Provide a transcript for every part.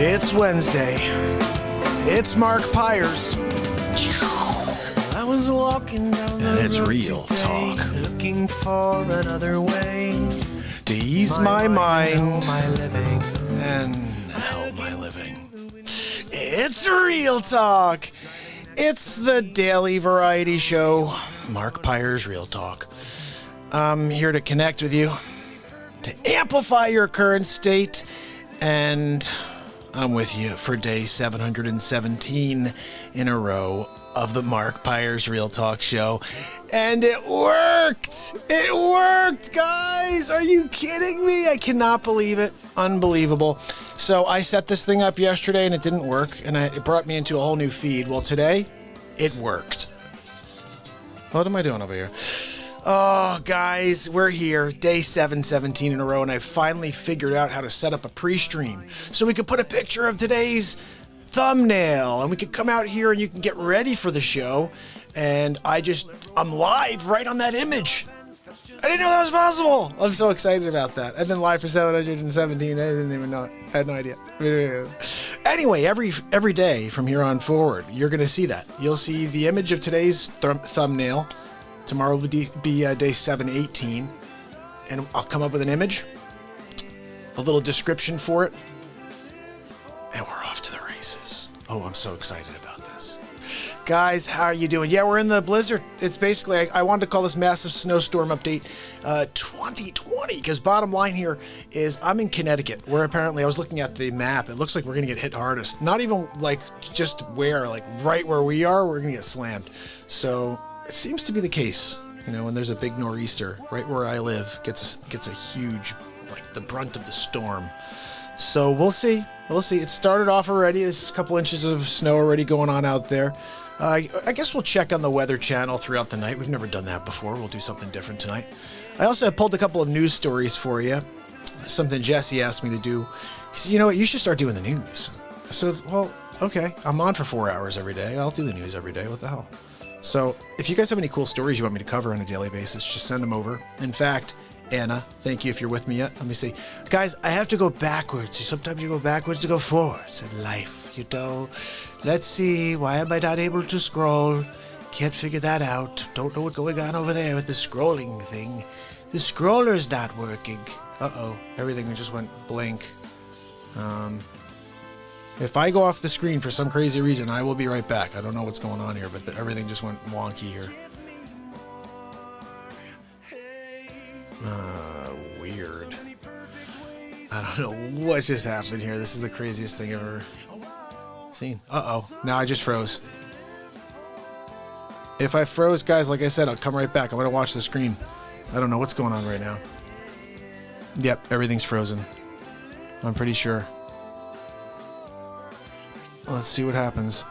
It's Wednesday. It's MARKPIRES. I was walking down the And it's road real today, talk. looking for another way to ease my mind and help my living. It's real talk. It's the daily variety show, MARKPIRES Real Talk. I'm here to connect with you, to amplify your current state, and I'm with you for day 717 in a row of the MARKPIRES Real Talk show. And it worked! It worked, guys! Are you kidding me? I cannot believe it. Unbelievable. So I set this thing up yesterday and it didn't work, and it brought me into a whole new feed. Well, today, it worked. What am I doing over here? Oh, guys, we're here, day 717 in a row, and I finally figured out how to set up a pre-stream so we could put a picture of today's thumbnail, and we could come out here and you can get ready for the show, and I'm live right on that image. I didn't know that was possible. I'm so excited about that. I've been live for 717. I didn't even know it. I had no idea. Anyway, every day from here on forward, you're going to see that. You'll see the image of today's thumbnail. Tomorrow will be day 718, and I'll come up with an image, a little description for it, and we're off to the races. Oh, I'm so excited about this. Guys, how are you doing? Yeah, we're in the blizzard. It's basically, I wanted to call this massive snowstorm update 2020, because bottom line here is I'm in Connecticut, where apparently I was looking at the map. It looks like we're going to get hit hardest. Not even like just where, like right where we are, we're going to get slammed. So it seems to be the case, you know, when there's a big nor'easter, right where I live, gets a huge, like the brunt of the storm. So we'll see. We'll see. It started off already. There's a couple inches of snow already going on out there. I guess we'll check on the Weather Channel throughout the night. We've never done that before. We'll do something different tonight. I also pulled a couple of news stories for you. Something Jesse asked me to do. He said, you know what, you should start doing the news. I said, well, okay. I'm on for 4 hours every day. I'll do the news every day. What the hell? So if you guys have any cool stories you want me to cover on a daily basis, just send them over. In fact, Anna, thank you if you're with me yet. Let me see. Guys, I have to go backwards. Sometimes you go backwards to go forwards in life, you know. Let's see. Why am I not able to scroll? Can't figure that out. Don't know what's going on over there with the scrolling thing. The scroller's not working. Uh-oh. Everything just went blank. If I go off the screen for some crazy reason, I will be right back. I don't know what's going on here, but everything just went wonky here. Weird. I don't know what just happened here. This is the craziest thing I've ever seen. Uh-oh. Now I just froze. If I froze, guys, like I said, I'll come right back. I'm going to watch the screen. I don't know what's going on right now. Yep, everything's frozen. I'm pretty sure. Let's see what happens.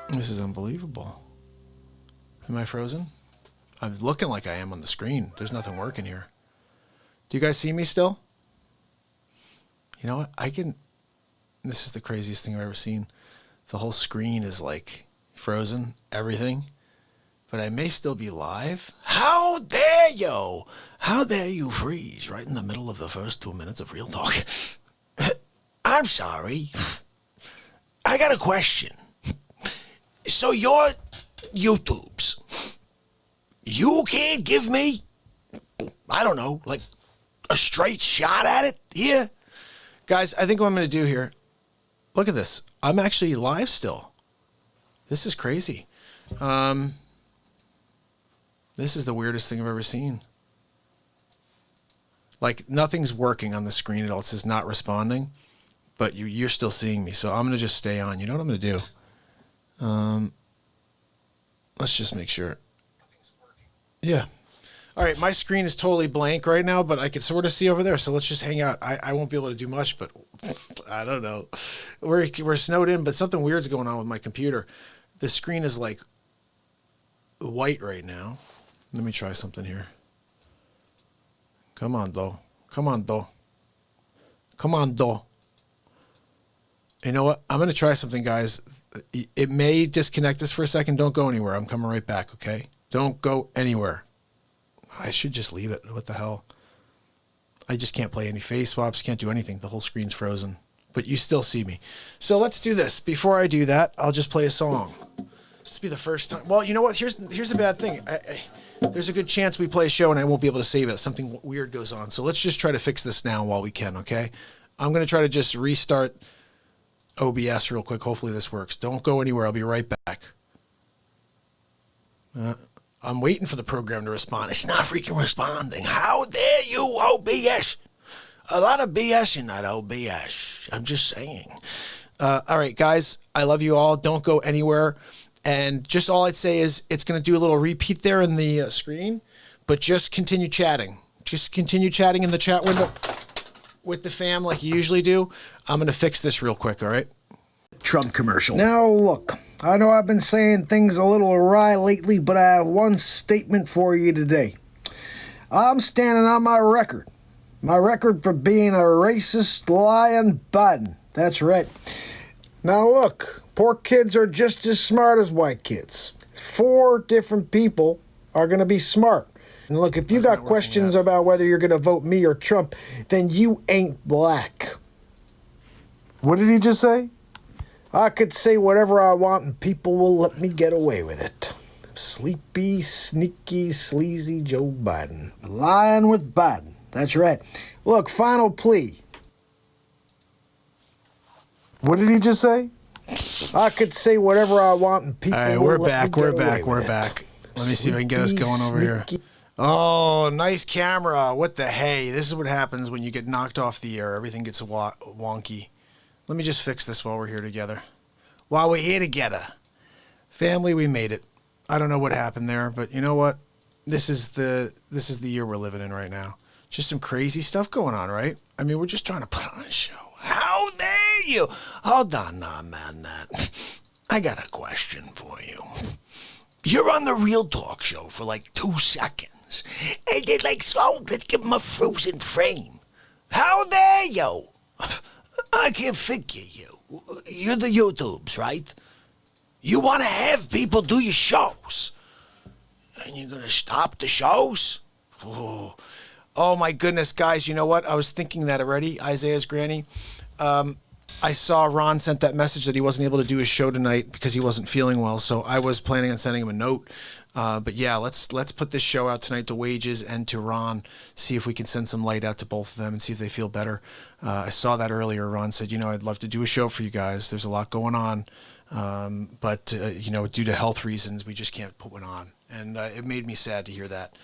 This is unbelievable. Am I frozen? I'm looking like I am on the screen. There's nothing working here. Do you guys see me still? You know what? This is the craziest thing I've ever seen. The whole screen is like frozen, everything. But I may still be live. How dare you? How dare you freeze right in the middle of the first 2 minutes of Real Talk? I'm sorry. I got a question. So your YouTubes, you can't give me, I don't know, like a straight shot at it here? Guys, I think what I'm going to do here, look at this. I'm actually live still. This is crazy. This is the weirdest thing I've ever seen. Like, nothing's working on the screen at all. It says not responding, but you're still seeing me. So I'm going to just stay on. You know what I'm going to do? Let's just make sure. Nothing's working. Yeah. All right, my screen is totally blank right now, but I can sort of see over there. So let's just hang out. I won't be able to do much, but I don't know. We're snowed in, but something weird's going on with my computer. The screen is like white right now. Let me try something here. Come on, though. Come on, though. Come on, though. You know what? I'm going to try something, guys. It may disconnect us for a second. Don't go anywhere. I'm coming right back, okay? Don't go anywhere. I should just leave it. What the hell? I just can't play any face swaps, can't do anything. The whole screen's frozen, but you still see me. So let's do this. Before I do that, I'll just play a song. This will be the first time. Well, you know what? Here's a bad thing. There's a good chance we play a show and I won't be able to save it. Something weird goes on. So let's just try to fix this now while we can, okay? I'm going to try to just restart OBS real quick. Hopefully this works. Don't go anywhere. I'll be right back. I'm waiting for the program to respond. It's not freaking responding. How dare you, OBS? A lot of BS in that OBS. I'm just saying. All right, guys. I love you all. Don't go anywhere. And just all I'd say is it's going to do a little repeat there in the screen, but just continue chatting. Just continue chatting in the chat window with the fam like you usually do. I'm going to fix this real quick, all right? Trump commercial. Now look, I know I've been saying things a little awry lately, but I have one statement for you today. I'm standing on my record. My record for being a racist, lying Biden. That's right. Now look, poor kids are just as smart as white kids. 4 different people are going to be smart. And look, if you got questions about whether you're going to vote me or Trump, then you ain't black. What did he just say? I could say whatever I want and people will let me get away with it. Sleepy, sneaky, sleazy Joe Biden. Lying with Biden. That's right. Look, final plea. What did he just say? I could say whatever I want and people will let me get away with it. We're back. Let me see if I can get us going over here. Oh, nice camera. What the hey? This is what happens when you get knocked off the air. Everything gets wonky. Let me just fix this while we're here together. While we're here together. Family, we made it. I don't know what happened there, but you know what? This is the year we're living in right now. Just some crazy stuff going on, right? I mean, we're just trying to put on a show. How dare you? Hold on now, man. I got a question for you. You're on the Real Talk show for like 2 seconds. And they're like, so let's give them a frozen frame. How dare you? I can't figure you. You're the YouTubes, right? You want to have people do your shows. And you're going to stop the shows? Oh, my goodness, guys. You know what? I was thinking that already, Isaiah's granny. I saw Ron sent that message that he wasn't able to do his show tonight because he wasn't feeling well. So I was planning on sending him a note. But yeah, let's put this show out tonight to Wages and to Ron, see if we can send some light out to both of them and see if they feel better. I saw that earlier. Ron said, you know, I'd love to do a show for you guys. There's a lot going on. But you know, due to health reasons, we just can't put one on. And it made me sad to hear that.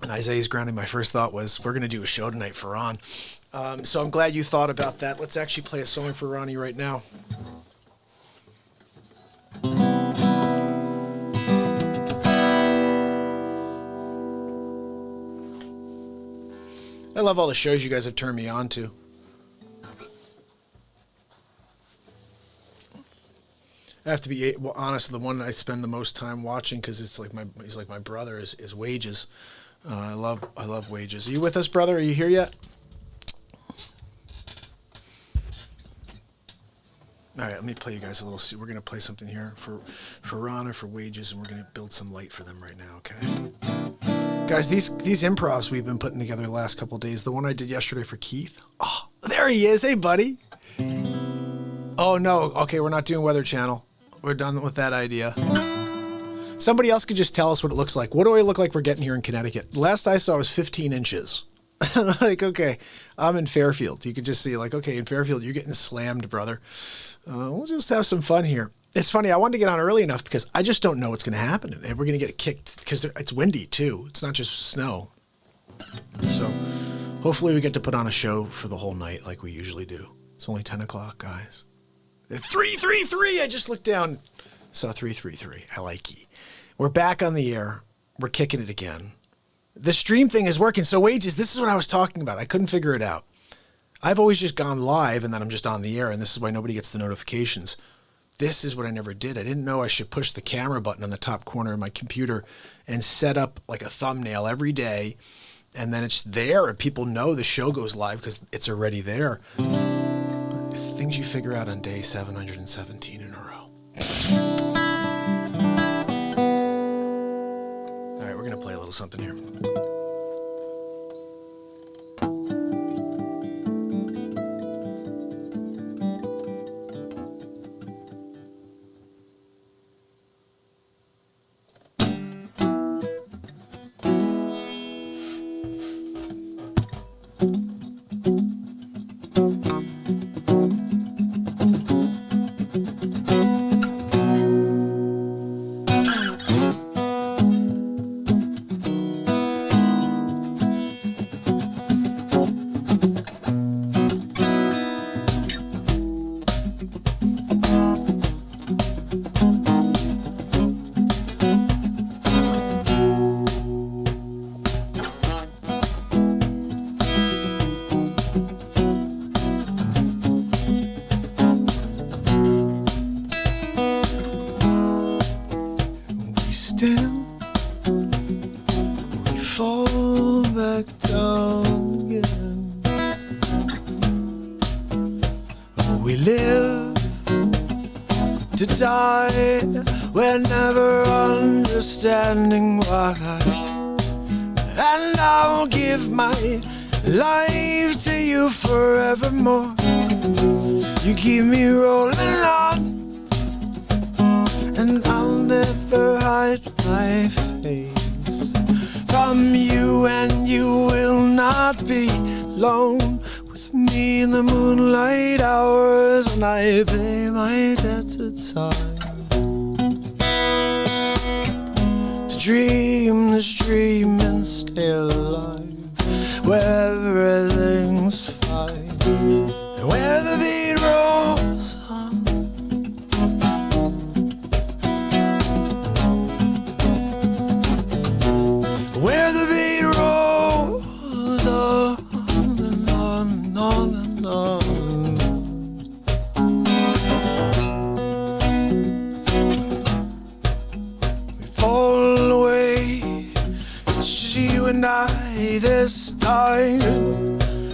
And Isaiah's grounding, my first thought was, we're going to do a show tonight for Ron. So I'm glad you thought about that. Let's actually play a song for Ronnie right now. I love all the shows you guys have turned me on to. I have to be honest, the one I spend the most time watching, because it's like he's like my brother, is Wages. I love Wages. Are you with us, brother? Are you here yet? All right, let me play you guys a little. We're going to play something here for Ron or for Wages, and we're going to build some light for them right now, okay? Guys, these improvs we've been putting together the last couple of days. The one I did yesterday for Keith. Oh, there he is. Hey, buddy. Oh, no. Okay, we're not doing Weather Channel. We're done with that idea. Somebody else could just tell us what it looks like. What do I look like we're getting here in Connecticut? Last I saw was 15 inches. Like, okay, I'm in Fairfield. You could just see, like, okay, in Fairfield, you're getting slammed, brother. We'll just have some fun here. It's funny, I wanted to get on early enough because I just don't know what's going to happen. And we're going to get kicked because it's windy, too. It's not just snow. So hopefully we get to put on a show for the whole night like we usually do. It's only 10 o'clock, guys. 333! I just looked down. Saw 333. I like ye. We're back on the air. We're kicking it again. The stream thing is working. So Wages, this is what I was talking about. I couldn't figure it out. I've always just gone live and then I'm just on the air, and this is why nobody gets the notifications. This is what I never did. I didn't know I should push the camera button on the top corner of my computer and set up like a thumbnail every day, and then it's there and people know the show goes live because it's already there. Things you figure out on day 717 in a row. All right, we're going to play a little something here. stand, we fall back down again. We live to die, we're never understanding why. And I'll give my life to you forevermore. You keep me rolling on, and I'll never hide my face from you, and you will not be alone with me in the moonlight hours when I pay my debt to time. To dream this dream and stay alive where everything's fine, where the beat rolls on. Where the beat rolls on and on and on and on. We fall away, it's just you and I this time.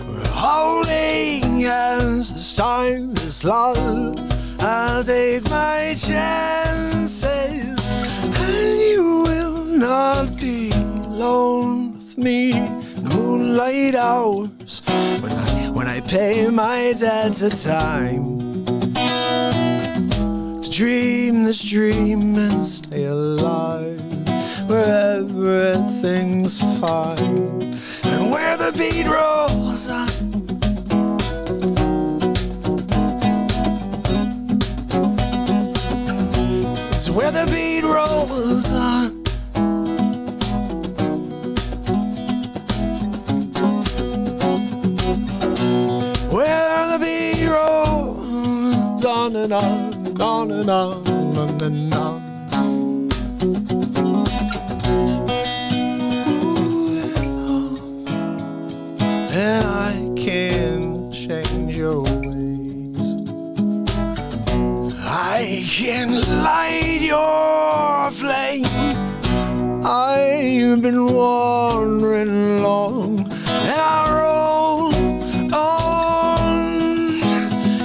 We're holding hands this time, this love. I'll take my chances, and you will not be alone with me in the moonlight hours when I pay my debt to time. To dream this dream and stay alive where everything's fine, and where the beat rolls on. It's where the beat rolls on. Where the beat rolls on and on and on and on and on. And I can't change your ways. I can light your flame. I've been wandering long, and I roll on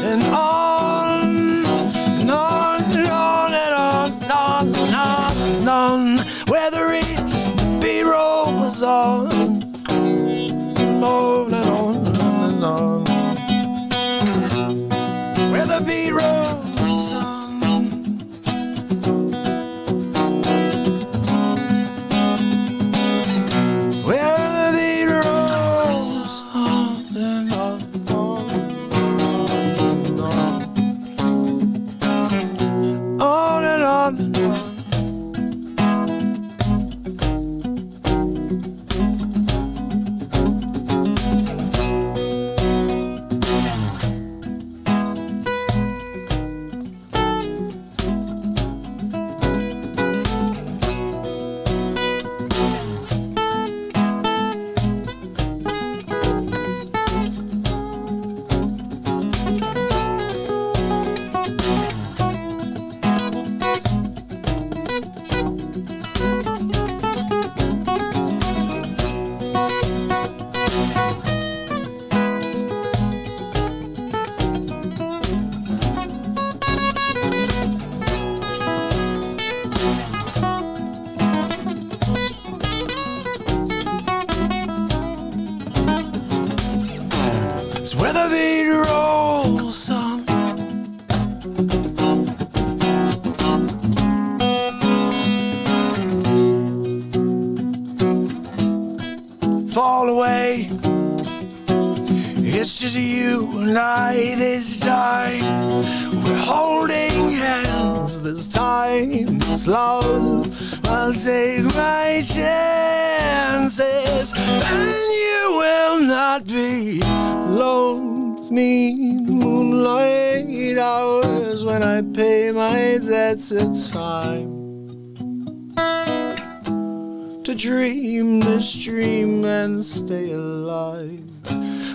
and on and on and on and on and on and on and on. Whether it be rolls on, on and on and on. Where the beat rolls on. Where the beat rolls on and on and on. On and on and on. Where the beat rolls on. Fall away, it's just you and I this time. We're holding hands this time, this love. I'll take my chances, and you will not be alone with me in moonlight hours when I pay my debts at time. To dream this dream and stay alive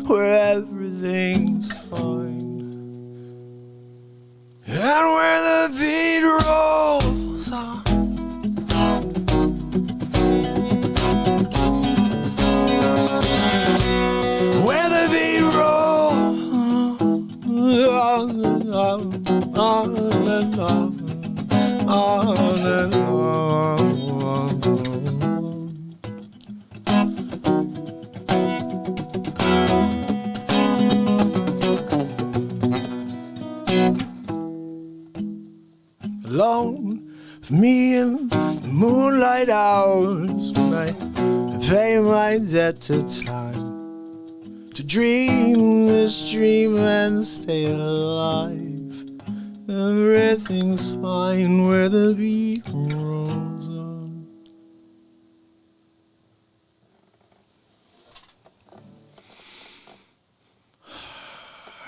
where everything's fine, and where the beat rolls on. on and on. Alone, for me in the moonlight hours, right? I pay my debt to time, to dream this dream and stay alive. Everything's fine where the beat rolls on.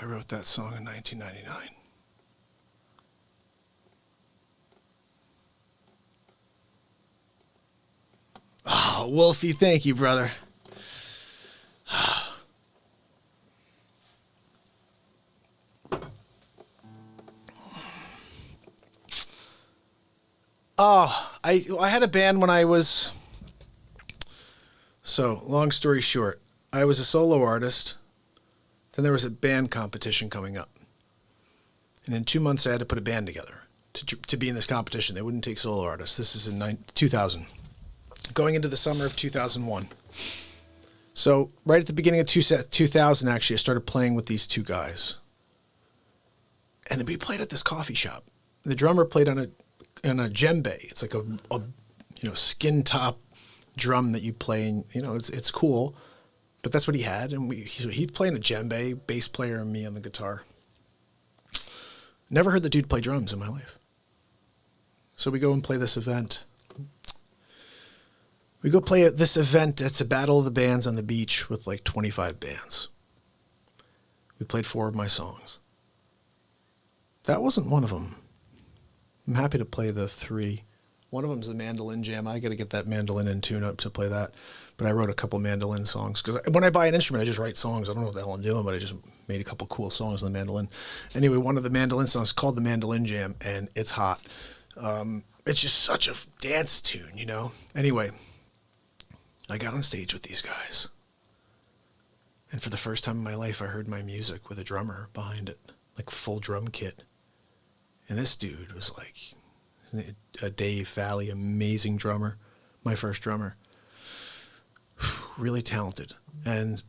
I wrote that song in 1999. Oh, Wolfie, thank you, brother. Oh, I had a band when I was... So, long story short, I was a solo artist. Then there was a band competition coming up. And in 2 months, I had to put a band together to be in this competition. They wouldn't take solo artists. This is in 2000. Going into the summer of 2001. So right at the beginning of 2000, actually, I started playing with these two guys. And then we played at this coffee shop. The drummer played on a djembe. It's like a skin top drum that you play. And, it's cool. But that's what he had. And he'd play on a djembe, bass player, and me on the guitar. Never heard the dude play drums in my life. So we go and play this event. We go play at this event. It's a battle of the bands on the beach with like 25 bands. We played 4 of my songs. That wasn't one of them. I'm happy to play the 3. One of them's the mandolin jam. I got to get that mandolin in tune up to play that. But I wrote a couple mandolin songs. Because when I buy an instrument, I just write songs. I don't know what the hell I'm doing, but I just made a couple cool songs on the mandolin. Anyway, one of the mandolin songs is called the Mandolin Jam, and it's hot. It's just such a dance tune, Anyway, I got on stage with these guys. And for the first time in my life, I heard my music with a drummer behind it, like full drum kit. And this dude was like a Dave Valley, amazing drummer, my first drummer. Really talented. And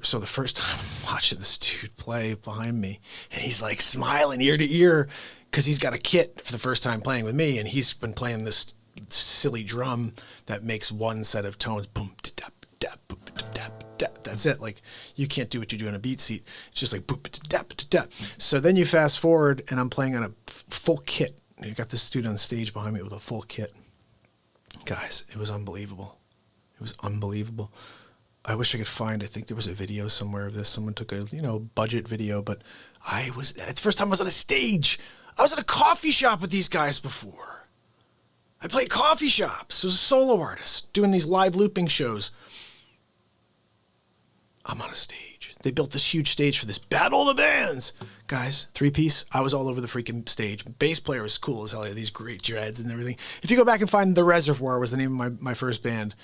so the first time I'm watching this dude play behind me, and he's like smiling ear to ear because he's got a kit for the first time playing with me, and he's been playing this silly drum that makes one set of tones. Boom, da da boom, da da. That's it. Like, you can't do what you do on a BeatSeat. It's just like boom, da da. So then you fast forward, and I'm playing on a full kit. You got this dude on stage behind me with a full kit. Guys, it was unbelievable. It was unbelievable. I wish I could find, I think there was a video somewhere of this. Someone took a, budget video, but it's the first time I was on a stage. I was at a coffee shop with these guys before. I played coffee shops. I was a solo artist doing these live looping shows. I'm on a stage. They built this huge stage for this battle of the bands. Guys, 3-piece, I was all over the freaking stage. Bass player was cool as hell. He had these great dreads and everything. If you go back and find The Reservoir was the name of my first band.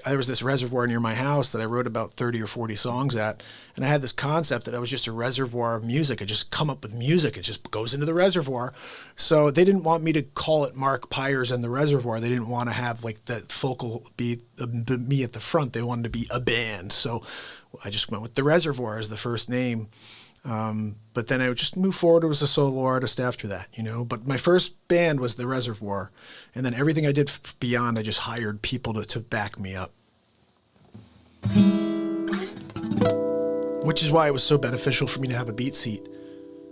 There was this reservoir near my house that I wrote about 30 or 40 songs at. And I had this concept that I was just a reservoir of music. I just come up with music. It just goes into the reservoir. So they didn't want me to call it MARKPIRES and the Reservoir. They didn't want to have like the focal be me at the front. They wanted to be a band. So I just went with The Reservoir as the first name. But then I would just move forward. I was a solo artist after that, But my first band was The Reservoir. And then everything I did beyond, I just hired people to back me up. Which is why it was so beneficial for me to have a BeatSeat.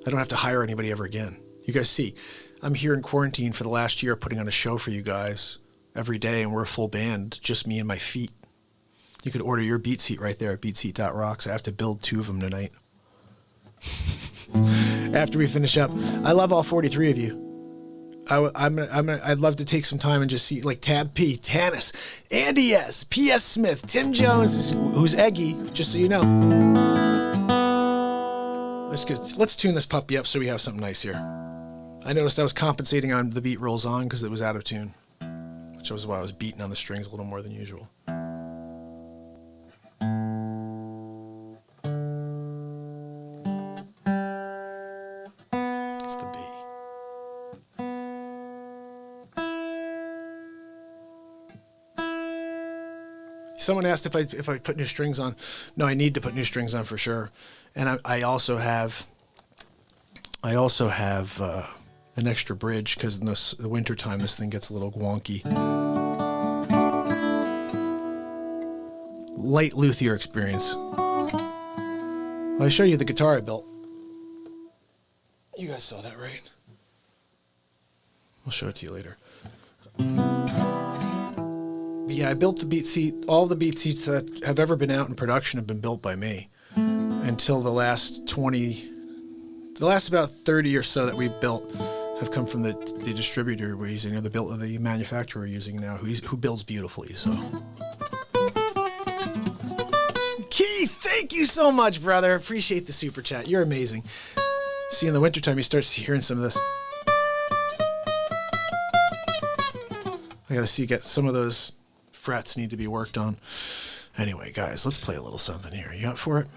I don't have to hire anybody ever again. You guys see, I'm here in quarantine for the last year putting on a show for you guys every day, and we're a full band, just me and my feet. You could order your BeatSeat right there at beatseat.rocks. I have to build 2 of them tonight. After we finish up, I love all 43 of you. I'd love to take some time and just see like Tab P, Tanis, Andy S, P.S. Smith, Tim Jones, who's Eggy, just so you know. Let's tune this puppy up so we have something nice here. I noticed I was compensating on The Beat Rolls On because it was out of tune, which was why I was beating on the strings a little more than usual. someone asked if I put new strings on. No, I need to put new strings on for sure. And I also have an extra bridge because in the winter time this thing gets a little wonky. Light luthier experience. I'll show you the guitar I built. You guys saw that, right? I'll show it to you later. But yeah, I built the BeatSeat. All the BeatSeats that have ever been out in production have been built by me. Until the last about 30 or so that we built have come from the distributor we're using, or the manufacturer we're using now, who builds beautifully. So, Keith, thank you so much, brother. Appreciate the super chat. You're amazing. See, in the wintertime, you start hearing some of this. I gotta get some of those frets need to be worked on. Anyway, guys, let's play a little something here. You up for it?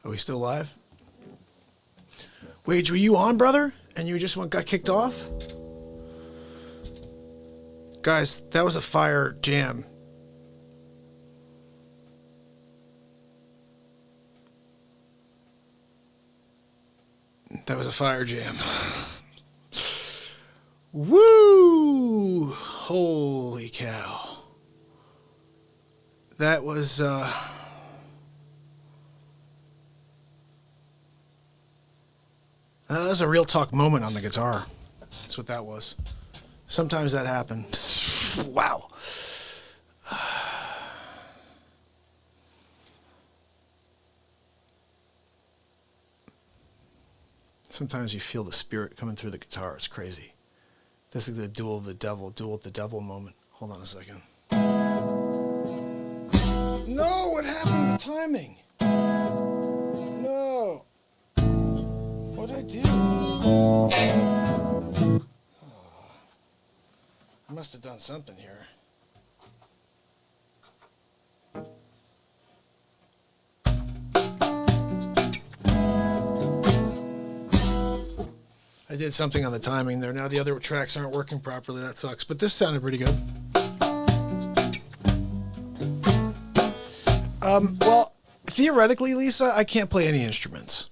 Are we still live? Wage, were you on, brother? And you just got kicked off? Guys, that was a fire jam. That was a fire jam. Woo! Holy cow. That was, that was a real talk moment on the guitar. That's what that was. Sometimes that happens. Wow. Sometimes you feel the spirit coming through the guitar. It's crazy. This is the duel with the devil moment. Hold on a second. No, what happened to the timing? No. What did I do? Oh. I must have done something here. I did something on the timing there. Now the other tracks aren't working properly. That sucks. But this sounded pretty good. Well, theoretically, Lisa, I can't play any instruments.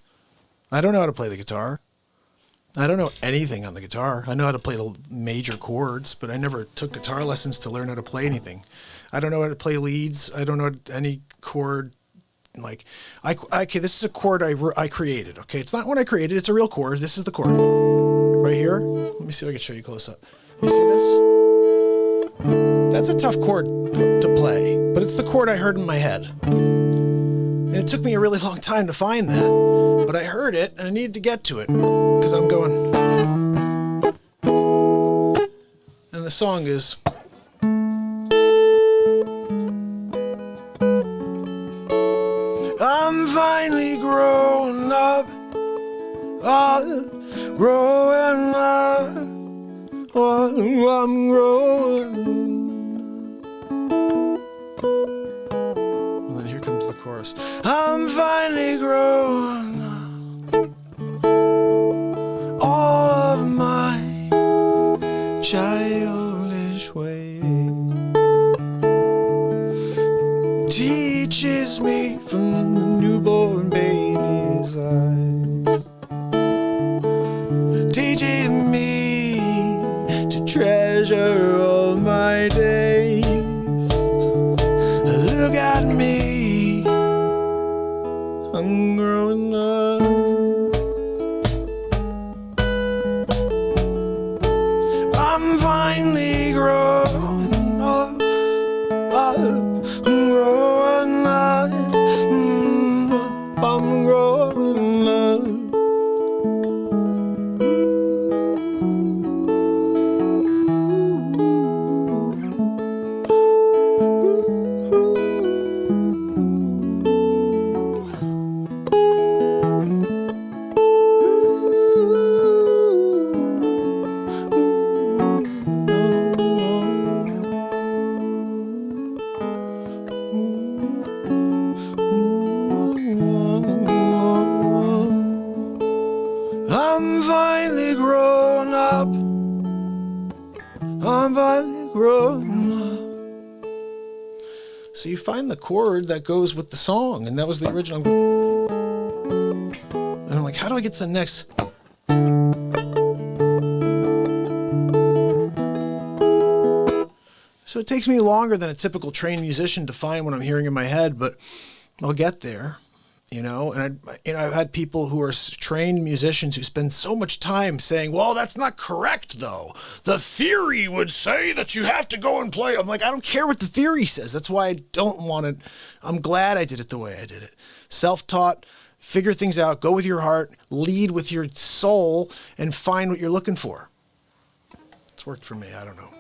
I don't know how to play the guitar. I don't know anything on the guitar. I know how to play the major chords, but I never took guitar lessons to learn how to play anything. I don't know how to play leads. I don't know any chord. Like, okay, this is a chord I created. Okay, it's not one I created. It's a real chord. This is the chord right here. Let me see if I can show you close up. You see this? That's a tough chord to play, but it's the chord I heard in my head. And it took me a really long time to find that, but I heard it and I needed to get to it because I'm going. And the song is. I'm finally growing up, growing up, I'm growing. And then here comes the chorus. I'm finally growing up, all of my childish ways teaches me from the newborn baby's eyes, teaching me to treasure all my days. Look at me, I'm growing up. I'm finally growing up. I'm growing up. I'm growing up. I'm finally grown up. I'm finally grown up. So you find the chord that goes with the song, and that was the original. And I'm like, how do I get to the next? takes me longer than a typical trained musician to find what I'm hearing in my head, but I'll get there, you know. And I've had people who are trained musicians who spend so much time saying, well, that's not correct, though. The theory would say that you have to go and play. I'm like, I don't care what the theory says. That's why I don't want it. I'm glad I did it the way I did it. Self-taught, figure things out, go with your heart, lead with your soul, and find what you're looking for. It's worked for me. I don't know.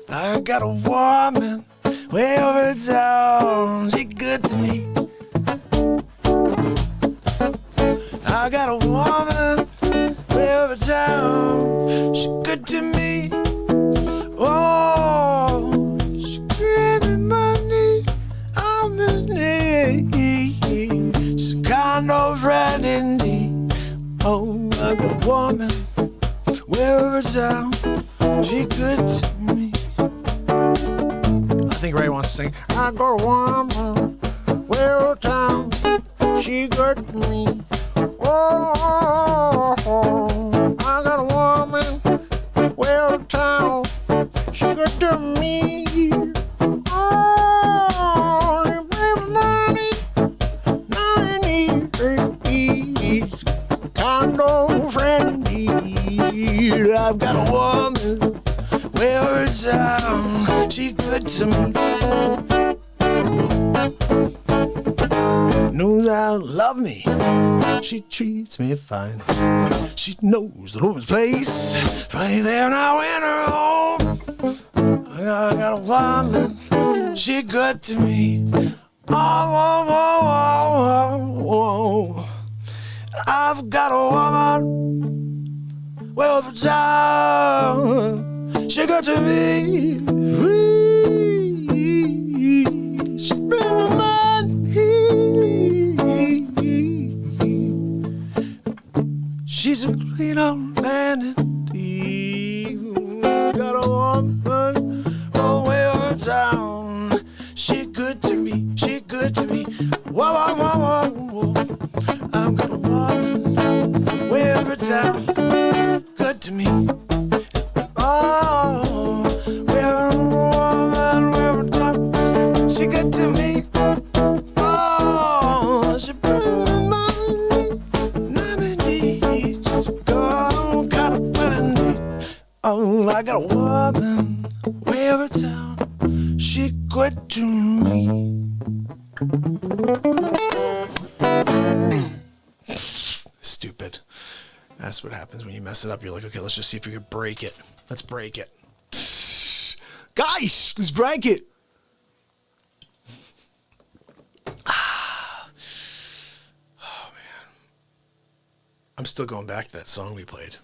I got a woman way over town, she good to me. I got a woman way over town, she good to me. Oh, she gave me money, I'm in need. She's a kind of friend indeed. Oh, I got a woman way over town, she good to me. I think Ray wants to sing. I got a woman way over town, she good to me. Oh, I got a woman way over town, she good to me. Oh, you bring me money, now I need kind of friend indeed. I've got a woman way over town, she good to me. Knows how to love me, she treats me fine. She knows the woman's place, right there now in her home. I got a woman, she good to me. Oh, oh, oh, oh, oh. I've got a woman way over town, she good to me. She bring me money. She's a clean old man indeed. Got a woman way over town, she good to me, she good to me. Whoa, whoa, whoa, whoa, whoa. I've got a woman way over town, good to me. Oh, we're a woman way over town, she good to me. Oh, she brings me money, I'm in need. She's a girl, kind of pretty. Oh, I got a woman way over town, she good to me. Stupid. That's what happens when you mess it up. You're like, okay, let's just see if we can break it. Let's break it. Guys, let's break it. Oh, man. I'm still going back to that song we played.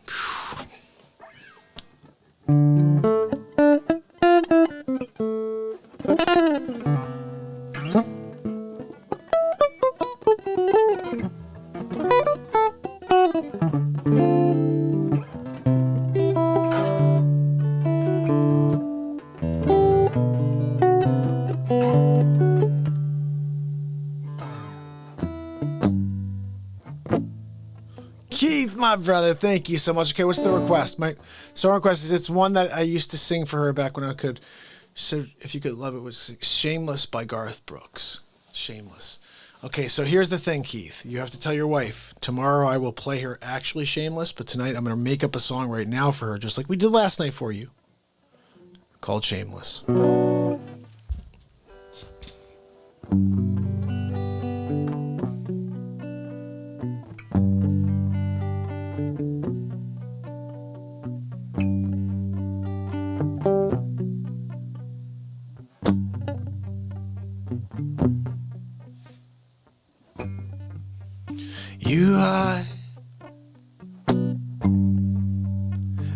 Keith, my brother, thank you so much. Okay, what's the request? My song request is, it's one that I used to sing for her back when I could. So if you could love it, was Shameless by Garth Brooks. Shameless. Okay, so here's the thing, Keith. You have to tell your wife, tomorrow I will play her actually Shameless, but tonight I'm going to make up a song right now for her, just like we did last night for you, called Shameless. You hide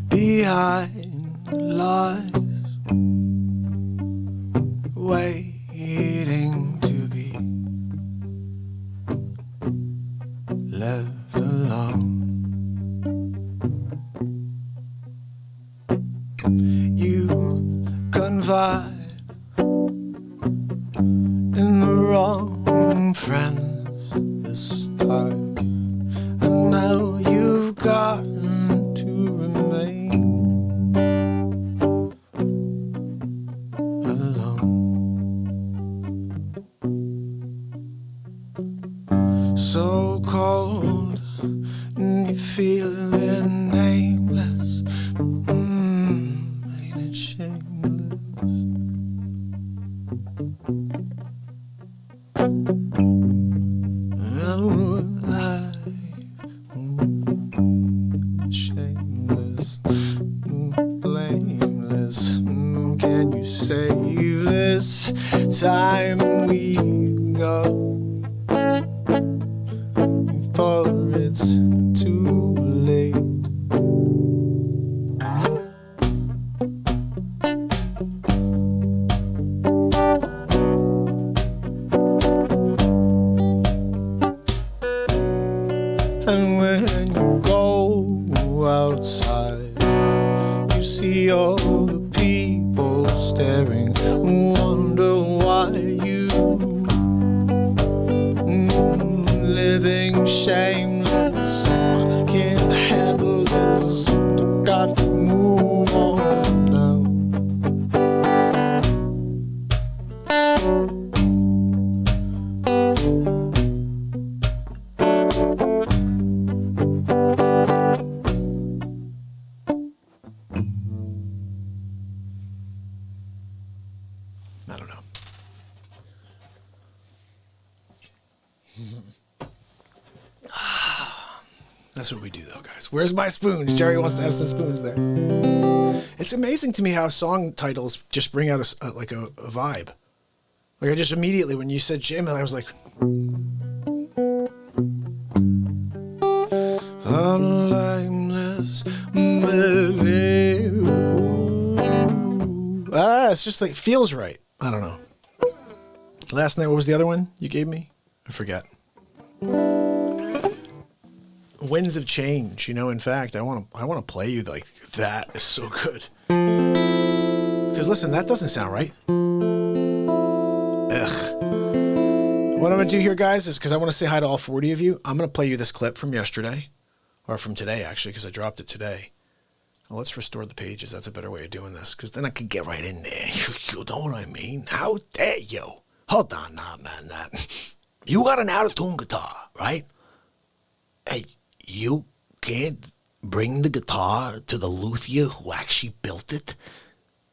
behind the lies, waiting to be left alone. You feeling nameless. Ain't it shameless? Oh, life, shameless, blameless. Can you save this time we go? For it's too late. And when you go outside, you see all the people staring, wonder why you living shameless. I can't handle this. Got to move on now. I don't know. That's what we do, though, guys. Where's my spoons? Jerry wants to have some spoons there. It's amazing to me how song titles just bring out a vibe. Like, I just immediately, when you said Jim, I was like... It's just like, feels right. I don't know. Last night, what was the other one you gave me? I forget. Winds of Change, you know. In fact, I want to play you like that. Is so good. Because listen, that doesn't sound right. Ugh. What I'm gonna do here, guys, is because I want to say hi to all 40 of you. I'm gonna play you this clip from yesterday, or from today actually, because I dropped it today. Well, let's restore the pages. That's a better way of doing this, because then I could get right in there. You know what I mean? How dare you? Hold on now, man. You got an out-of-tune guitar, right? Hey. You can't bring the guitar to the luthier who actually built it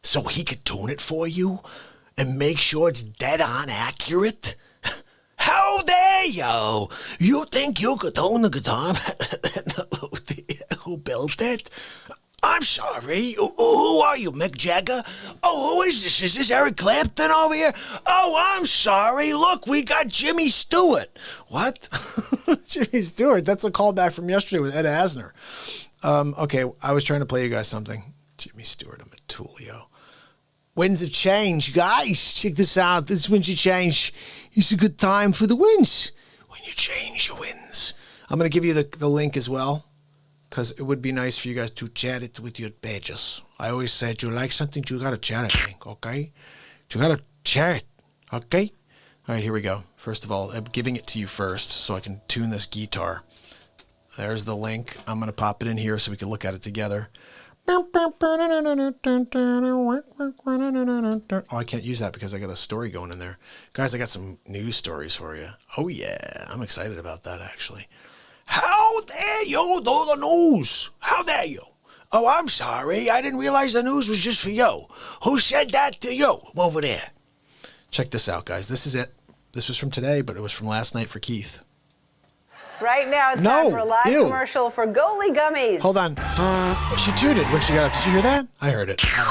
so he could tune it for you and make sure it's dead on accurate? How dare you? You think you could tune the guitar better than the luthier who built it? I'm sorry. Who are you, Mick Jagger? Oh, who is this? Is this Eric Clapton over here? Oh, I'm sorry. Look, we got Jimmy Stewart. What? Jimmy Stewart? That's a callback from yesterday with Ed Asner. Okay, I was trying to play you guys something. Jimmy Stewart, I'm a Tullio. Winds of Change. Guys, check this out. This Winds of Change is a good time for the winds. When you change your winds. I'm going to give you the link as well, because it would be nice for you guys to chat it with your pages. I always said, you like something, you gotta chat it, okay? You gotta chat it, okay? All right, here we go. First of all, I'm giving it to you first so I can tune this guitar. There's the link. I'm gonna pop it in here so we can look at it together. Oh, I can't use that because I got a story going in there. Guys, I got some news stories for you. Oh yeah, I'm excited about that actually. How dare you do the news? How dare you? Oh, I'm sorry. I didn't realize the news was just for you. Who said that to you over there? Check this out, guys. This is it. This was from today, but it was from last night for Keith. Right now, it's time for a live commercial for Goalie Gummies. Hold on. She tooted when she got up. Did you hear that? I heard it. I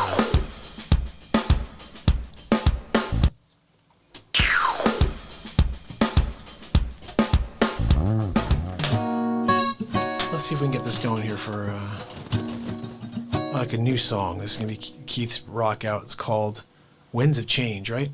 don't know. Let's see if we can get this going here for like a new song. This is going to be Keith's rock out. It's called Winds of Change, right?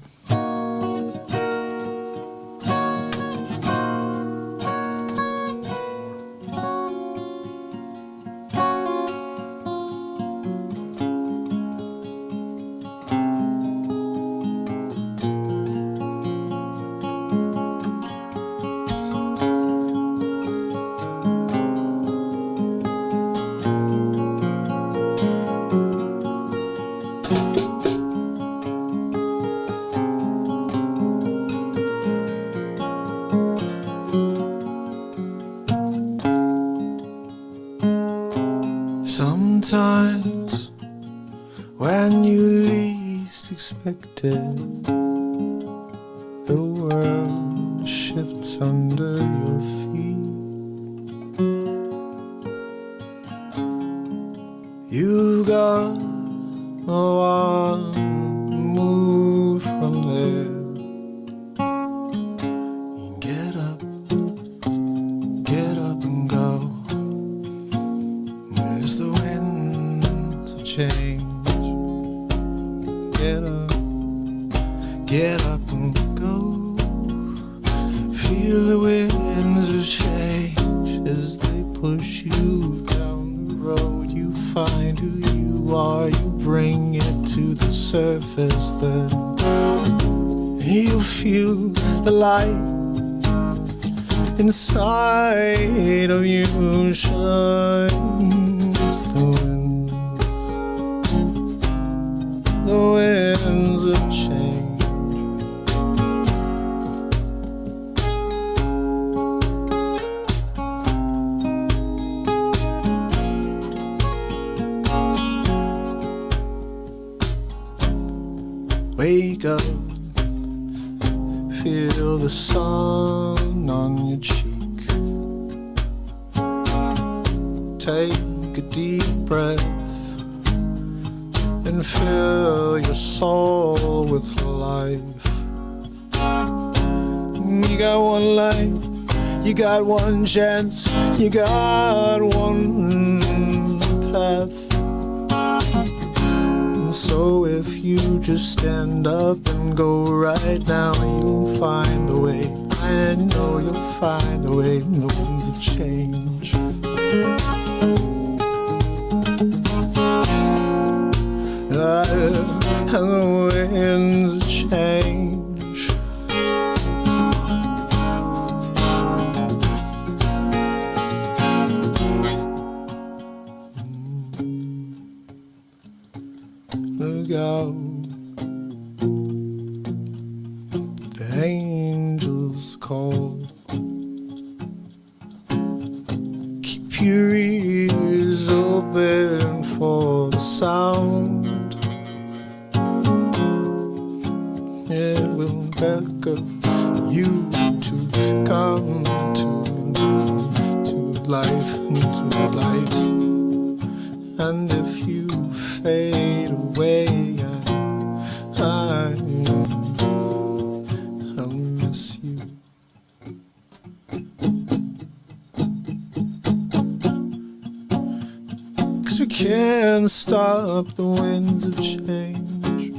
Sometimes when you least expect it, the world shifts under your feet. You got no one move from there. You get up and go. As the winds of change, get up and go. Feel the winds of change as they push you down the road. You find who you are, you bring it to the surface. Then you'll feel the light inside of you shine. It's the winds of change. Wake up, feel the sun on your cheek. Take a deep breath and fill your soul with life. You got one life, you got one chance, you got one path. So if you just stand up and go right now, you'll find the way. I know you'll find the way in the winds of change. And the winds of change. Look out, the angels call. Keep your ears open for the sound. It will beckon you to come to life, into life. And if you fade away, I'll miss you. 'Cause we can't stop the winds of change.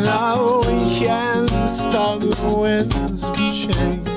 Now we can't stop the winds of change.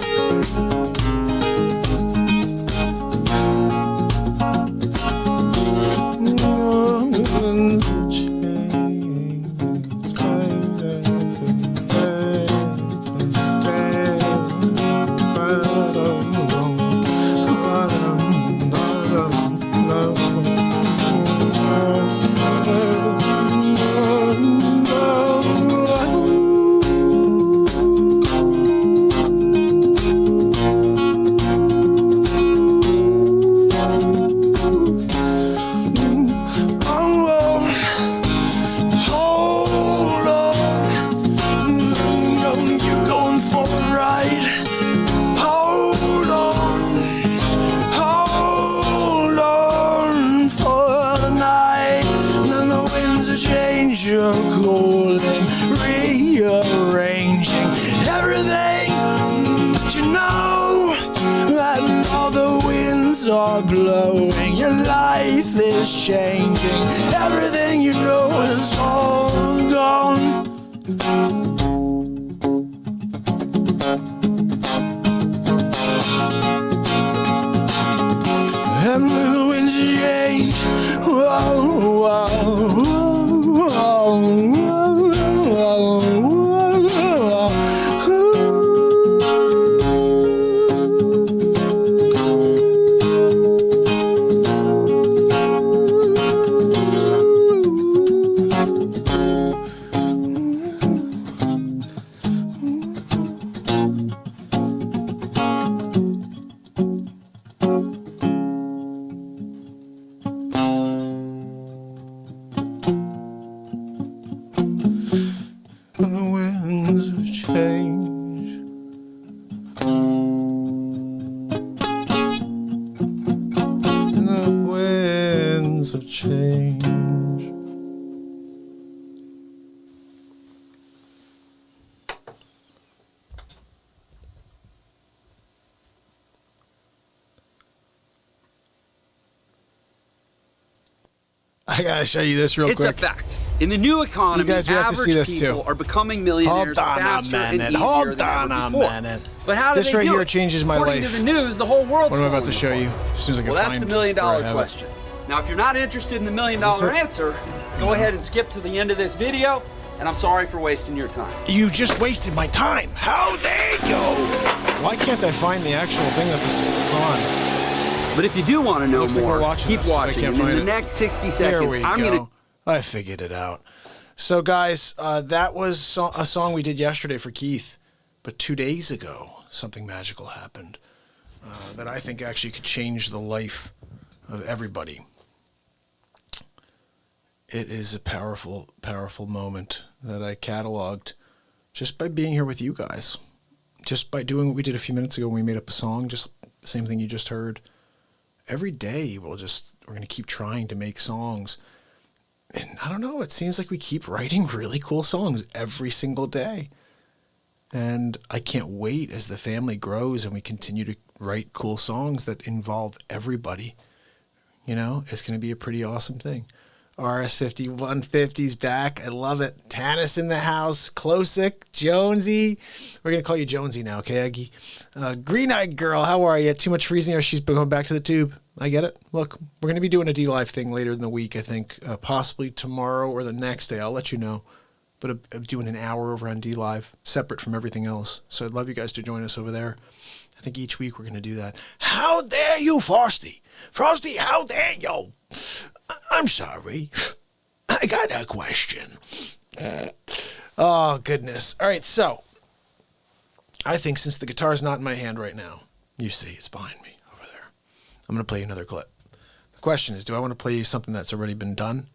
Blowing, your life is changing. Everything you know is all gone. And the winds change. Whoa, whoa, whoa, whoa, change. I gotta show you this real quick. It's a fact. In the new economy, you guys have to see this people too. are becoming millionaires faster and easier Hold than on ever a before. minute. But how do this they right do here it? changes my According life. to the news, the whole world's What am I about to falling show you? apart. As soon as I can Well, that's find the $1 million where I have it. question. Now, if you're not interested in the $1 million answer, go ahead and skip to the end of this video, and I'm sorry for wasting your time. You just wasted my time. How dare you? Why can't I find the actual thing that this is on? But if you do want to know Looks like more, we're watching keep this 'cause I watching. can't And in find the it. next 60 There seconds, we I'm go. going to... I figured it out. So, guys, that was a song we did yesterday for Keith. But 2 days ago, something magical happened that I think actually could change the life of everybody. It is a powerful, powerful moment that I cataloged just by being here with you guys. Just by doing what we did a few minutes ago when we made up a song, just the same thing you just heard. Every day we're going to keep trying to make songs. And I don't know, it seems like we keep writing really cool songs every single day. And I can't wait as the family grows and we continue to write cool songs that involve everybody. You know, it's going to be a pretty awesome thing. RS5150's back. I love it. Tanis in the house. Klosick, Jonesy. We're going to call you Jonesy now, okay, Aggie? Green-eyed girl, how are you? Too much freezing or she's going back to the tube. I get it. Look, we're going to be doing a DLive thing later in the week, I think. Possibly tomorrow or the next day. I'll let you know. But I'm doing an hour over on DLive, separate from everything else. So I'd love you guys to join us over there. I think each week we're going to do that. How dare you, Frosty? Frosty, how dare you? I'm sorry. I got a question. Oh, goodness. All right, so I think since the guitar's not in my hand right now, you see it's behind me over there, I'm going to play you another clip. The question is, do I want to play you something that's already been done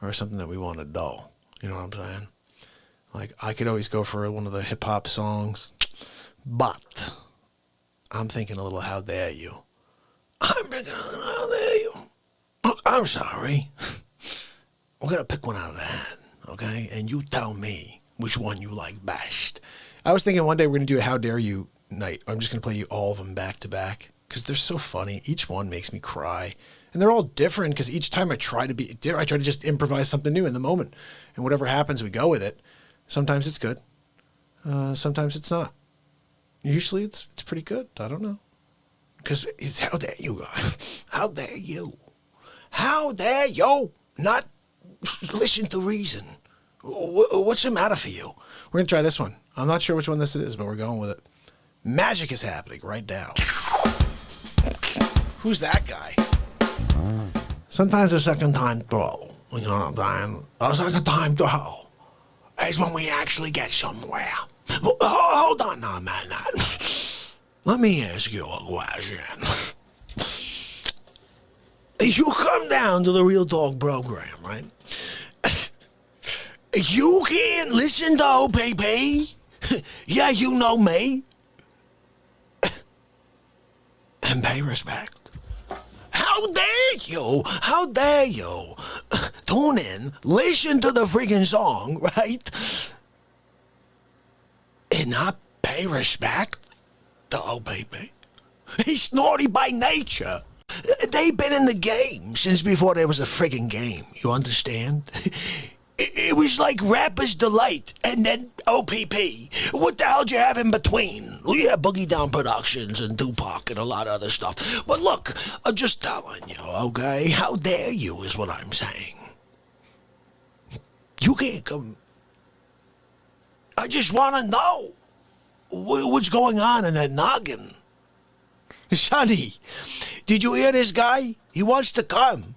or something that we want to do? You know what I'm saying? Like, I could always go for one of the hip-hop songs, but I'm thinking a little How Dare You. I'm thinking a little How Dare You. I'm sorry. We're going to pick one out of the hat, okay? And you tell me which one you like best. I was thinking one day we're going to do a How Dare You night. I'm just going to play you all of them back to back because they're so funny. Each one makes me cry. And they're all different because each time I try to just improvise something new in the moment. And whatever happens, we go with it. Sometimes it's good. Sometimes it's not. Usually it's pretty good. I don't know. Because it's How Dare You, guys. How dare you? How dare you not listen to reason? What's the matter for you? We're going to try this one. I'm not sure which one this is, but we're going with it. Magic is happening right now. Who's that guy? Sometimes a second time throw. You know what I'm saying? A second time throw is when we actually get somewhere. Hold on now, man. Let me ask you a question. You come down to the Real Talk program, right? You can't listen to OPP. Yeah, you know me. And pay respect. How dare you? How dare you? Tune in, listen to the freaking song, right? And not pay respect to OPP. He's naughty by nature. They've been in the game since before there was a friggin' game. You understand? It was like Rapper's Delight and then OPP. What the hell did you have in between? Yeah, Boogie Down Productions and Tupac and a lot of other stuff. But look, I'm just telling you, okay? How dare you is what I'm saying. You can't come. I just want to know what's going on in that noggin. Sonny, did you hear this guy? He wants to come.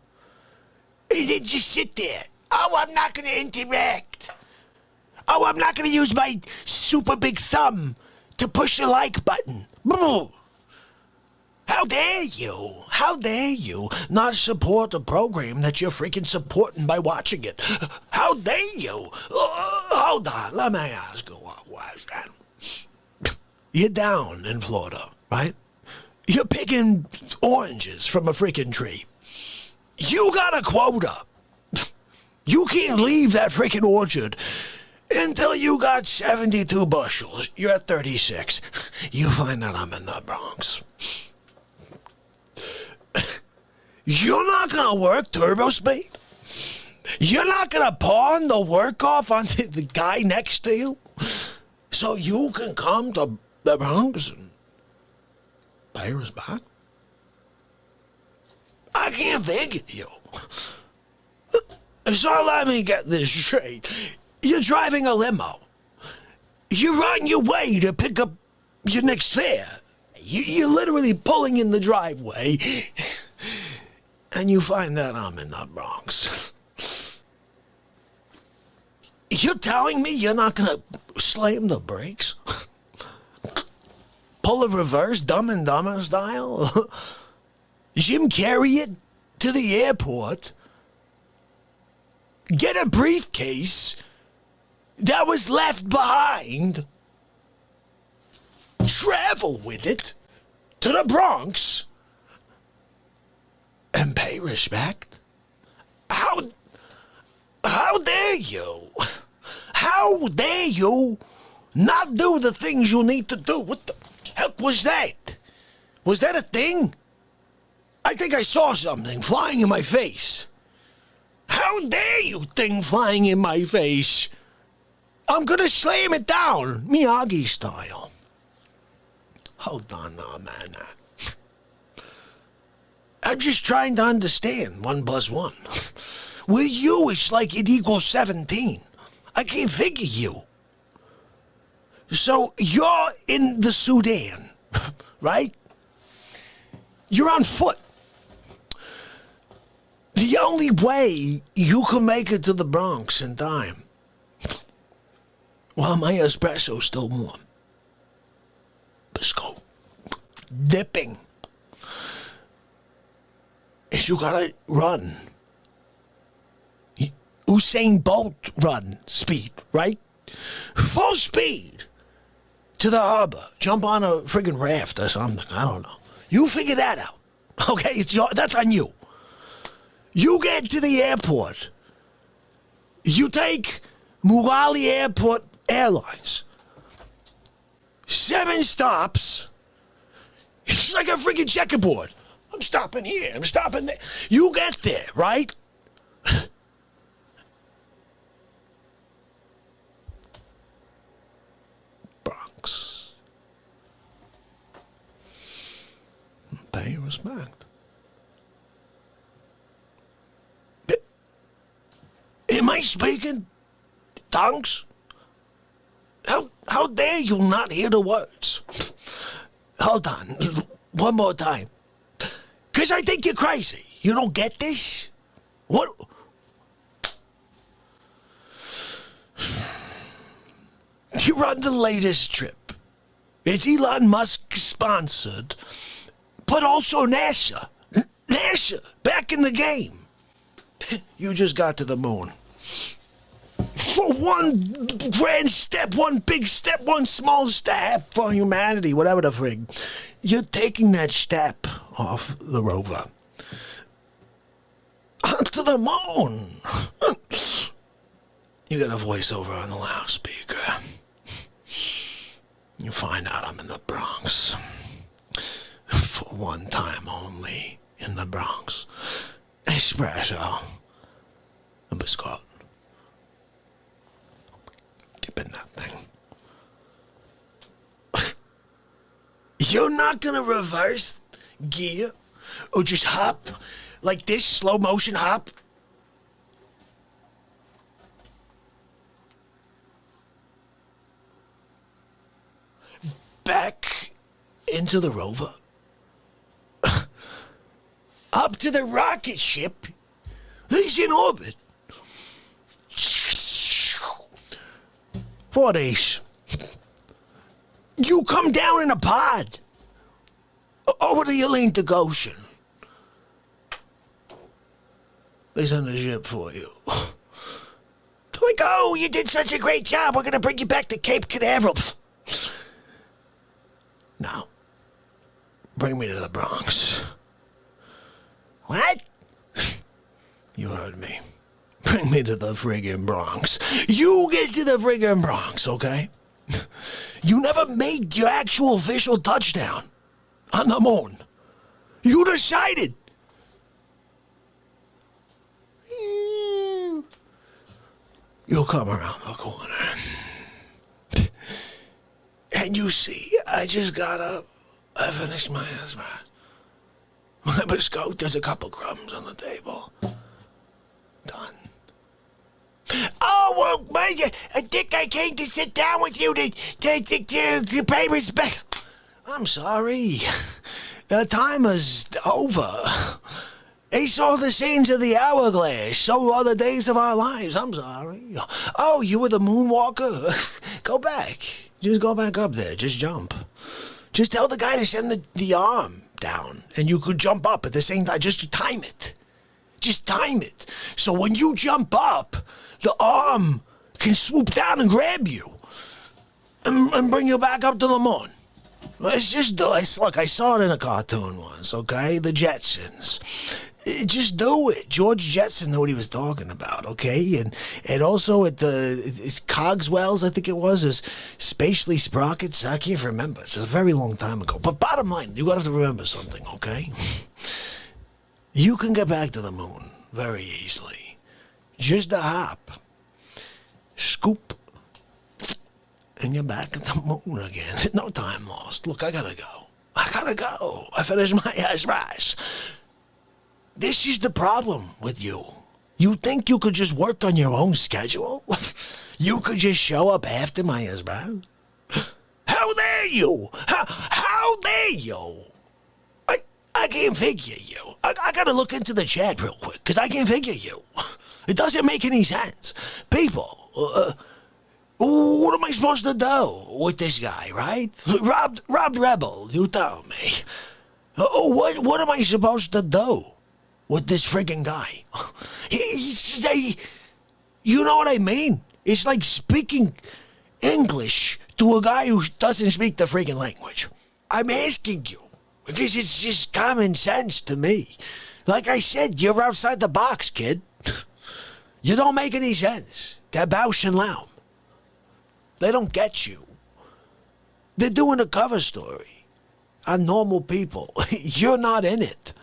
He didn't just sit there. Oh, I'm not going to interact. Oh, I'm not going to use my super big thumb to push the like button. How dare you? How dare you not support the program that you're freaking supporting by watching it? How dare you? Hold on, let me ask you what question. You're down in Florida, right? You're picking oranges from a freaking tree. You got a quota. You can't leave that freaking orchard until you got 72 bushels. You're at 36. You find out I'm in the Bronx. You're not going to work turbo speed? You're not going to pawn the work off on the guy next to you so you can come to the Bronx and pay respect? I can't think of you. So let me get this straight. You're driving a limo. You're on your way to pick up your next fare. You're literally pulling in the driveway, and you find that I'm in the Bronx. You're telling me you're not going to slam the brakes? Pull a reverse, Dumb and Dumber style? Jim Carrey it to the airport? Get a briefcase that was left behind, travel with it to the Bronx, and pay respect? How dare you? How dare you not do the things you need to do? What the heck was that? Was that a thing? I think I saw something flying in my face. How dare you, thing flying in my face? I'm gonna slam it down, Miyagi style. Hold on now, man. I'm just trying to understand 1 + 1. With you, it's like it equals 17. I can't think of you. So you're in the Sudan, right? You're on foot. The only way you can make it to the Bronx in time, while my espresso's still warm, Bisco, dipping, is you gotta run. Usain Bolt run speed, right? Full speed to the harbor. Jump on a friggin' raft or something. I don't know. You figure that out. Okay, that's on you. You get to the airport. You take Murali Airport Airlines. 7 stops. It's like a freaking checkerboard. I'm stopping here. I'm stopping there. You get there, right? Bronx. Pay respect. Am I speaking tongues? How dare you not hear the words? Hold on, one more time. Because I think you're crazy. You don't get this? What? You're on the latest trip. It's Elon Musk sponsored, but also NASA. NASA, back in the game. You just got to the moon. For one grand step, one big step, one small step for humanity, whatever the frig. You're taking that step off the rover onto the moon. You got a voiceover on the loudspeaker. You find out I'm in the Bronx. For one time only in the Bronx. Espresso. A biscuit. Keep in that thing. You're not gonna reverse gear or just hop like this, slow motion hop? Back into the rover? Up to the rocket ship? He's in orbit. 4 days. You come down in a pod over the Atlantic Ocean. They send a ship for you. They're like, oh, you did such a great job. We're going to bring you back to Cape Canaveral. No. Bring me to the Bronx. What? me to the friggin' Bronx. You get to the friggin' Bronx, okay? You never made your actual official touchdown on the moon. You decided. You'll come around the corner. And you see, I just got up. I finished my espresso. My biscotti, there's a couple crumbs on the table. Done. Oh, well, I think I came to sit down with you to pay respect. I'm sorry. The time is over. They saw the scenes of the hourglass. So are the days of our lives. I'm sorry. Oh, you were the moonwalker? Go back. Just go back up there. Just jump. Just tell the guy to send the arm down, and you could jump up at the same time. Just time it. Just time it. So when you jump up, the arm can swoop down and grab you and bring you back up to the moon. It's just, look, I saw it in a cartoon once, okay? The Jetsons. Just do it. George Jetson knew what he was talking about, okay? And also at it's Cogswell's, I think it was Spatially Sprockets. I can't remember. It's a very long time ago. But bottom line, you have to remember something, okay? You can get back to the moon very easily. Just a hop. Scoop. And you're back at the moon again. No time lost. Look, I gotta go. I finished my espresso. This is the problem with you. You think you could just work on your own schedule? You could just show up after my espresso? How dare you? How dare you? I can't figure you. I gotta look into the chat real quick, because I can't figure you. It doesn't make any sense. People, what am I supposed to do with this guy, right? Robbed Rebel, you tell me. What am I supposed to do with this friggin' guy? You know what I mean? It's like speaking English to a guy who doesn't speak the friggin' language. I'm asking you, because it's just common sense to me. Like I said, you're outside the box, kid. You don't make any sense. They're Bausch and Lomb. They don't get you. They're doing a cover story on normal people. You're not in it.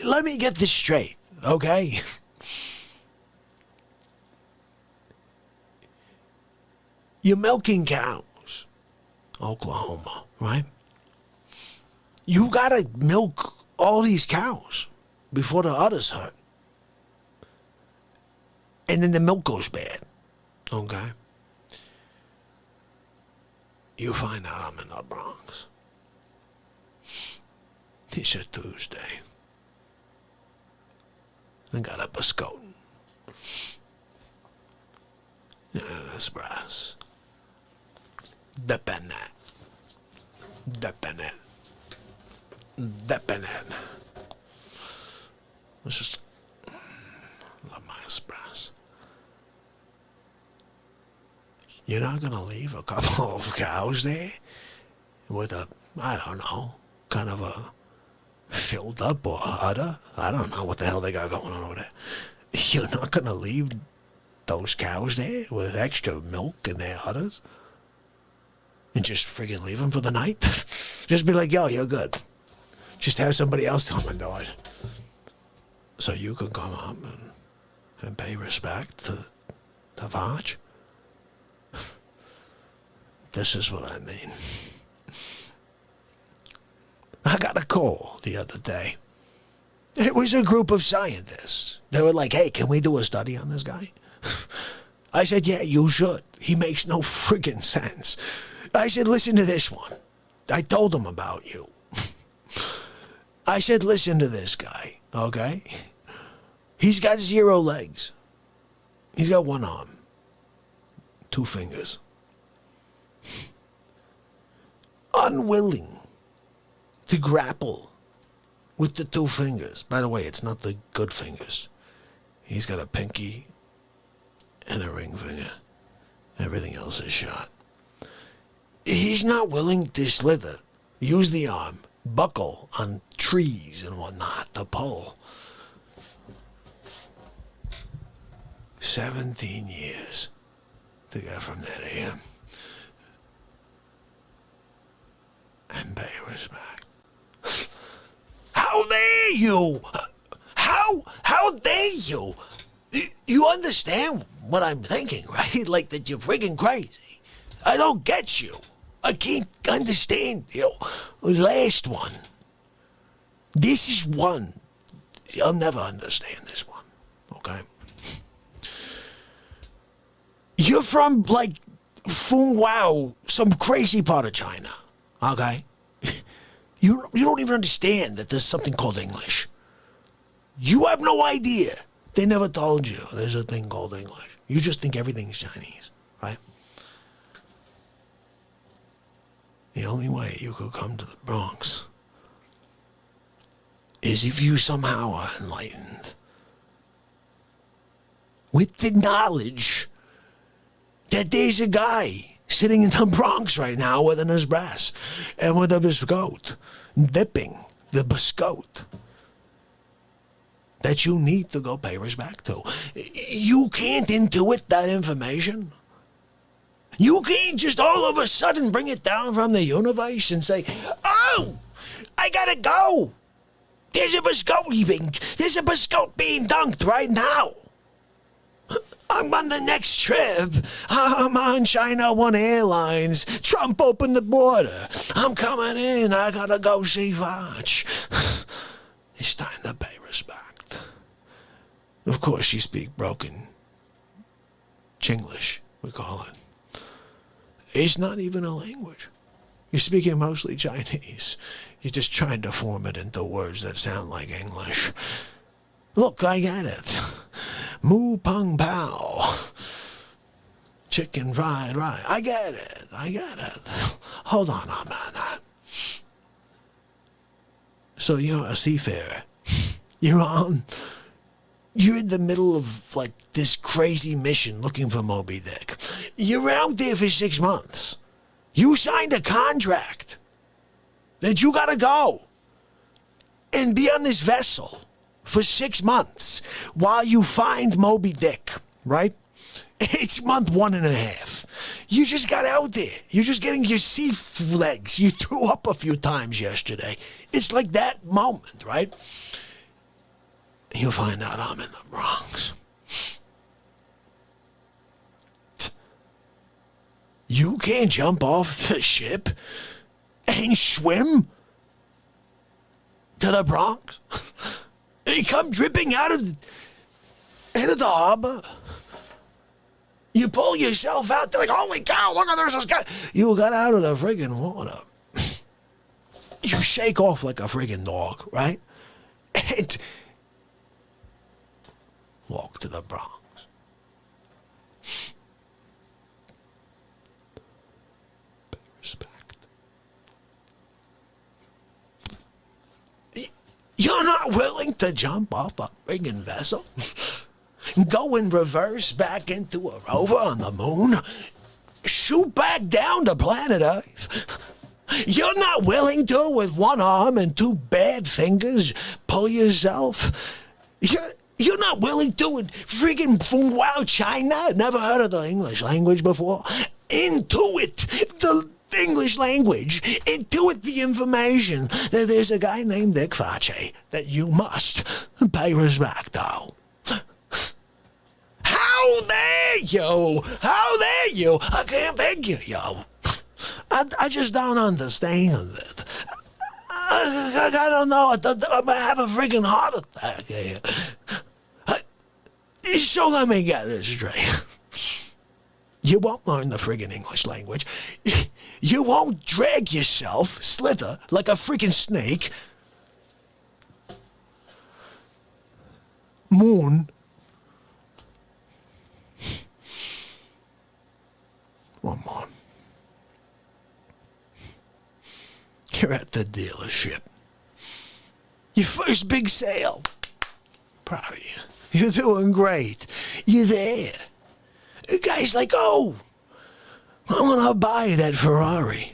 Let me get this straight, okay? You're milking cows, Oklahoma, right? You gotta milk all these cows before the udders hurt. And then the milk goes bad, okay? You find out I'm in the Bronx. It's a Tuesday. I got a biscotti. And an espresso. Dip in that. Let's just love my espresso. You're not gonna leave a couple of cows there with a, I don't know, kind of a filled up or udder? I don't know what the hell they got going on over there. You're not gonna leave those cows there with extra milk in their udders and just friggin' leave them for the night? Just be like, yo, you're good. Just have somebody else come and do it. So you can come up and pay respect to Vaj. This is what I mean. I got a call the other day. It was a group of scientists. They were like, hey, can we do a study on this guy? I said, yeah, you should. He makes no friggin' sense. I said, listen to this one. I told him about you. I said, listen to this guy, okay? He's got 0 legs. He's got 1 arm, 2 fingers. Unwilling to grapple with the 2 fingers. By the way, it's not the good fingers. He's got a pinky and a ring finger. Everything else is shot. He's not willing to slither, use the arm, buckle on trees and whatnot, the pole. 17 years to get from there to here and pay respect. How dare you? How dare you? You understand what I'm thinking, right? Like that you're friggin' crazy. I don't get you. I can't understand you. Last one. This is one. You'll never understand this one, okay? You're from, like, Fung some crazy part of China, okay? You don't even understand that there's something called English. You have no idea. They never told you there's a thing called English. You just think everything's Chinese, right? The only way you could come to the Bronx is if you somehow are enlightened with the knowledge that there's a guy sitting in the Bronx right now with an espresso and with a biscotte, dipping the biscotte that you need to go pay respect to. You can't intuit that information. You can't just all of a sudden bring it down from the universe and say, oh, I gotta go. There's a biscotte being dunked right now. I'm on the next trip. I'm on China One Airlines. Trump opened the border. I'm coming in. I gotta go see Vaj. It's time to pay respect. Of course, you speak broken Chinglish, we call it. It's not even a language. You're speaking mostly Chinese. You're just trying to form it into words that sound like English. Look, I get it. Moo pung pow. Chicken fried rice. I get it. Hold on a minute. So you're a seafarer. You're in the middle of, like, this crazy mission looking for Moby Dick. You're out there for 6 months. You signed a contract that you gotta go and be on this vessel for 6 months while you find Moby Dick, right? It's month 1.5. You just got out there. You're just getting your sea legs. You threw up a few times yesterday. It's like that moment, right? You find out I'm in the Bronx. You can't jump off the ship and swim to the Bronx? You come dripping out of the harbor. You pull yourself out. They're like, holy cow, look at this guy. You got out of the friggin' water. You shake off like a friggin' dog, right? And walk to the Bronx. Pay respect. You're not willing to jump off a friggin' vessel? Go in reverse back into a rover on the moon? Shoot back down to planet Earth? You're not willing to, with one arm and 2 bad fingers, pull yourself? You're not willing to in friggin' Fung China? Never heard of the English language before? Intuit the English language. Intuit the information that there's a guy named Dick Fache that you must pay respect to. How dare you? How dare you? I can't beg you, yo. I just don't understand it. I don't know. I'm gonna have a friggin' heart attack here. So let me get this straight. You won't learn the friggin' English language. You won't drag yourself, slither, like a friggin' snake. Moon. One more. You're at the dealership. Your first big sale. Proud of you. You're doing great. You're there. The guy's like, oh, I want to buy that Ferrari.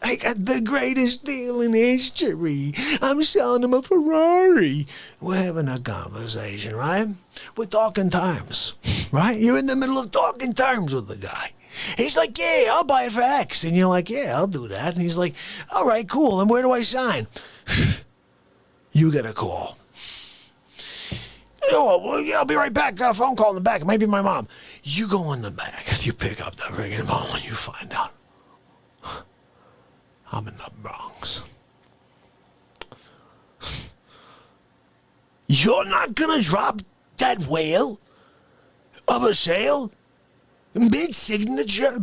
I got the greatest deal in history. I'm selling him a Ferrari. We're having a conversation, right? We're talking terms, right? You're in the middle of talking terms with the guy. He's like, yeah, I'll buy it for X. And you're like, yeah, I'll do that. And he's like, all right, cool. And where do I sign? You get a call. Oh, well, yeah, I'll be right back. Got a phone call in the back. It might be my mom. You go in the back. You pick up the friggin' phone and you find out I'm in the Bronx. You're not gonna drop that whale of a sale mid-signature?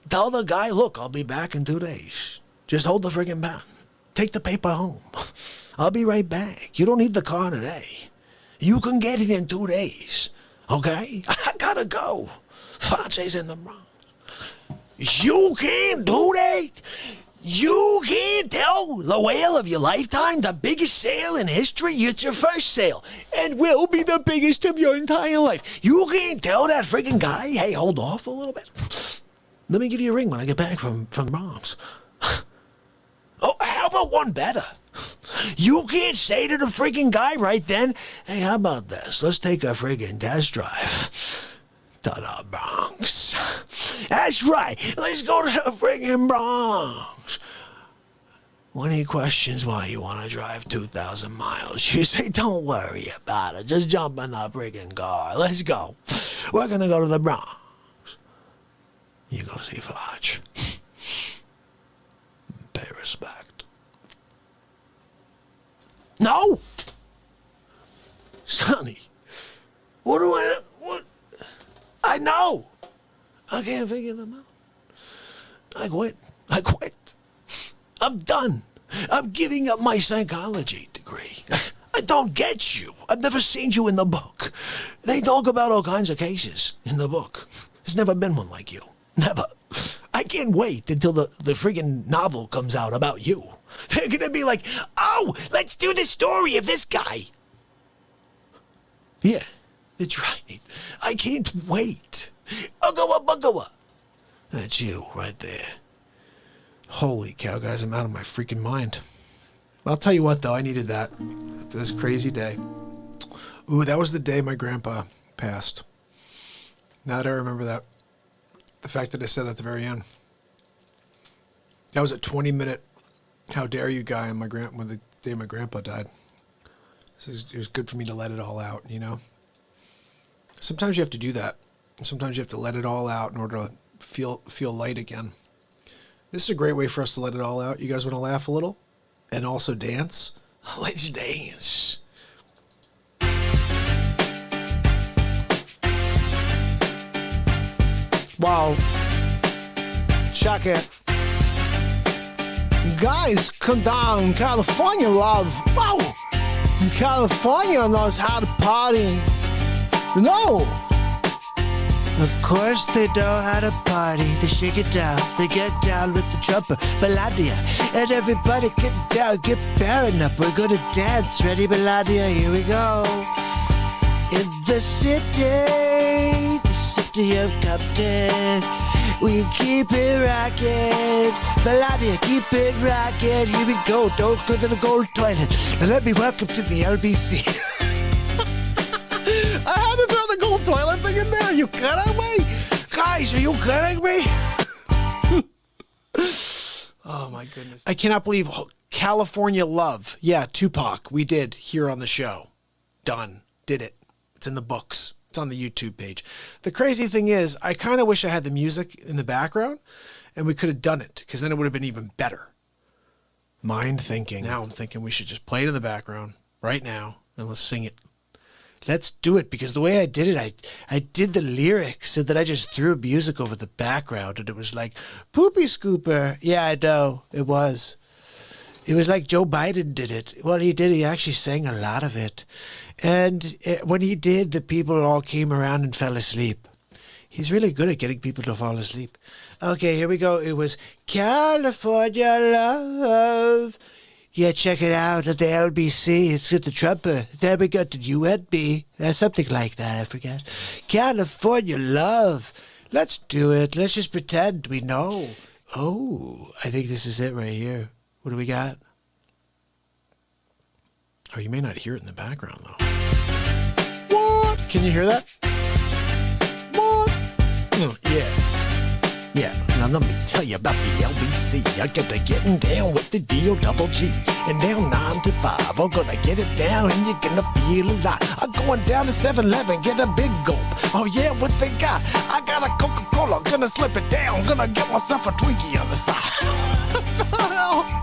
Tell the guy, look, I'll be back in 2 days. Just hold the friggin' pen. Take the paper home. I'll be right back. You don't need the car today. You can get it in 2 days. Okay? I gotta go. Face's in the Bronx. You can't do that? You can't tell the whale of your lifetime, the biggest sale in history? It's your first sale and will be the biggest of your entire life. You can't tell that freaking guy, hey, hold off a little bit. Let me give you a ring when I get back from the Bronx. Oh, how about one better? You can't say to the freaking guy right then, hey, how about this? Let's take a freaking test drive to the Bronx. That's right. Let's go to the friggin' Bronx. When he questions why you want to drive 2,000 miles, you say, don't worry about it. Just jump in the friggin' car. Let's go. We're going to go to the Bronx. You go see Fudge. Pay respect. No! Sonny, what? I know. I can't figure them out. I quit. I'm done. I'm giving up my psychology degree. I don't get you. I've never seen you in the book. They talk about all kinds of cases in the book. There's never been one like you. Never. I can't wait until the friggin' novel comes out about you. They're gonna be like, oh, let's do the story of this guy. Yeah, that's right. I can't wait. Uggawa. That's you right there. Holy cow, guys, I'm out of my freaking mind. I'll tell you what, though, I needed that after this crazy day. Ooh, that was the day my grandpa passed. Now that I remember that. The fact that I said that at the very end. That was a 20-minute how dare you guy on when the day my grandpa died. It was good for me to let it all out, you know? Sometimes you have to do that. Sometimes you have to let it all out in order to feel light again. This is a great way for us to let it all out. You guys want to laugh a little? And also dance? Let's dance. Wow. Check it. Guys, come down. California love. Wow. California knows how to party. No. Of course they know how to party. They shake it down. They get down with the trumpet, Melodia. And everybody get down, get pairing up. We're gonna dance. Ready, Melodia? Here we go. In the city of Compton, we keep it rockin'. Melodia, keep it rockin'. Here we go. Don't go to the gold toilet. And let me welcome to the LBC. I had to throw the gold toilet thing in there. Are you kidding me? Guys, are you kidding me? Oh, my goodness. I cannot believe California Love. Yeah, Tupac. We did here on the show. Done. Did it. It's in the books. It's on the YouTube page. The crazy thing is, I kind of wish I had the music in the background and we could have done it because then it would have been even better. Mind thinking. Now I'm thinking we should just play it in the background right now and let's sing it. Let's do it, because the way I did it, I did the lyrics so that I just threw music over the background, and it was like, Poopy Scooper. Yeah, I know. It was. It was like Joe Biden did it. Well, he did. He actually sang a lot of it. And when he did, the people all came around and fell asleep. He's really good at getting people to fall asleep. Okay, here we go. It was California Love. Yeah, check it out at the LBC. It's at the trumpet. Then we got the UNB. Something like that, I forget. California Love. Let's do it. Let's just pretend we know. Oh, I think this is it right here. What do we got? Oh, you may not hear it in the background, though. What? Can you hear that? What? Yeah. Yeah, now let me tell you about the LBC. I got to getting down with the D-O-double-G. And down 9 to 5, I'm gonna get it down and you're gonna feel alive. I'm going down to 7-Eleven, get a big gulp. Oh yeah, what they got? I got a Coca-Cola, gonna slip it down, gonna get myself a Twinkie on the side. What the hell?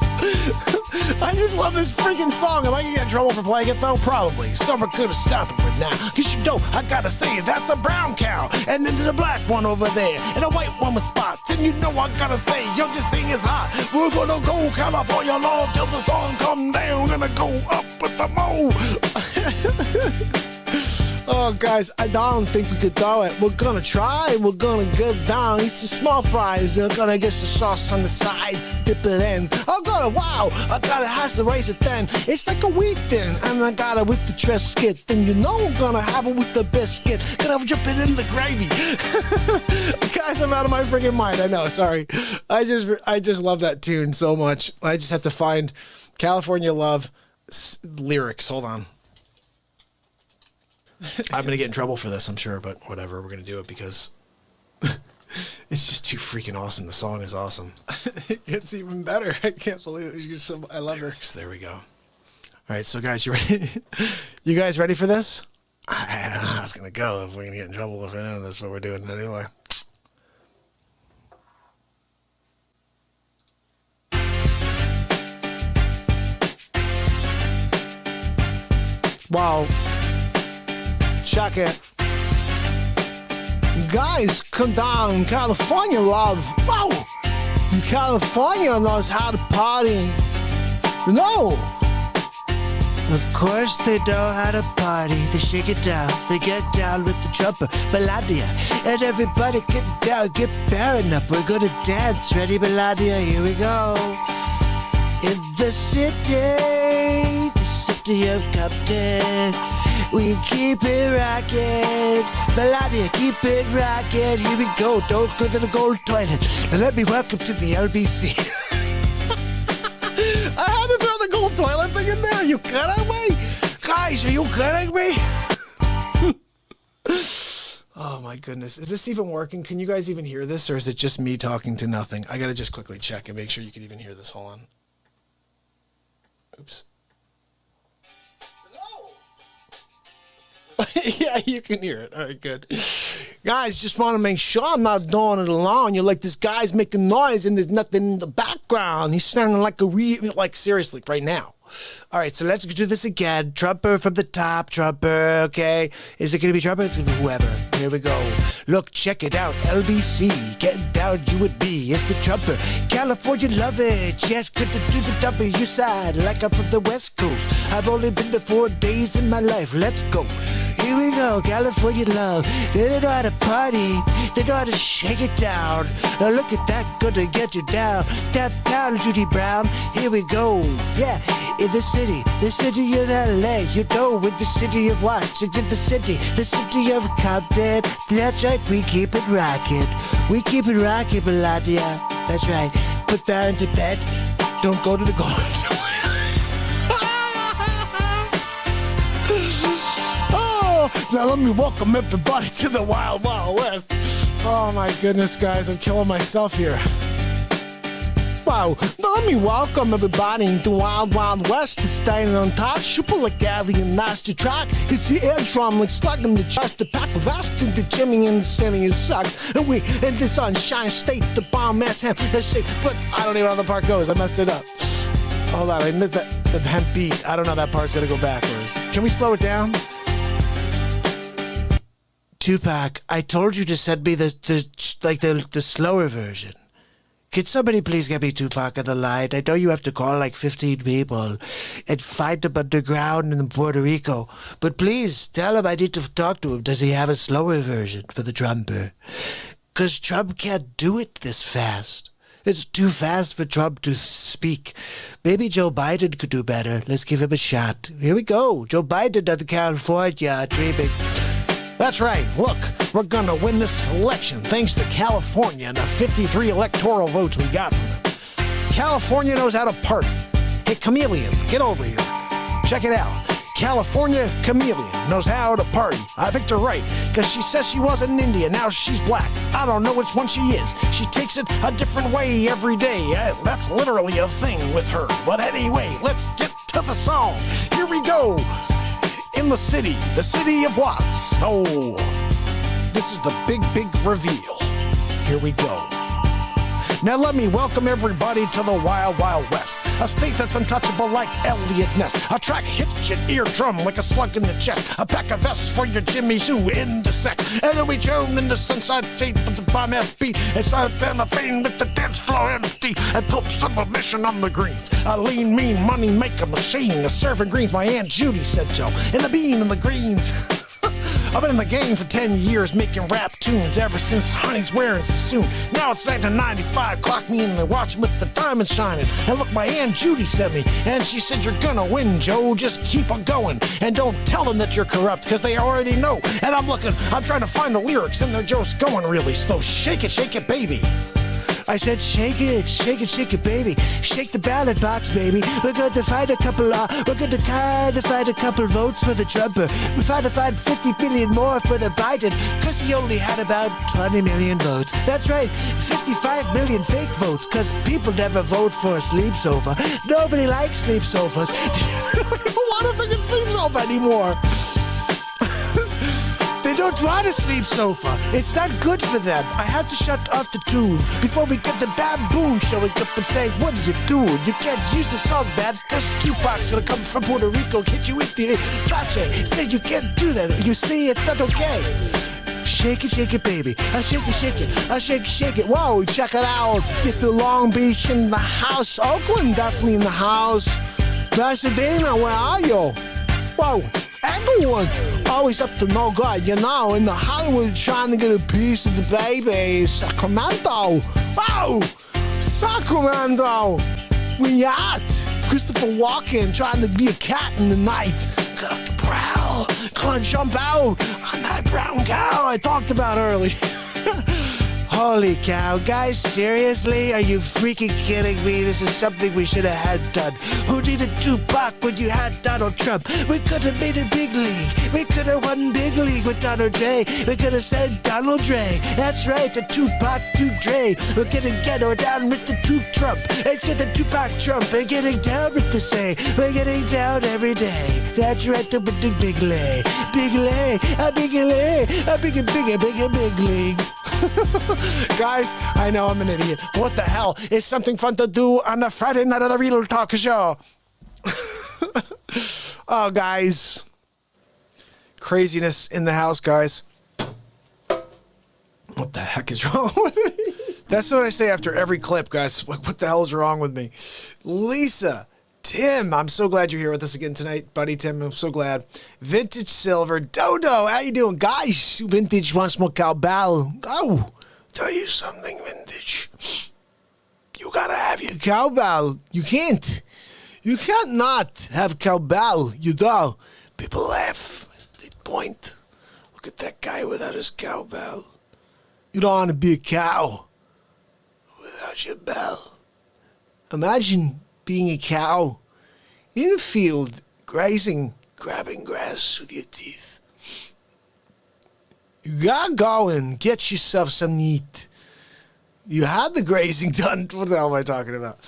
I just love this freaking song. Am I gonna get in trouble for playing it though? Probably. Summer could have stopped it right now. Cause you know, I gotta say, that's a brown cow. And then there's a black one over there. And a white one with spots. And you know I gotta say, yo, this thing is hot. We're gonna go California long till the sun come down. And I go up with the mo. Oh, guys, I don't think we could do it. We're gonna try. We're gonna get down. Eat some small fries. We're gonna get some sauce on the side. Dip it in. Oh, God, wow. I gotta have to raise it then. It's like a wheat thin. And I got it with the Triscuit. Then you know I'm gonna have it with the biscuit. Gonna dip it in the gravy. Guys, I'm out of my freaking mind. I know, sorry. I just love that tune so much. I just have to find California Love lyrics. Hold on. I'm going to get in trouble for this, I'm sure, but whatever. We're going to do it because it's just too freaking awesome. The song is awesome. It's even better. I can't believe it. It's just so, I love this. There we go. All right, so guys, you ready? You guys ready for this? I don't know how it's going to go, if we're going to get in trouble if I know this, but we're doing it anyway. Wow. Check it. Guys, come down. California love. Wow. California knows how to party. No. Of course they know how to party. They shake it down. They get down with the trumper, Melodia. And everybody get down. Get pairing up. We're gonna dance. Ready, Melodia? Here we go. In the city of Compton. We keep it rockin', Melodia, keep it rockin'. Here we go, don't go to the gold toilet. Now let me welcome to the LBC. I had to throw the gold toilet thing in there. Are you kidding me? Guys, are you kidding me? Oh my goodness. Is this even working? Can you guys even hear this, or is it just me talking to nothing? I gotta just quickly check and make sure you can even hear this. Hold on. Oops. Yeah, you can hear it. All right, good. Guys, just want to make sure I'm not doing it alone. You're like, this guy's making noise and there's nothing in the background. He's sounding like like seriously right now. All right, so let's do this again. Trumper from the top, Trumper, okay? Is it going to be Trumper? It's going to be whoever. Here we go. Look, check it out. LBC, getting down you and me. It's the Trumper. California love it. Yes, good to do the W side like I'm from the West Coast. I've only been there 4 days in my life. Let's go. Here we go, California love. They know how to party. They know how to shake it down. Now look at that, gonna get you down. Downtown, Judy Brown. Here we go. Yeah, in the city of LA. You know, in the city of Washington, the city of Compton. That's right, we keep it rockin'. We keep it rockin', Melodia. That's right. Put that into bed. Don't go to the garden. Now let me welcome everybody to the Wild Wild West. Oh my goodness, guys, I'm killing myself here. Wow, now let me welcome everybody to Wild Wild West. It's standing on top, super like Galley and Master Track. It's the air drum like slugging the chest, the pack of vast and the Jimmy and the Sammy is sucked. And we in the Sunshine State, the bomb ass hemp. Let's see, but I don't even know how the part goes. I messed it up. Hold on, I missed that the hemp beat. I don't know, that part's gonna go backwards. Can we slow it down? Tupac, I told you to send me the slower version. Could somebody please get me Tupac on the line? I know you have to call like 15 people and find him underground in Puerto Rico. But please, tell him I need to talk to him. Does he have a slower version for the Trumper? Because Trump can't do it this fast. It's too fast for Trump to speak. Maybe Joe Biden could do better. Let's give him a shot. Here we go. Joe Biden on California dreaming. That's right. Look, we're gonna win this election thanks to California and the 53 electoral votes we got from them. California knows how to party. Hey, Chameleon, get over here. Check it out. California Chameleon knows how to party. I picked her right, because she says she wasn't in India, now she's black. I don't know which one she is. She takes it a different way every day. That's literally a thing with her. But anyway, let's get to the song. Here we go. In the city of Watts. Oh, this is the big reveal. Here we go. Now let me welcome everybody to the Wild Wild West, a state that's untouchable like Elliot Ness. A track hits your eardrum like a slug in the chest, a pack of vests for your Jimmy Sue in the sex. And then we drone in the sunshine state with the bomb FB, and silent down the pain with the dance floor empty, and put some mission on the greens. A lean, mean money maker machine, a serving greens, my Aunt Judy said so, and the bean and the greens. I've been in the game for 10 years making rap tunes ever since Honey's wearing Sassoon. Now it's 1995, clock me in the watch with the diamonds shining. And look, my Aunt Judy sent me, and she said, you're gonna win, Joe, just keep on going. And don't tell them that you're corrupt, because they already know. And I'm trying to find the lyrics, and they're just going really slow. Shake it, baby. I said, shake it, baby. Shake the ballot box, baby. We're going to find a couple votes for the Trumper. We're trying to find 50 billion more for the Biden, because he only had about 20 million votes. That's right, 55 million fake votes, because people never vote for a sleep sofa. Nobody likes sleep sofas. They don't even want a freaking sleep sofa anymore. They don't want a sleep sofa. It's not good for them. I had to shut off the tune before we get the baboon showing up and say, what are you doing? You can't use the song, man. This Tupac's gonna come from Puerto Rico, hit you with the Sache. Say you can't do that. You see, it's not okay. Shake it, baby. I shake it. Whoa, check it out. It's the Long Beach in the house. Oakland definitely in the house. Pasadena, where are you? Whoa. Everyone always up to no good, in the Hollywood trying to get a piece of the baby. Sacramento. Wow! Sacramento! We at Christopher Walken trying to be a cat in the night. Gonna prowl, gonna jump out on that brown cow I talked about earlier. Holy cow, guys, seriously? Are you freaking kidding me? This is something we should have had done. Who needed Tupac when you had Donald Trump? We could have made a big league. We could have won big league with Donald J. We could have said Donald Dre. That's right, the Tupac, Dre. We're getting ghetto down with the Trump. Let's get the Tupac Trump. We're getting down with the say. We're getting down every day. That's right, the big lay. Big lay, a big lay, a big league. Guys, I know I'm an idiot. What the hell is something fun to do on a Friday night of the Real Talk Show? Oh, guys. Craziness in the house, guys. What the heck is wrong with me? That's what I say after every clip, guys. What the hell is wrong with me? Lisa, Tim, I'm so glad you're here with us again tonight, buddy. Tim, I'm so glad. Vintage Silver, Dodo, how you doing? Guys, Vintage wants more cowbell. Oh, tell you something, Vintage. You gotta have your cowbell. You can't not have cowbell, you know. People laugh. They point. Look at that guy without his cowbell. You don't want to be a cow without your bell. Imagine being a cow in a field, grazing, grabbing grass with your teeth. You gotta go and get yourself some meat. You had the grazing done. What the hell am I talking about?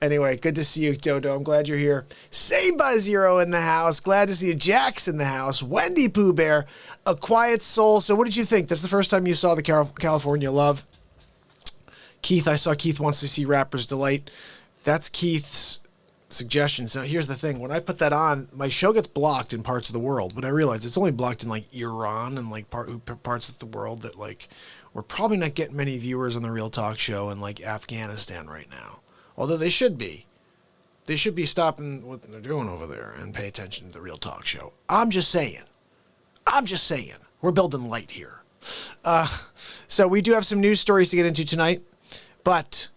Anyway, good to see you, Dodo. I'm glad you're here. Saba Zero in the house. Glad to see you. Jack's in the house. Wendy Pooh Bear. A Quiet Soul. So what did you think? That's the first time you saw the California Love. Keith, I saw Keith wants to see Rapper's Delight. That's Keith's suggestion. So here's the thing. When I put that on, my show gets blocked in parts of the world. But I realize it's only blocked in like Iran and like parts of the world that like we're probably not getting many viewers on the Real Talk Show in like Afghanistan right now. Although they should be. They should be stopping what they're doing over there and pay attention to the Real Talk Show. I'm just saying. We're building light here. So we do have some news stories to get into tonight. But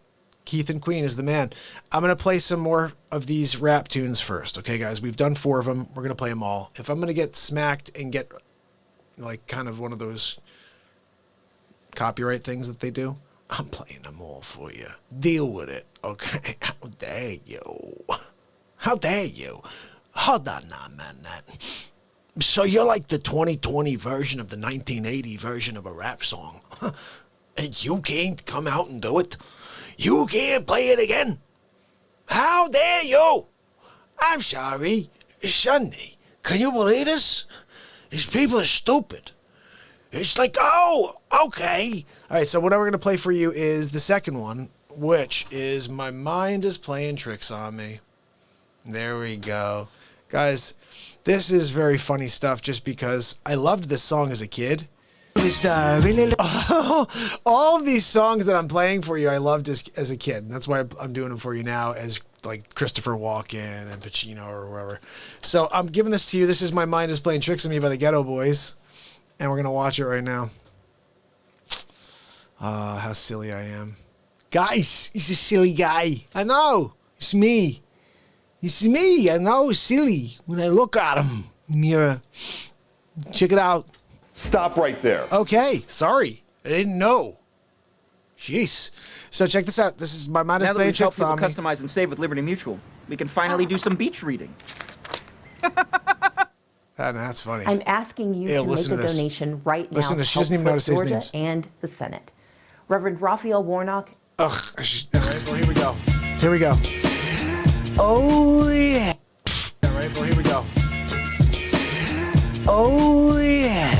Keith and Queen is the man. I'm going to play some more of these rap tunes first. Okay, guys? We've done 4 of them. We're going to play them all. If I'm going to get smacked and get like kind of one of those copyright things that they do. I'm playing them all for you. Deal with it, okay? How dare you? How dare you? Hold on now, man. So you're like the 2020 version of the 1980 version of a rap song. And you can't come out and do it? You can't play it again? How dare you? I'm sorry. It's Sunday. Can you believe this? These people are stupid. It's like, oh, okay. All right, so what we're going to play for you is the second one, which is My Mind is Playing Tricks on Me. There we go. Guys, this is very funny stuff just because I loved this song as a kid. All of these songs that I'm playing for you, I loved as a kid. And that's why I'm doing them for you now as like Christopher Walken and Pacino or whoever. So I'm giving this to you. This is My Mind is Playing Tricks on Me by the Ghetto Boys. And we're going to watch it right now. How silly I am. Guys, he's a silly guy. I know. It's me. It's me. I know it's silly when I look at him in the mirror. Check it out. Stop right there. Okay. Sorry. I didn't know. Jeez. So check this out. This is My Mind is Playing Tricks on Me. Now that we've helped people customize and save with Liberty Mutual, we can finally do some beach reading. That's funny. I'm asking you to make a donation right now to she doesn't even know how to say his Georgia names. and the Senate. Reverend Raphael Warnock. Ugh. All right, well, here we go. Here we go. Oh, yeah. All right, well, here we go. Oh, yeah.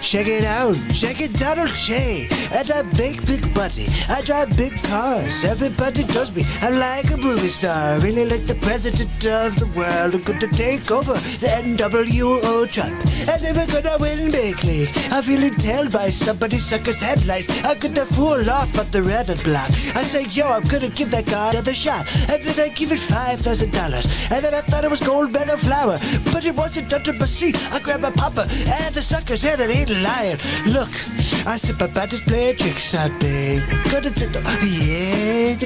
Check it out. Check it out, Che. I drive big body. I drive big cars. Everybody does me. I'm like a movie star. Really like the president of the world. I'm gonna take over the NWO Trump. And then we're gonna win big league. I'm feeling tailed by somebody sucker's headlights. I'm gonna fool off on the red block. I say, yo, I'm gonna give that guy another shot. And then I give it $5,000. And then I thought it was gold medal flour. But it wasn't under my seat. I grabbed my papa and the sucker's head and ain't lying. Look, I said, Papa just play tricks on me. Gonna do the, yeah.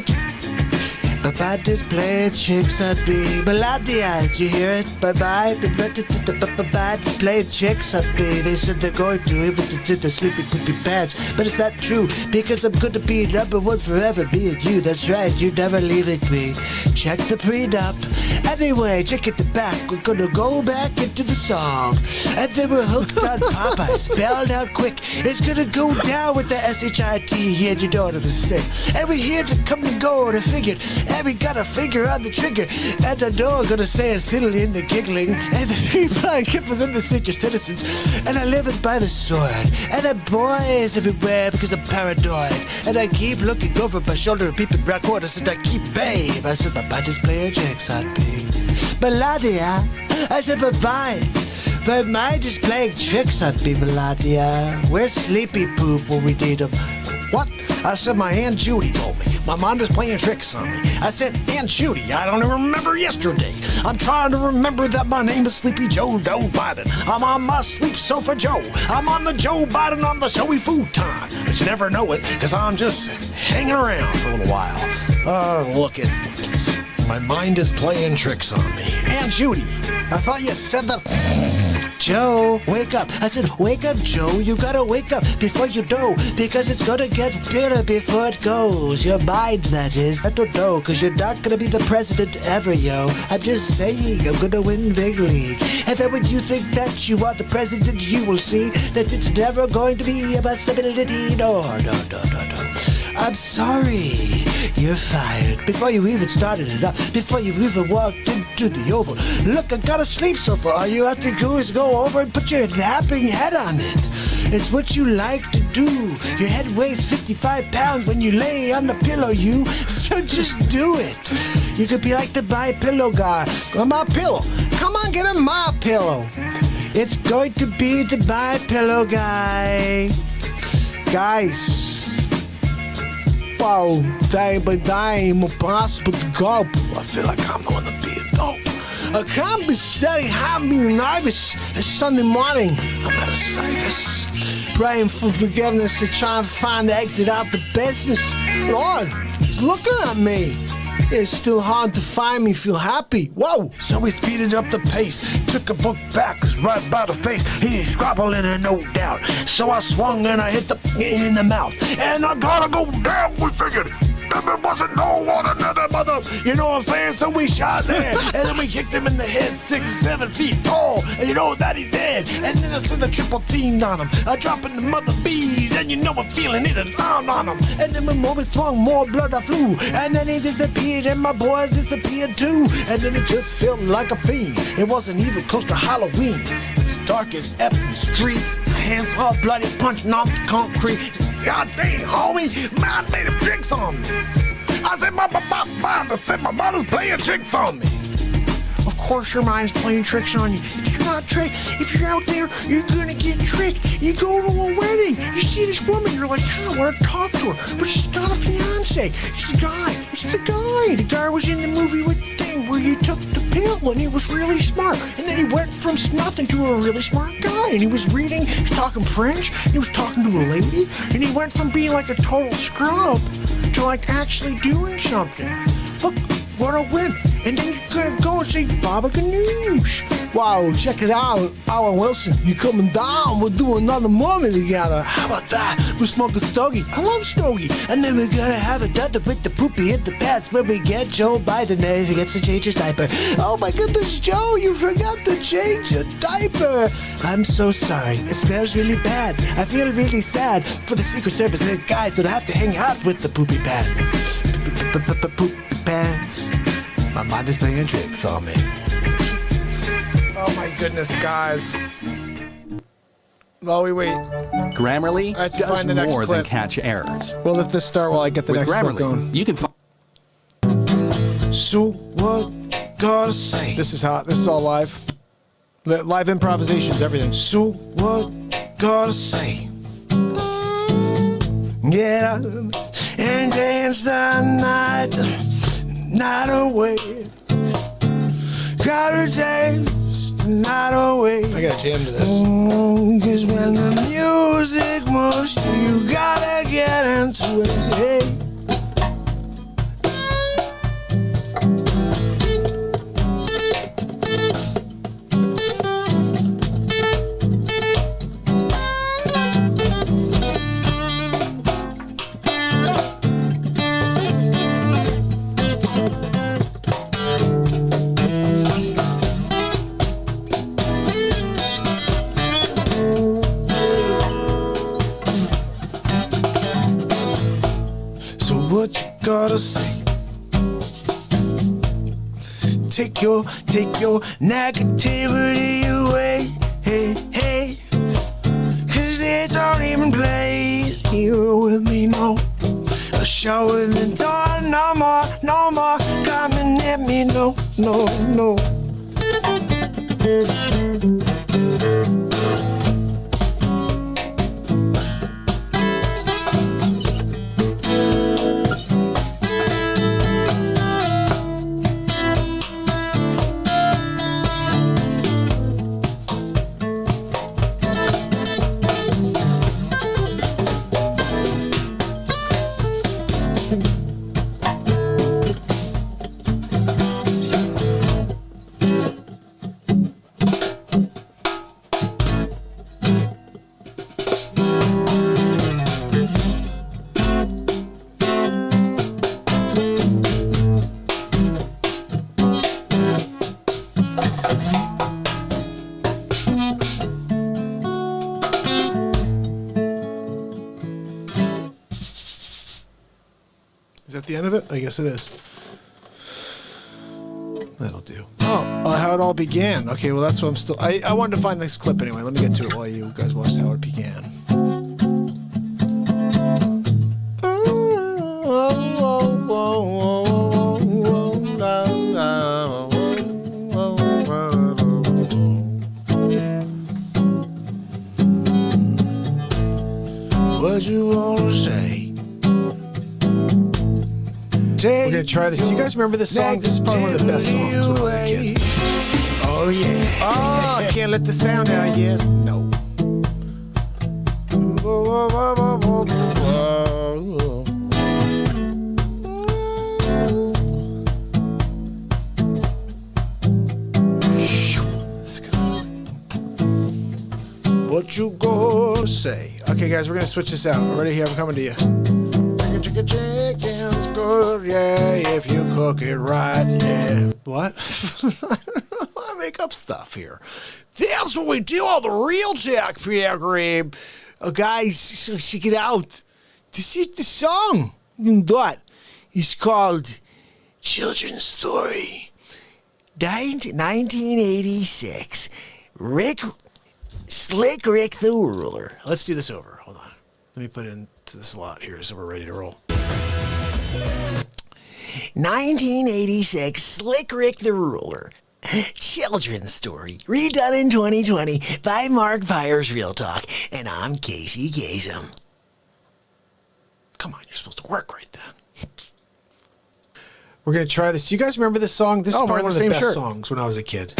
Papa just play tricks on me. Melodia, did you hear it? Bye-bye. Papa just play tricks on me. They said they're going to, even to the sleepy poopy pants. But it's not true, because I'm gonna be #1 forever, being you. That's right, you're never leaving me. Check the prenup. Anyway, check it the back. We're gonna go back into the song. And then we're hooked on Popeye. Spelled out quick. It's gonna go down with the S-H-I-T. And you know what I'm saying. And we're here to come and go to figure. And we got a finger on the trigger. And I know I'm gonna say it's silly in the giggling. And the three flying kippers in the senior citizens. And I live it by the sword. And I boys everywhere because I'm paranoid. And I keep looking over my shoulder and peeping round corners. And I keep babe. I said, Papa just play tricks on me. Melodia, I said, bye-bye. My mind is playing tricks on me, Melodia. Where's Sleepy Poop when we need him? What? I said my Aunt Judy told me. My mind is playing tricks on me. I said, Aunt Judy, I don't even remember yesterday. I'm trying to remember that my name is Sleepy Joe Biden. I'm on my sleep sofa Joe. I'm on the Joe Biden on the showy futon. But you never know it, because I'm just hanging around for a little while. Look at... My mind is playing tricks on me. Aunt Judy, I thought you said that... Joe, wake up. I said, wake up, Joe. You gotta wake up before you know, because it's gonna get better before it goes. Your mind, that is. I don't know, because you're not gonna be the president ever, yo. I'm just saying, I'm gonna win big league. And then when you think that you are the president, you will see that it's never going to be a possibility. No. I'm sorry. You're fired. Before you even started it up, before you even walked into the Oval. Look, I got a sleep sofa. All you have to do is go over and put your napping head on it. It's what you like to do. Your head weighs 55 pounds when you lay on the pillow, you. So just do it. You could be like the My Pillow guy. Or my pillow. Come on, get in my pillow. It's going to be the My Pillow guy. Guys. Wow, but I am impossible to go. I feel like I'm going to be a dope. I can't be steady, I'm being nervous. It's Sunday morning. I'm at a service. Praying for forgiveness to try and find the exit out the business. Lord, he's looking at me. It's still hard to find me, feel happy. Whoa! So we speeded up the pace, took a book back, right by the face. He's squabbling and no doubt. So I swung and I hit the in the mouth. And I gotta go down, we figured. There wasn't no one another mother. You know what I'm saying? So we shot there. And then we kicked him in the head, 6, 7 feet tall. And you know that he's dead. And then I sent the triple teamed on him. I dropping the mother bees. And you know I'm feeling it and down on him. And then when more we swung, more blood I flew. And then he disappeared and my boys disappeared too. And then it just felt like a fiend. It wasn't even close to Halloween. It was dark as F in the streets. My hands all bloody, punching on the concrete. God dang, homie, man made a tricks on me. I said, my mother's playing tricks on me. Of course your mind's playing tricks on you. If you're not tricked, if you're out there, you're gonna get tricked. You go to a wedding, you see this woman, you're like, I want to talk to her, but she's got a fiance. It's the guy. It's the guy. The guy was in the movie with the thing where you took the pill and he was really smart. And then he went from nothing to a really smart guy. And he was reading, he was talking French, he was talking to a lady, and he went from being like a total scrub to like actually doing something. Look, what a win. And then you're gonna go and see Baba Ganoush. Wow, check it out. Alan Wilson, you coming down. We'll do another movie together. How about that? We'll smoke a stogie. I love stogie. And then we're gonna have a dinner with the poopy in the past where we get Joe Biden and he forgets to change his diaper. Oh my goodness, Joe, you forgot to change your diaper. I'm so sorry. It smells really bad. I feel really sad for the Secret Service and the guys that have to hang out with the poopy pad. Poopy pants. My mind is playing tricks on me. Oh my goodness, guys. While we wait. Grammarly I have to does find the next more clip. than catch errors. We'll let this start while I get the With next clip Grammarly, going. you can find. So what gotta say? This is hot. This is all live. Live improvisations, everything. So what gotta say? Get up and dance the night away. Gotta dance the night away. I gotta jam to this. Cause when the music moves, you gotta get into it. Hey. What you gotta say? Take your negativity away, hey, hey. Cause they don't even play here with me, no. A show in the door, no more coming at me, no. Is that the end of it? I guess it is. That'll do. Oh, how it all began. Okay, well that's what I'm still... I wanted to find this clip anyway. Let me get to it while you guys watch how it began. What you wanna say? We're gonna try this. Do you guys remember this song? This is probably one of the best songs when I was a kid. Oh yeah. Oh, I can't let the sound out yet. No. what you gonna say? Okay, guys, we're gonna switch this out. Ready? Here, I'm coming to you. Chicken's good, yeah, if you cook it right, yeah. What? I make up stuff here. That's what we do on the Real Talk program. Guys, check it out. This is the song. What? It's called Children's Story. 1986. Slick Rick the Ruler. Let's do this over. Hold on. Let me put it into the slot here so we're ready to roll. 1986, Slick Rick the Ruler. Children's Story. Redone in 2020 by MARKPIRES Real Talk. And I'm Casey Kasem. Come on, you're supposed to work right then. We're going to try this. Do you guys remember this song? This is probably one of the best songs when I was a kid.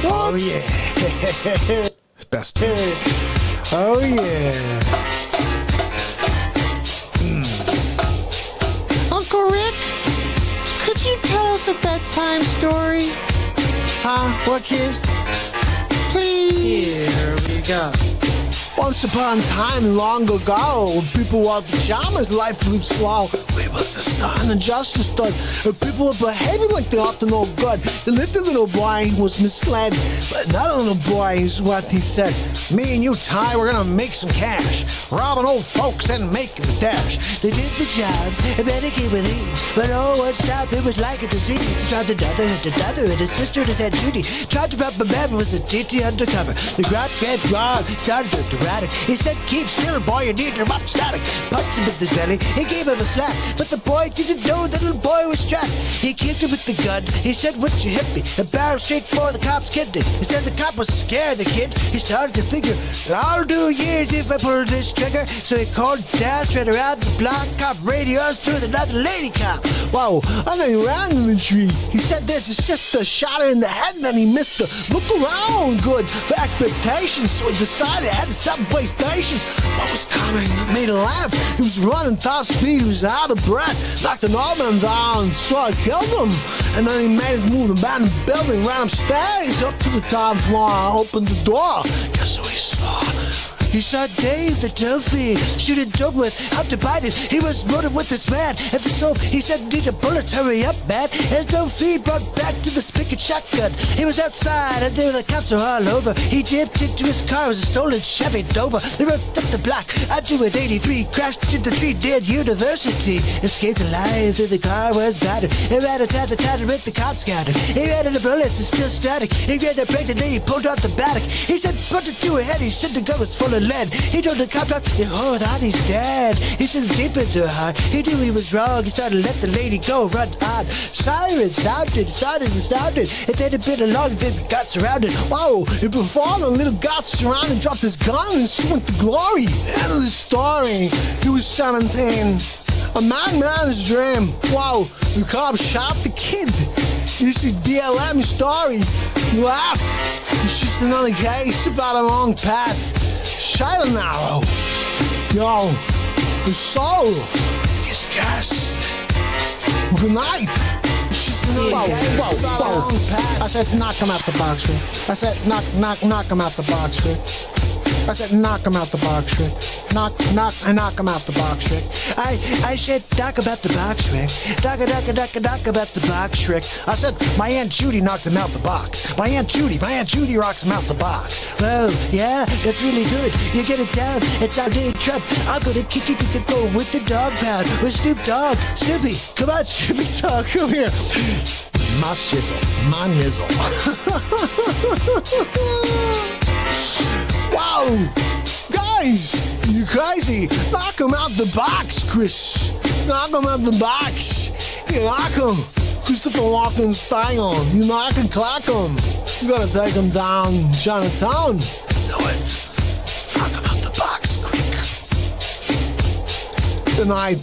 What? Oh, yeah. Best. Oh, yeah. Uncle Rick, could you tell us a bedtime story? Huh? What, kid? Please. Here we go. Once upon a time, long ago, people wore pajamas, life lived slow. We was the star and the justice stood. People were behaving like they ought to know good. There lived a little boy who was misled, but another little boy is what he said. Me and you, Ty, we're gonna make some cash, robbing old folks and making the dash. They did the job, and then it came with ease. But oh, what stopped? It was like a disease. Tried to daughter, and his sister, his Aunt Judy. Tried to rob the man, was the TT undercover. The grab guard started to erratic. He said, keep still, boy, you need to rob static. Punched him with his belly, he gave him a slap. But the boy didn't know the little boy was strapped. He kicked him with the gun, he said, what you hit me? A barrel straight for the cop's kidney. He said the cop was scared, the kid. He started to figure, I'll do years if I pull this trigger. So he called down, straight around the block, cop radios to another lady cop. Whoa, and then he ran in the tree. He said there's a sister, shot her in the head, and then he missed her. Look around good for expectations, so he decided at the subway stations. What was coming that made him laugh? He was running top speed, he was out of breath, knocked an old man down, so I killed him. And then he made his move about the building, ran upstairs, up to the top floor, opened the door. Guess who he saw? He saw Dave, the dope fiend, shooting dope with out to bite it. He was loaded with this man at the soap. He said, need a bullet, hurry up, man. And the dope fiend brought back to the spigot shotgun. He was outside, and there the cops were all over. He dipped into his car, it was a stolen Chevy Dover. They ripped up the block, I do at 83, crashed into the tree, dead University. Escaped alive, then the car was battered. He ran a tat-a-tat and ripped the cops scattered. He ran into the bullets, it's still static. He ran the pregnant lady, pulled out the battock. He said, put it to her head, he said the gun was full of lead. He told the cop, oh, that he's dead. He said deep into her heart. He knew he was wrong. He started to let the lady go, run on. Sirens sounded. It then a bit along, then got surrounded. Whoa, and before the little got surrounded, dropped his gun and went to glory. End of the story. He was 17. A madman's dream. Wow, the cop shot the kid. This is BLM story. You laugh. It's just another case about a long path. Shut an arrow. Yo, the soul is cast. Good night. It's just another case about a long path. I said knock him out the box, Rick. I said knock him out the box, Rick. I said knock him out the box, Rick. Knock him out the box, Rick. I said knock about the box, Rick. Knock about the box, Rick. I said my Aunt Judy knocked him out the box. My Aunt Judy rocks him out the box. Well, yeah, that's really good. You get it down, it's our day Trump. I'm gonna kick it to the go with the dog pound. With Snoop Dogg. Snoopy, come on, Snoopy Dogg, come here. My shizzle, my nizzle. Wow! Guys! You crazy! Knock him out the box, Chris! Knock him out the box! You knock him! Christopher Walken style! You knock and clack him! You gotta take him down Chinatown! Do it! Knock him out the box, quick! Tonight.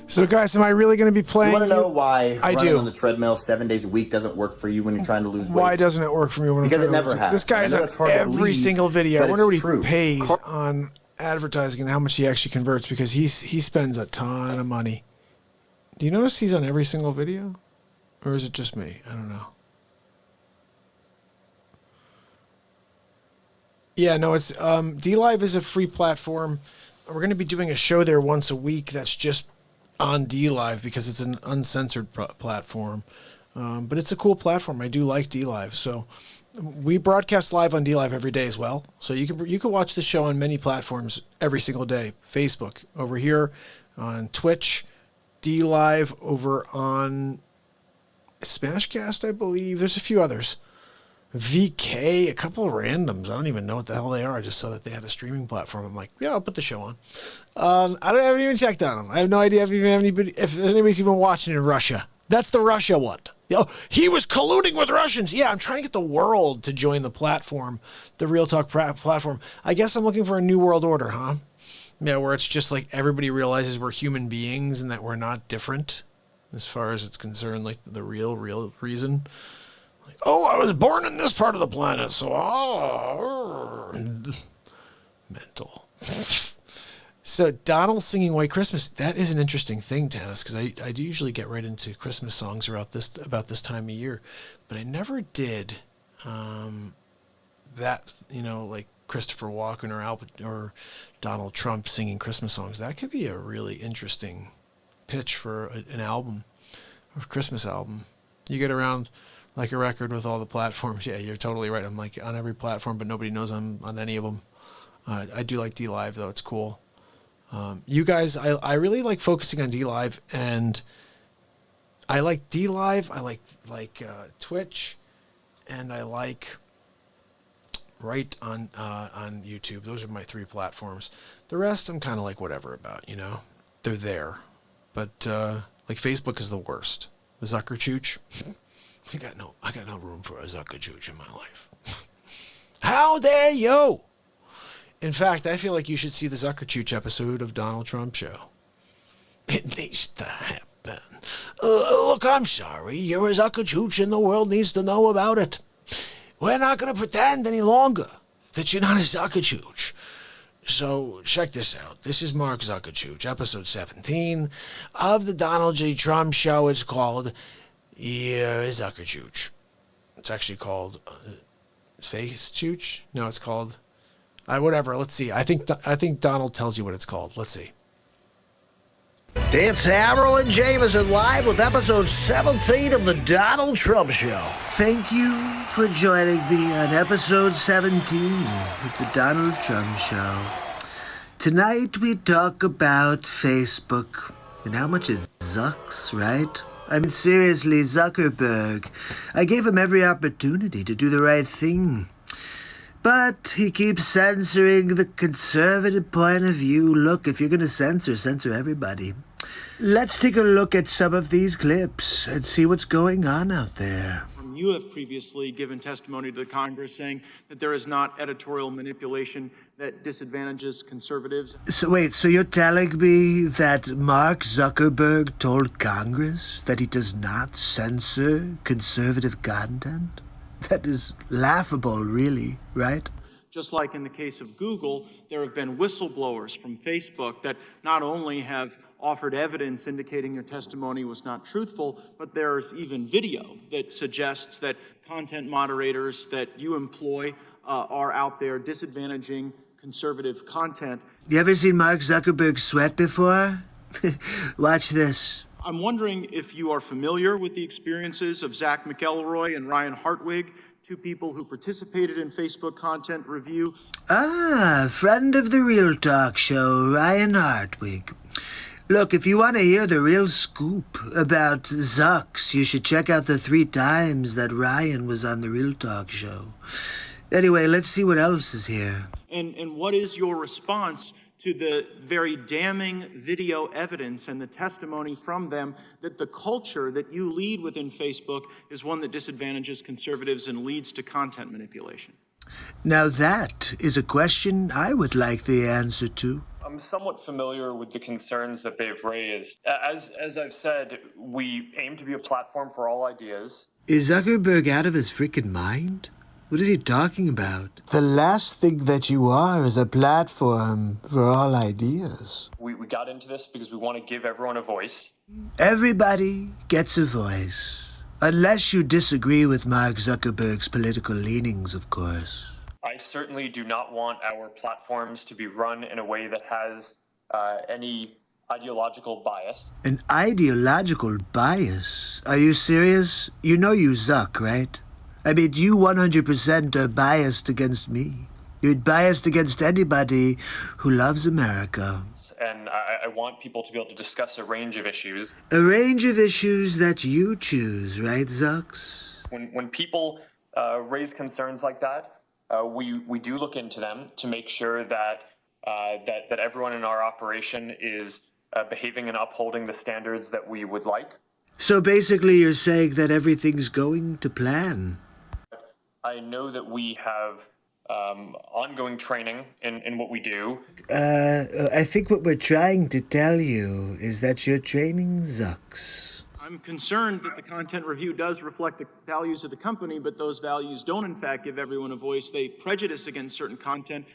So guys, am I really going to be playing? You want to know why running on the do. treadmill 7 days a week doesn't work for you when you're trying to lose weight? Why doesn't it work for me when I'm because trying it never has. This guy's on every single video. I wonder what he pays True. on advertising and how much he actually converts, because he spends a ton of money. Do you notice he's on every single video? Or is it just me? I don't know. Yeah, no, it's DLive is a free platform. We're going to be doing a show there once a week that's just on DLive because it's an uncensored platform. But it's a cool platform. I do like DLive. So we broadcast live on DLive every day as well. So you can watch the show on many platforms every single day. Facebook over here on Twitch, DLive over on Smashcast, I believe. There's a few others. VK, a couple of randoms. I don't even know what the hell they are. I just saw that they had a streaming platform. I'm like, yeah, I'll put the show on. I haven't even checked on them. I have no idea if anybody's even watching in Russia. That's the Russia one. Oh, he was colluding with Russians. Yeah, I'm trying to get the world to join the platform, the Real Talk platform. I guess I'm looking for a new world order, huh? Yeah, where it's just like everybody realizes we're human beings and that we're not different as far as it's concerned, like the real reason. Like, oh, I was born in this part of the planet, so mental. So Donald singing White Christmas, that is an interesting thing, Tannis, because I do usually get right into Christmas songs about this time of year, but I never did that, like Christopher Walken or Donald Trump singing Christmas songs. That could be a really interesting pitch for an album, a Christmas album. You get around like a record with all the platforms. Yeah, you're totally right. I'm like on every platform, but nobody knows I'm on any of them. I do like DLive though. It's cool. You guys, I really like focusing on DLive, and I like DLive. I like Twitch, and I like right on YouTube. Those are my 3 platforms. The rest I'm kind of like whatever about, They're there. But like Facebook is the worst. The Zuckerchooch. I got no room for a Zuckerchooch in my life. How dare you? In fact, I feel like you should see the Zuckerchooch episode of Donald Trump Show. It needs to happen. Look, I'm sorry. You're a Zuckerchooch and the world needs to know about it. We're not going to pretend any longer that you're not a Zuckerchooch. So check this out. This is Mark Zuckerchooch, episode 17 of the Donald J. Trump Show. It's called You're a Zuckerchooch. It's actually called Face Chooch? No, it's called... whatever. Let's see. I think Donald tells you what it's called. Let's see. It's Haverl and Jameson live with episode 17 of the Donald Trump Show. Thank you for joining me on episode 17 of the Donald Trump Show. Tonight we talk about Facebook and how much it sucks, right? I mean, seriously, Zuckerberg. I gave him every opportunity to do the right thing. But he keeps censoring the conservative point of view. Look, if you're going to censor everybody. Let's take a look at some of these clips and see what's going on out there. You have previously given testimony to the Congress saying that there is not editorial manipulation that disadvantages conservatives. So wait, so you're telling me that Mark Zuckerberg told Congress that he does not censor conservative content? That is laughable, really, right? Just like in the case of Google, there have been whistleblowers from Facebook that not only have offered evidence indicating your testimony was not truthful, but there's even video that suggests that content moderators that you employ are out there disadvantaging conservative content. You ever seen Mark Zuckerberg sweat before? Watch this. I'm wondering if you are familiar with the experiences of Zach McElroy and Ryan Hartwig, 2 people who participated in Facebook content review. Ah, friend of the Real Talk Show, Ryan Hartwig. Look, if you want to hear the real scoop about Zucks, you should check out the 3 times that Ryan was on the Real Talk Show. Anyway, let's see what else is here. And what is your response to the very damning video evidence and the testimony from them that the culture that you lead within Facebook is one that disadvantages conservatives and leads to content manipulation? Now that is a question I would like the answer to. I'm somewhat familiar with the concerns that they've raised. As I've said, we aim to be a platform for all ideas. Is Zuckerberg out of his freaking mind? What is he talking about? The last thing that you are is a platform for all ideas. We got into this because we want to give everyone a voice. Everybody gets a voice. Unless you disagree with Mark Zuckerberg's political leanings, of course. I certainly do not want our platforms to be run in a way that has any ideological bias. An ideological bias? Are you serious? You know you Zuck, right? I mean, you 100% are biased against me. You're biased against anybody who loves America. And I want people to be able to discuss a range of issues. A range of issues that you choose, right, Zucks? When people raise concerns like that, we do look into them to make sure that that everyone in our operation is behaving and upholding the standards that we would like. So basically you're saying that everything's going to plan. I know that we have ongoing training in what we do. I think what we're trying to tell you is that you're training Zucks. I'm concerned that the content review does reflect the values of the company, but those values don't in fact give everyone a voice. They prejudice against certain content.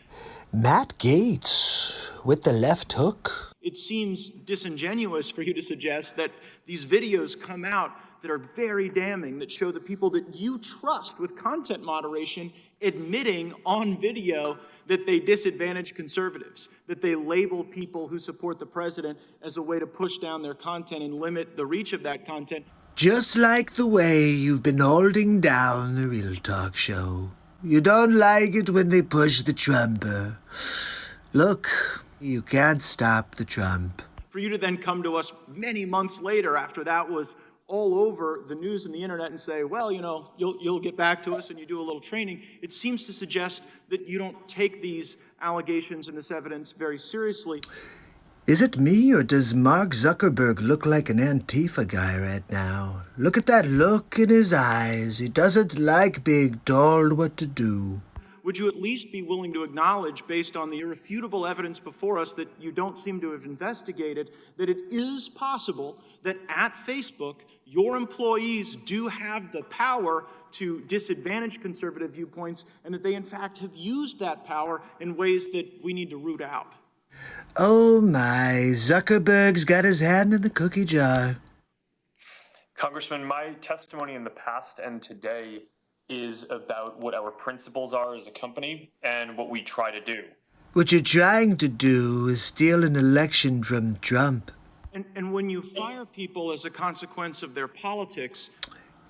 Matt Gaetz with the left hook. It seems disingenuous for you to suggest that these videos come out that are very damning, that show the people that you trust with content moderation admitting on video that they disadvantage conservatives, that they label people who support the president as a way to push down their content and limit the reach of that content. Just like the way you've been holding down the Real Talk show. You don't like it when they push the Trumper. Look, you can't stop the Trump. For you to then come to us many months later after that was all over the news and the internet and say, well, you know, you'll get back to us and you do a little training, it seems to suggest that you don't take these allegations and this evidence very seriously. Is it me, or does Mark Zuckerberg look like an Antifa guy right now? Look at that look in his eyes. He doesn't like being told what to do. Would you at least be willing to acknowledge, based on the irrefutable evidence before us that you don't seem to have investigated, that it is possible that at Facebook, your employees do have the power to disadvantage conservative viewpoints, and that they in fact have used that power in ways that we need to root out? Oh my, Zuckerberg's got his hand in the cookie jar. Congressman, my testimony in the past and today is about what our principles are as a company and what we try to do. What you're trying to do is steal an election from Trump. And when you fire people as a consequence of their politics...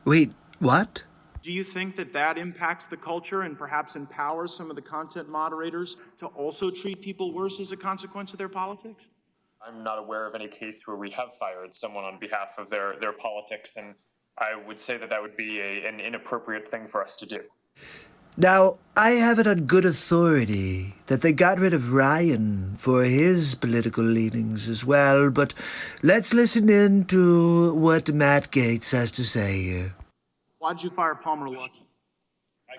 Wait, what? Do you think that that impacts the culture and perhaps empowers some of the content moderators to also treat people worse as a consequence of their politics? I'm not aware of any case where we have fired someone on behalf of their politics, and I would say that that would be an inappropriate thing for us to do. Now, I have it on good authority that they got rid of Ryan for his political leanings as well, but let's listen in to what Matt Gaetz has to say here. Why did you fire Palmer Luckey?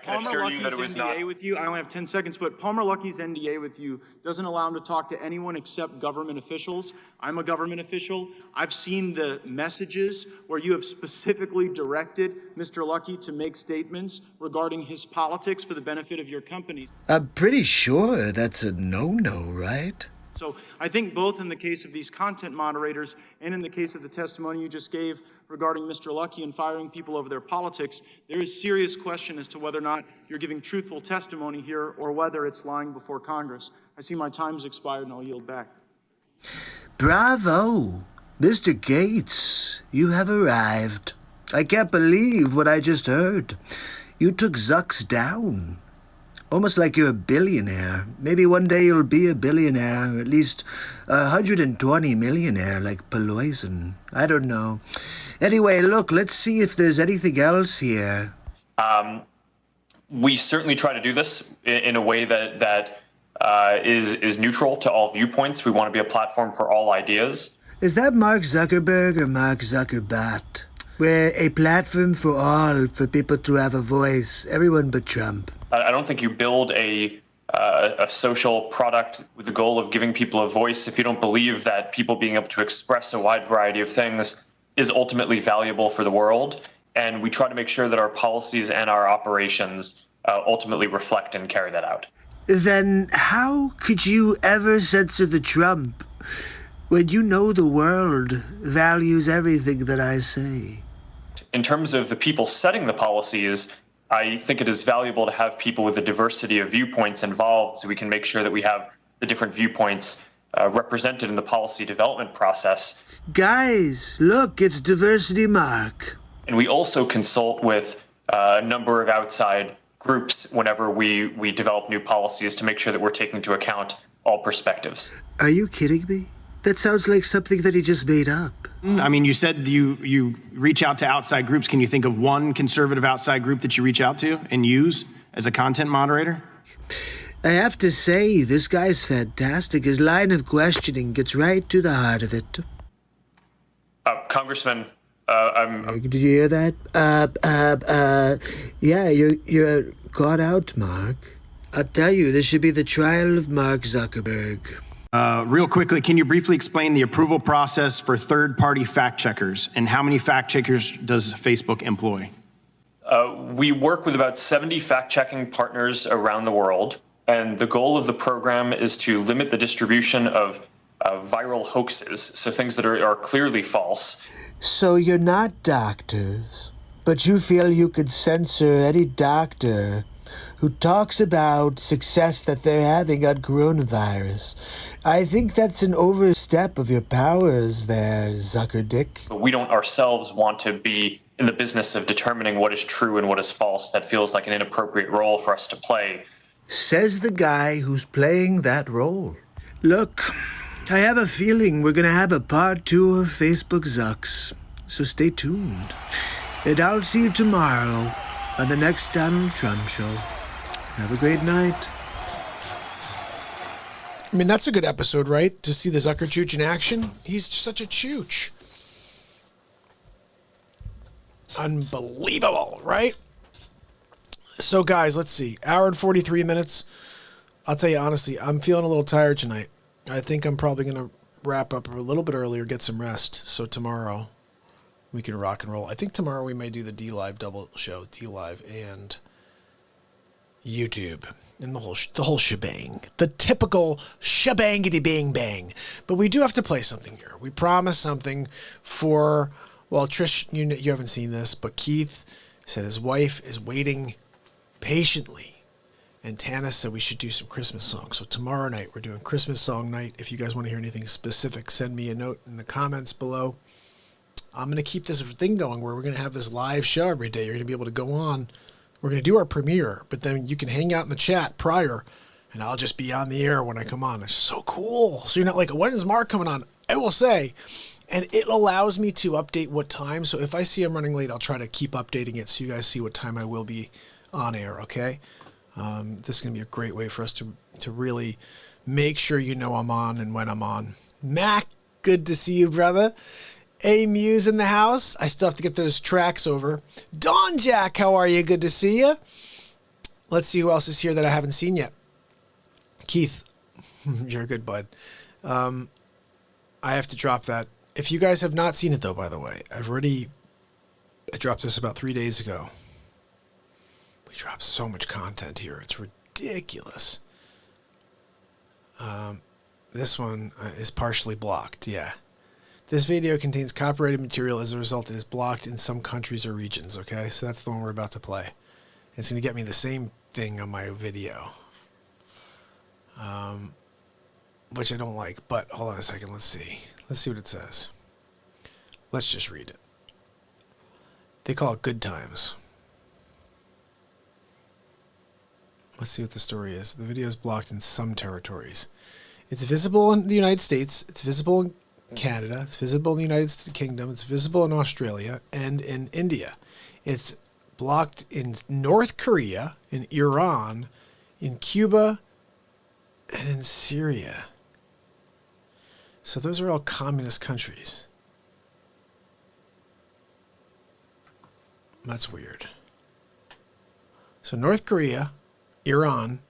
Palmer Luckey's NDA with you, I only have 10 seconds, but Palmer Luckey's NDA with you doesn't allow him to talk to anyone except government officials. I'm a government official. I've seen the messages where you have specifically directed Mr. Luckey to make statements regarding his politics for the benefit of your company. I'm pretty sure that's a no-no, right? So I think both in the case of these content moderators and in the case of the testimony you just gave regarding Mr. Luckey and firing people over their politics, there is serious question as to whether or not you're giving truthful testimony here or whether it's lying before Congress. I see my time's expired and I'll yield back. Bravo! Mr. Gaetz, you have arrived. I can't believe what I just heard. You took Zucks down. Almost like you're a billionaire. Maybe one day you'll be a billionaire, or at least 120 millionaire like Peloizen. I don't know. Anyway, look, let's see if there's anything else here. We certainly try to do this in a way that is neutral to all viewpoints. We want to be a platform for all ideas. Is that Mark Zuckerberg or Mark Zuckerbat? We're a platform for all, for people to have a voice, everyone but Trump. I don't think you build a social product with the goal of giving people a voice if you don't believe that people being able to express a wide variety of things is ultimately valuable for the world. And we try to make sure that our policies and our operations ultimately reflect and carry that out. Then how could you ever censor the Trump when you know the world values everything that I say? In terms of the people setting the policies, I think it is valuable to have people with a diversity of viewpoints involved so we can make sure that we have the different viewpoints represented in the policy development process. Guys, look, it's Diversity Mark. And we also consult with a number of outside groups whenever we develop new policies to make sure that we're taking into account all perspectives. Are you kidding me? That sounds like something that he just made up. I mean, you said you reach out to outside groups. Can you think of one conservative outside group that you reach out to and use as a content moderator? I have to say, this guy's fantastic. His line of questioning gets right to the heart of it. Congressman, Did you hear that? Yeah, you're caught out, Mark. I'll tell you, this should be the trial of Mark Zuckerberg. Real quickly, can you briefly explain the approval process for third-party fact checkers and how many fact checkers does Facebook employ? We work with about 70 fact-checking partners around the world, and the goal of the program is to limit the distribution of viral hoaxes, so things that are clearly false. So you're not doctors, but you feel you could censor any doctor who talks about success that they're having on coronavirus. I think that's an overstep of your powers there, Zuckerdick. We don't ourselves want to be in the business of determining what is true and what is false. That feels like an inappropriate role for us to play. Says the guy who's playing that role. Look, I have a feeling we're going to have a part 2 of Facebook Zucks, so stay tuned. And I'll see you tomorrow on the next Donald Trump show. Have a great night. I mean, that's a good episode, right? To see the Zucker Chooch in action. He's such a chooch. Unbelievable, right? So, guys, let's see. Hour and 43 minutes. I'll tell you honestly, I'm feeling a little tired tonight. I think I'm probably going to wrap up a little bit earlier, get some rest. So tomorrow we can rock and roll. I think tomorrow we may do the DLive double show, DLive and YouTube, and the whole shebang, the typical shebangity bang bang. But we do have to play something here. We promised something for, well, Trish, you haven't seen this, but Keith said his wife is waiting patiently, and Tana said we should do some Christmas songs. So tomorrow night we're doing Christmas song night. If you guys want to hear anything specific, send me a note in the comments below. I'm going to keep this thing going where we're going to have this live show every day. You're going to be able to go on. We're going to do our premiere, but then you can hang out in the chat prior, and I'll just be on the air when I come on. It's so cool. So you're not like, when is Mark coming on? I will say, and it allows me to update what time. So if I see I'm running late, I'll try to keep updating it so you guys see what time I will be on air, okay? This is going to be a great way for us to really make sure you know I'm on and when I'm on. Mac, good to see you, brother. A Muse in the house. I still have to get those tracks over. Dawn Jack, how are you? Good to see you. Let's see who else is here that I haven't seen yet. Keith, you're a good bud. I have to drop that. If you guys have not seen it, though, by the way, I dropped this about 3 days ago. We drop so much content here. It's ridiculous. This one is partially blocked, yeah. This video contains copyrighted material. As a result, it is blocked in some countries or regions, okay? So that's the one we're about to play. It's going to get me the same thing on my video, which I don't like. But hold on a second. Let's see. Let's see what it says. Let's just read it. They call it Good Times. Let's see what the story is. The video is blocked in some territories. It's visible in the United States. It's visible in Canada, it's visible in the United Kingdom, it's visible in Australia, and in India. It's blocked in North Korea, in Iran, in Cuba, and in Syria. So those are all communist countries. That's weird. So North Korea, Iran,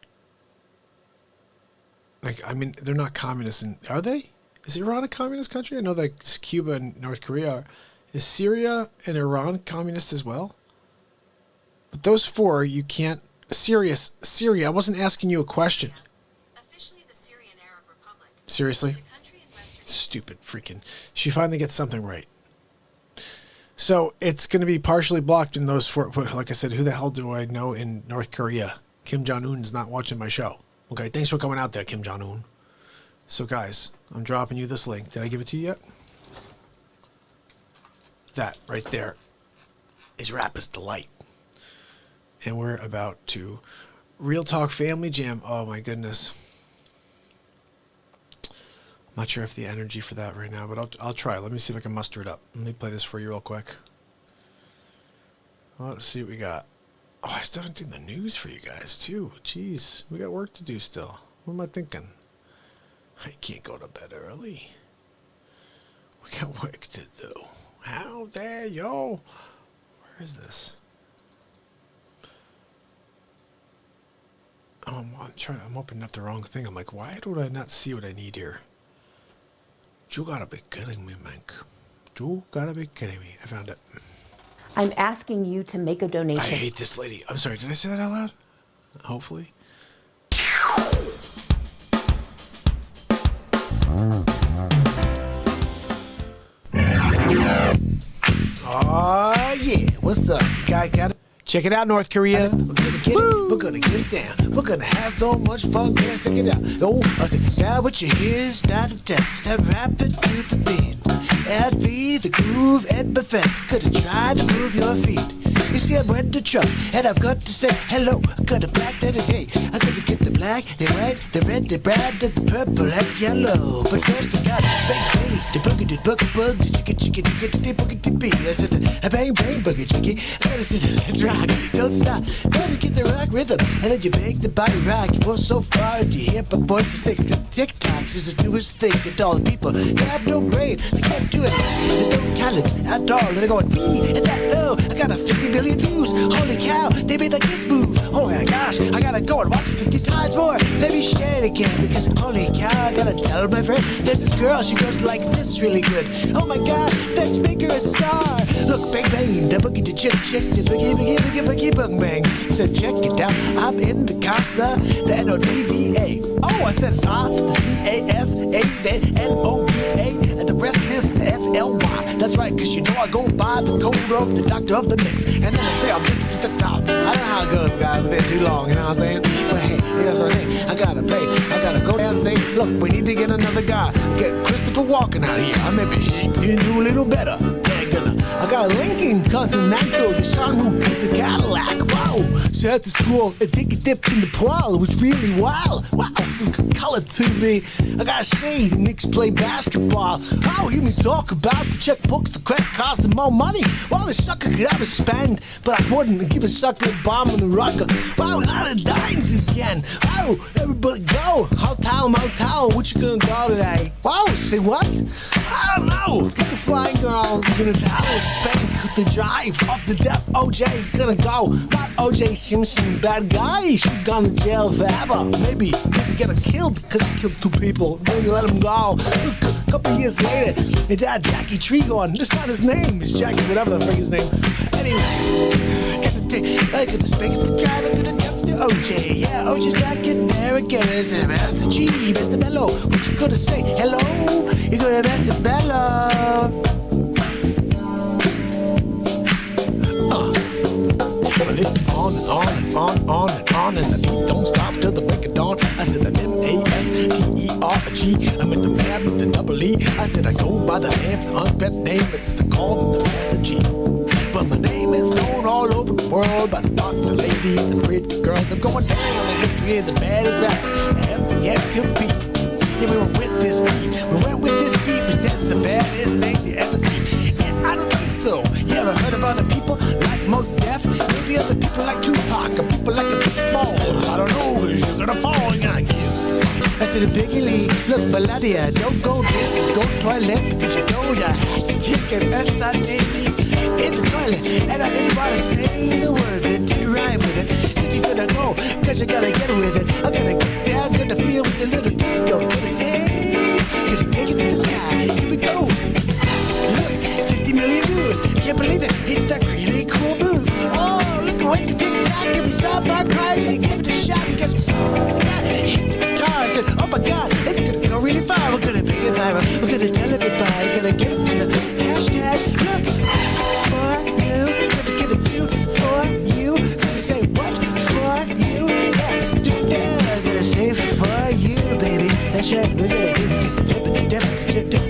they're not communists, are they? Is Iran a communist country? I know that Cuba and North Korea are. Is Syria and Iran communist as well? But those four, you can't... Syria, I wasn't asking you a question. Officially the Syrian Arab Republic. Seriously? Stupid freaking... She finally gets something right. So it's going to be partially blocked in those four. Like I said, who the hell do I know in North Korea? Kim Jong-un is not watching my show. Okay, thanks for coming out there, Kim Jong-un. So guys, I'm dropping you this link. Did I give it to you yet? That right there is Rapper's Delight. And we're about to Real Talk Family Jam. Oh my goodness. I'm not sure if the energy for that right now, but I'll try. Let me see if I can muster it up. Let me play this for you real quick. Well, let's see what we got. Oh, I still haven't seen the news for you guys, too. Jeez, we got work to do still. What am I thinking? I can't go to bed early. We got work to do. How dare yo? Where is this? I'm opening up the wrong thing. I'm like, why do I not see what I need here? You gotta be kidding me, Mank. You gotta be kidding me. I found it. I'm asking you to make a donation. I hate this lady. I'm sorry, did I say that out loud? Hopefully. Oh, yeah. What's up? Got it? Check it out, North Korea. We're gonna get it. We're gonna get it down. We're gonna have so much fun. Let's check it out. Oh, I said, now what you hear is not a test. I rap it to the beat. Add be the groove and buffet. Could have tried to move your feet. You see, I'm in the truck, and I've got to say hello. I got a black that is hey. I got to get the black, the white, the red, the brown, the purple, and yellow. But first I got bang, the boogie, the bug, the chicken, the boogie, the beat. I said, a bang, boogie, chicken. I gotta say, let's rock, don't stop. Gotta get the rock rhythm, and then you make the body rock. You go so far, and you hear my voice stick. The TikToks is the newest thing, and all the people have no brain. They can't do it. There's no talent at all. They're going, me and that though. I got a 50 million views. Holy cow, they made like this move. Oh my gosh, I gotta go and watch it 50 times more. Let me share it again because holy cow, I gotta tell my friend. There's this girl, she goes like this really good. Oh my god, let's make her a star. Look, bang bang, the boogie, the chick, the boogie, bang bang. So check it out, I'm in the casa, the NODVA. Oh, I said the CASA, the NOVA, and the rest is the FLY. That's right, cause you know I go by the code of the doctor of the mix. And then I say I'm busy at the top. I don't know how it goes, guys. It's been too long, you know what I'm saying? But hey, that's what I think. I gotta play. I gotta go down and say, look, we need to get another guy. Get Christopher Walken out here. I maybe he can do a little better. I got a Lincoln Continental, the son who beat the Cadillac. Wow, so at the school, I think it dipped in the poil. It was really wild. Wow, color TV. I gotta say, the Knicks play basketball. Oh, hear me talk about the checkbooks, the credit cards, the more money. Well, the sucker could have a spend, but I wouldn't give a sucker a bomb on the rocker. Wow, not a dime again. Wow, everybody go. Hotel, what you gonna go today? Wow, say what? I don't know. Get the flying girl, gonna tell spank the drive off the death. OJ gonna go. Not OJ Simpson, bad guy. He should gone to jail forever. Maybe get him killed because he killed 2 people. Then let him go. A couple years later, his dad Jackie Tregon. That's not his name. It's Jackie, whatever the frick his name. Anyway, I could spank the drive. I could have kept the OJ. Yeah, OJ's back in there again. It's Master G, Mr. Mello. What you gonna say? Hello? You gonna Master Mello? Well, it's on and on and on and on, and the beat don't stop till the break of dawn. I said I'm M-A-S-T-E-R-G. I'm at the man with the double E. I said I go by the name, the unpet name. It's the call, the Master G. But my name is known all over the world by the thoughts of ladies and pretty girls. I'm going down in history of the baddest rap ever yet could be. Yeah, we went with this beat. We went with this beat. We said it's the baddest thing you ever see. And I don't think so. You ever heard of other people like Mos Def? Maybe other people like Tupac or people like a Big Small. I don't know, cause you're gonna fall, you're gonna give. I said a Biggie Lee, look, Valadia, don't go there, go toilet, because you know you had to take an S-I-T in the toilet. And I didn't want to say the word, but take a ride with it. If you're gonna go, cause you gotta get with it. I gotta get down, gonna feel with a little disco. Gonna take it to the sky, here we go. Look, 50 million views, can't believe it, it's that really cool move. Oh, look, wait to take that, give me some more crazy, give it a shot, because hit the guitar, I said, oh my god, it's gonna go really far, we're gonna make it viral, we're gonna tell everybody, gonna get it to the hashtag, look, check. We're gonna get the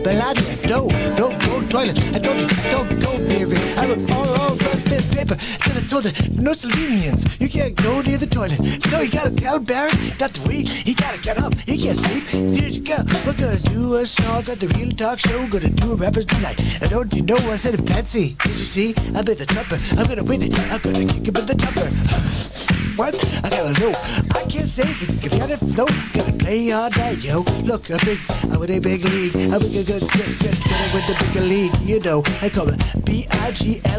don't go toilet. I told you, don't go near it. I wrote all over this paper. Then I told you, no Slovenians, you can't go near the toilet. So you gotta tell Barry not to wait. He gotta get up. He can't sleep. Here you go. We're gonna do a song at the Real Talk Show. Gonna do a rappers tonight. And don't you know I said it, Patsy? Did you see? I'm in the trumper. I'm gonna win it. I'm gonna kick him in the trumper. What? I gotta know. I can't say if it's competitive. No, gotta play all night, yo. Look, I'm with a big league. I'm with a good with the bigger league. You know, I call it BIGLEAGUE.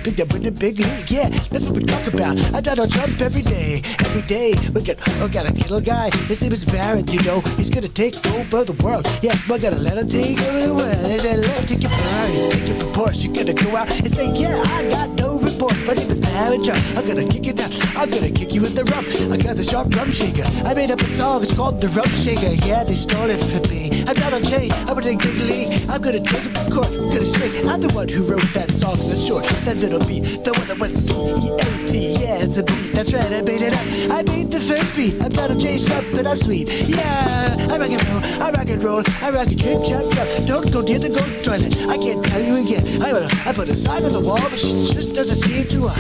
Big up with the big league. Yeah, that's what we talk about. I Donald Trump every day. Every day. We got a little guy. His name is Barrett, you know. He's gonna take over the world. Yeah, we're gonna let him take over the world. And then let him take your Ferrari, take your Porsche. You're gonna go out and say, yeah, I got no report. My name is Barrett. I'm gonna kick it down. I'm gonna kick you with the rum. I got the sharp rum shaker. I made up a song. It's called the Rum Shaker. Yeah, they stole it from me. I'm not on Jay. I'm in a big league. I'm gonna take it to court. I'm gonna say I'm the one who wrote that song. That's short. That little beat. The one that went B-E-A-T. Yeah, it's a beat. That's right. I made it up. I made the first beat. I'm not on Jay Sharp, but I'm sweet. Yeah, I rock and roll. I rock and roll. I rock and chip, chop, chop. Don't go near the ghost toilet. I can't tell you again. I put a sign on the wall, but she just doesn't seem to look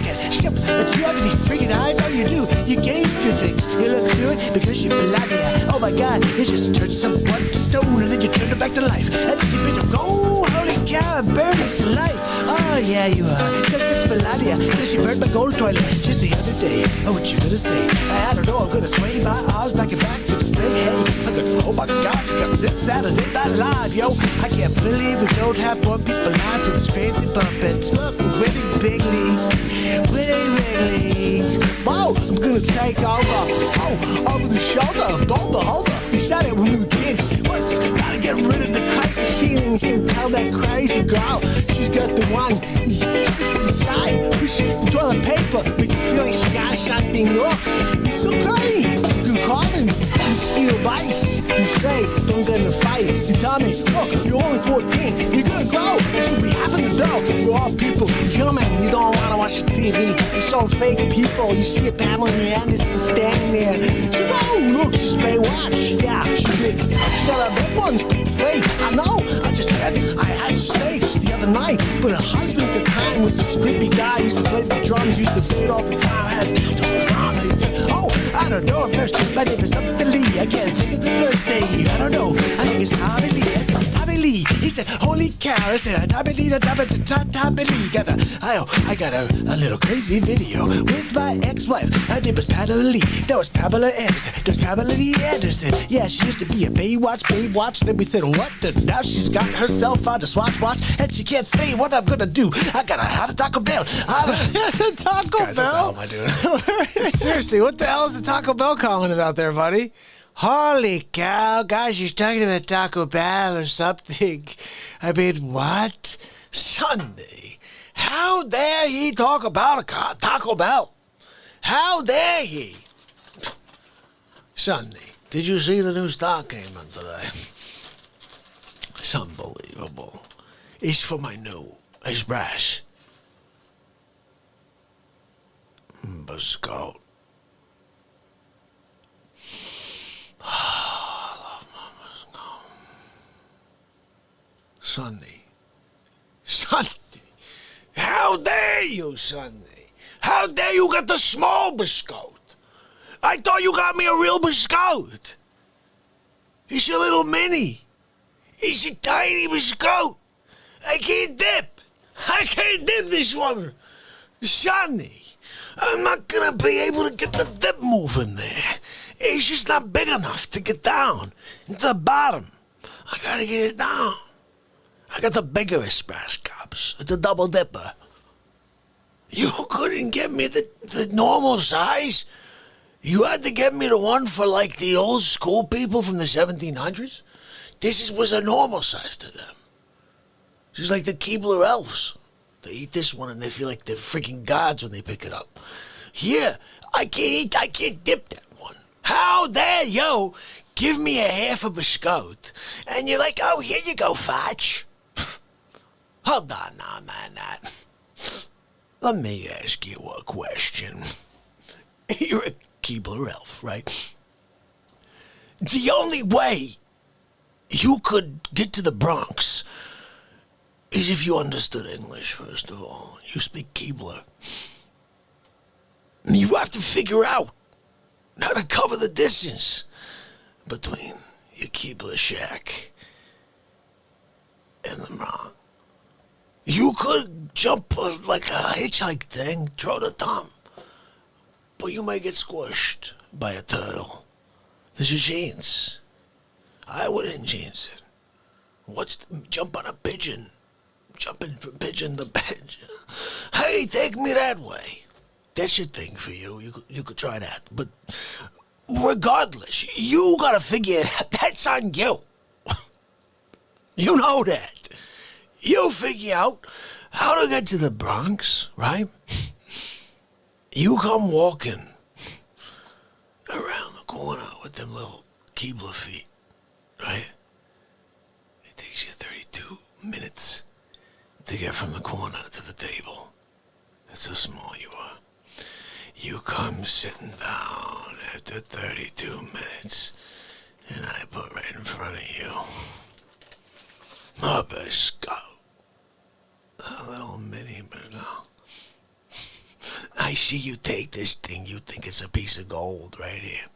at it. But you have any freaking eyes? All you do, you gaze through things. You look through it because you're bloody. Oh my God, you just turned someone to stone and then you turn it back to life. And then you bitch, oh, holy cow, I'm burning to life. Oh yeah, you are. Because it's Melania. So she burned my gold toilet just the other day. Oh, what you gonna say? I don't know, I'm gonna sway my arms back and back to the frame. Hey, I'm gonna, oh my God, you got this Saturday Night Live, yo. I can't believe we don't have more people live for this crazy puppet. Look, we're winning big leagues. Winning big leagues. Wow, I'm gonna take over. Oh, over the shoulder. Holder. We said it when we were kids. Once you gotta get rid of the crazy feelings. You can tell that crazy girl. She's got the one. It's inside. Push the toilet paper. Make you feel like she got something. Look, he's so crazy. You call him. You steal bites. You say, don't get in a fight. You tell me, look, you're only 14. You're gonna grow. That's what we happen to do. You're all people. You're human. You don't wanna watch the TV. You're so fake people. You see a Pamela Anderson standing there. You go, look, just pay watch. Yeah, she did. She got a big one. Fake. I know. I had some steaks the other night. But her husband at the time was this creepy guy. Used to play the drums. Used to play it all the time. Oh, I don't know. My name is something Lee. I can't think of the first day. I don't know. I think it's Tommy Lee. I said, Tommy Lee. He said, holy cow. I said, Tommy Lee. Tommy Lee. I got a little crazy video with my ex-wife. Her name is Pamela Lee. No, it's Pamela Anderson. There's Pamela Lee Anderson. Yeah, she used to be a Baywatch. Then we said, what? Now she's got herself on the Swatch watch, and she can't say what I'm gonna do. I gotta have a Taco Bell. Taco Guys, Bell? what the hell am I doing? Seriously, what the hell is the Taco Bell comment about there, buddy? Holy cow, guys, she's talking about Taco Bell or something. I mean, what? Sunday. How dare he talk about a Taco Bell? How dare he? Sunday, did you see the new stock came in today? It's unbelievable. It's for my new Express. Biscotti. I love Mama's Sunday. How dare you, Sunday? How dare you get the small biscotti? I thought you got me a real biscotti. It's a little mini. It's a tiny biscotti. I can't dip this one. Sunday, I'm not gonna be able to get the dip moving there. It's just not big enough to get down into the bottom. I gotta get it down. I got the bigger Express cups, the double dipper. You couldn't get me the normal size? You had to get me the one for like the old school people from the 1700s? This was a normal size to them. It's like the Keebler elves. They eat this one and they feel like they're freaking gods when they pick it up. Here, I can't dip that one. How dare you give me a half a biscotti and you're like, oh, here you go, Fudge. Hold on now, man. Let me ask you a question. You're a Keebler elf, right? The only way you could get to the Bronx is if you understood English, first of all. You speak Keebler. And you have to figure out how to cover the distance between your Keebler shack and the Bronx. You could jump like a hitchhike thing, throw the thumb, but you may get squished by a turtle. There's a chance. I wouldn't chance it. Jump on a pigeon. Jumping from pigeon to pigeon. Hey, take me that way. That's your thing for you. You could try that. But regardless, you gotta figure it out. That's on you. You know that. You figure out how to get to the Bronx, right? You come walking around the corner with them little Keebler feet, right? It takes you 32 minutes to get from the corner to the table. That's how small you are. You come sitting down after 32 minutes, and I put right in front of you a biscotte. A little mini, but no. I see you take this thing, you think it's a piece of gold right here.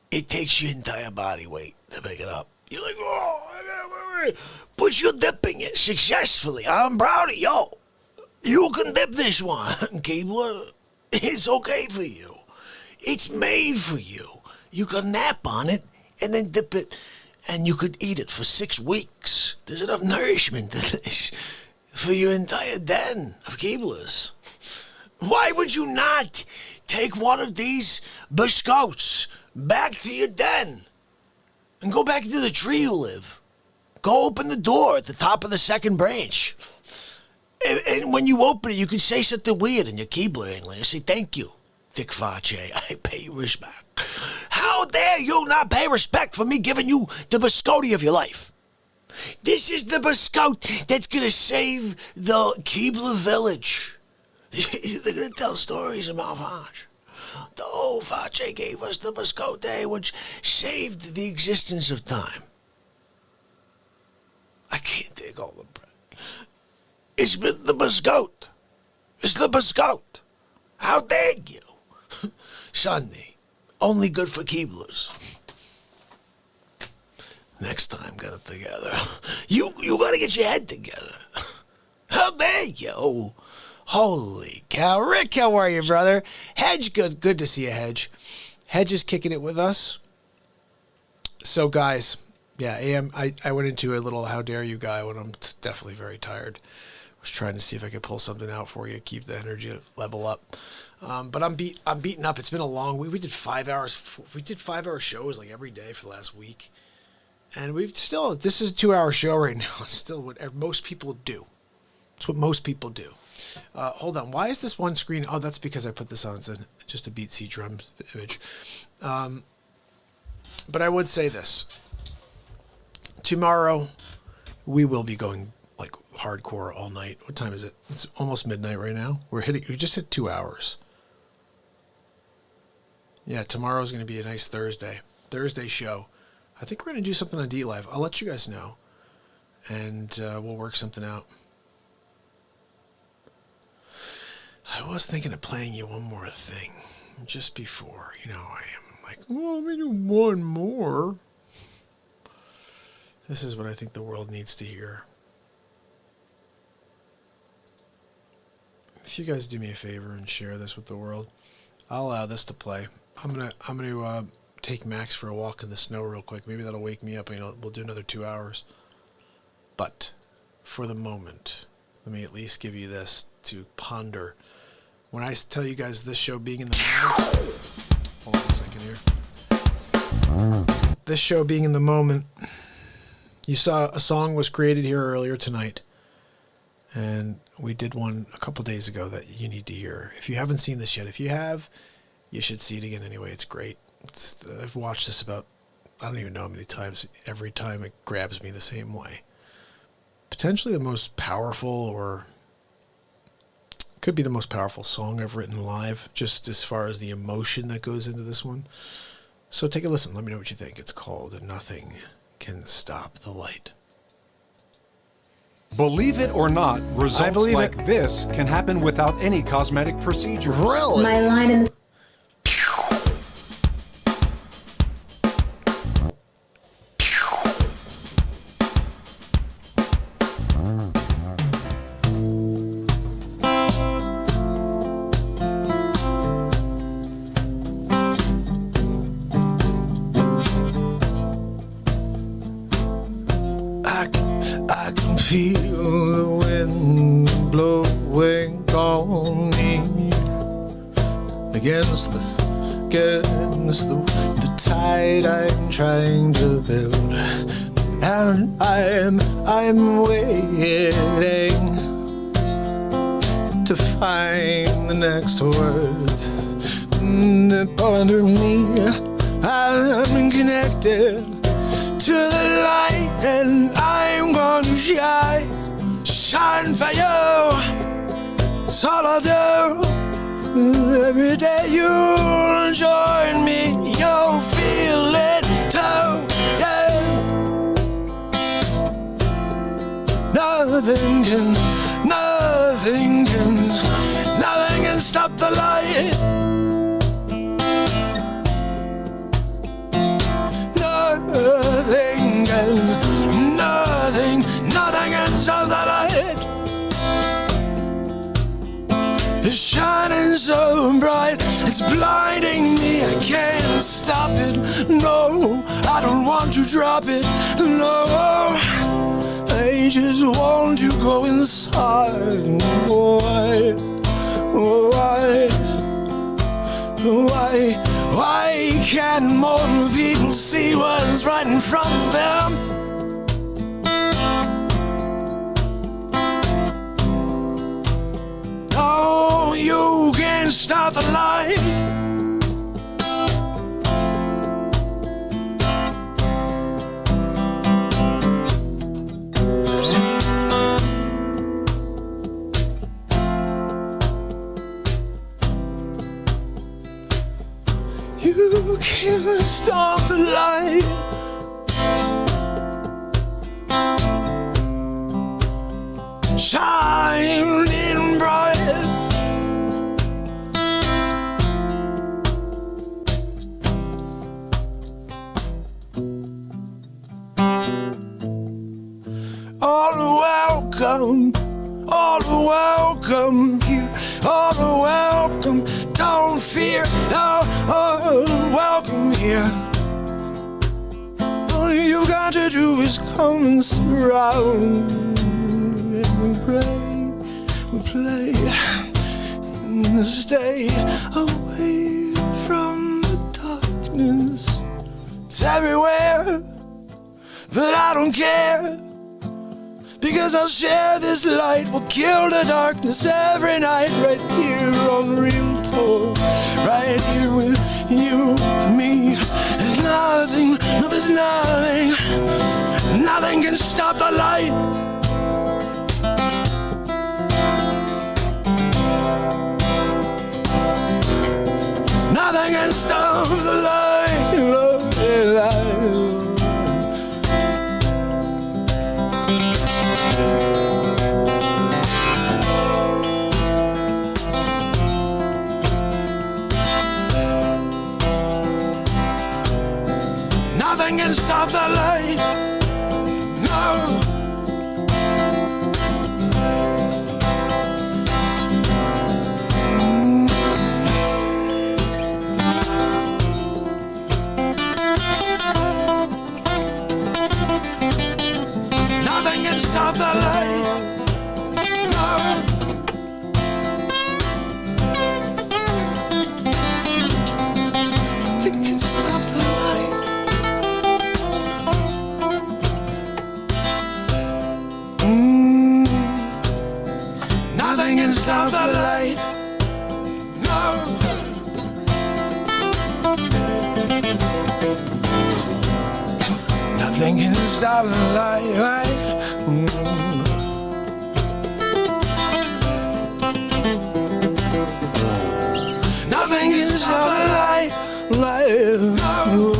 It takes your entire body weight to pick it up. You're like, oh, but you're dipping it successfully. I'm proud of you. You can dip this one, Keebler. It's okay for you. It's made for you. You can nap on it and then dip it, and you could eat it for 6 weeks. There's enough nourishment in this for your entire den of Keeblers. Why would you not take one of these biscottes back to your den and go back to the tree you live? Go open the door at the top of the second branch. And when you open it, you can say something weird in your Keebler English. You say, thank you, Dick Face. I pay you respect. How dare you not pay respect for me giving you the biscotti of your life? This is the biscotte that's going to save the Keebler village. They're going to tell stories about Face. The old Face gave us the biscotte which saved the existence of time. I can't take all the bread. It's been the biscotte. It's the biscotte. How dare you? Sunday. Only good for Keeblers. Next time, get it together. You got to get your head together. How dare you? Holy cow. Rick, how are you, brother? Hedge, good to see you, Hedge. Hedge is kicking it with us. So, guys, yeah, I went into a little how dare you guy when I'm definitely very tired. I was trying to see if I could pull something out for you, keep the energy level up. But I'm beaten up. It's been a long week. We did 5 hours. We did 5 hour shows like every day for the last week. And this is a 2 hour show right now. It's still what most people do. It's what most people do. Hold on. Why is this one screen? Oh, that's because I put this on. It's just a BeatSeat drum image. But I would say this. Tomorrow, we will be going like hardcore all night. What time is it? It's almost midnight right now. We just hit 2 hours. Yeah, tomorrow's going to be a nice Thursday show. I think we're going to do something on DLive. I'll let you guys know. And we'll work something out. I was thinking of playing you one more thing. Just before. I am like, oh, let me do one more. This is what I think the world needs to hear. If you guys do me a favor and share this with the world, I'll allow this to play. I'm gonna take Max for a walk in the snow real quick. Maybe that'll wake me up. We'll do another 2 hours. But for the moment, let me at least give you this to ponder. When I tell you guys this show being in the moment, hold on a second here. This show being in the moment, you saw a song was created here earlier tonight. And we did one a couple days ago that you need to hear. If you haven't seen this yet, if you have, you should see it again anyway. It's great. I've watched this about, I don't even know how many times. Every time it grabs me the same way. Potentially the most powerful, or could be the most powerful song I've written live, just as far as the emotion that goes into this one. So take a listen. Let me know what you think. It's called Nothing Can Stop the Light. Believe it or not, results like this can happen without any cosmetic procedures. Really? My line in the... I can feel the wind blowing on me against the tide I'm trying to build, and I'm waiting to find the next words under me. I'm connected to the light, and I'm gonna shine for you. That's all I'll do. Every day you'll join me, you'll feel it too. Yeah. Nothing can stop the light. Nothing can stop the light. It's shining so bright, it's blinding me. I can't stop it. No, I don't want to drop it. No, I just want to go inside. Why can't more people see what's right in front of them? Oh, you can't stop the light. You can't stop the light. Shining bright. All welcome here, all welcome. Don't fear, no, welcome here. All you got to do is come and surround. We play, and stay away from the darkness. It's everywhere, but I don't care. Because I'll share this light, we'll kill the darkness every night. Right here on Real Talk, right here with you, with me. There's nothing, no there's nothing. Nothing can stop the light. Nothing can stop the light, light. Nothing can stop the light. No. Nothing can stop the light. No. Nothing can stop the light. Nothing can stop the light. No. Nothing can stop the light. Nothing can stop the light.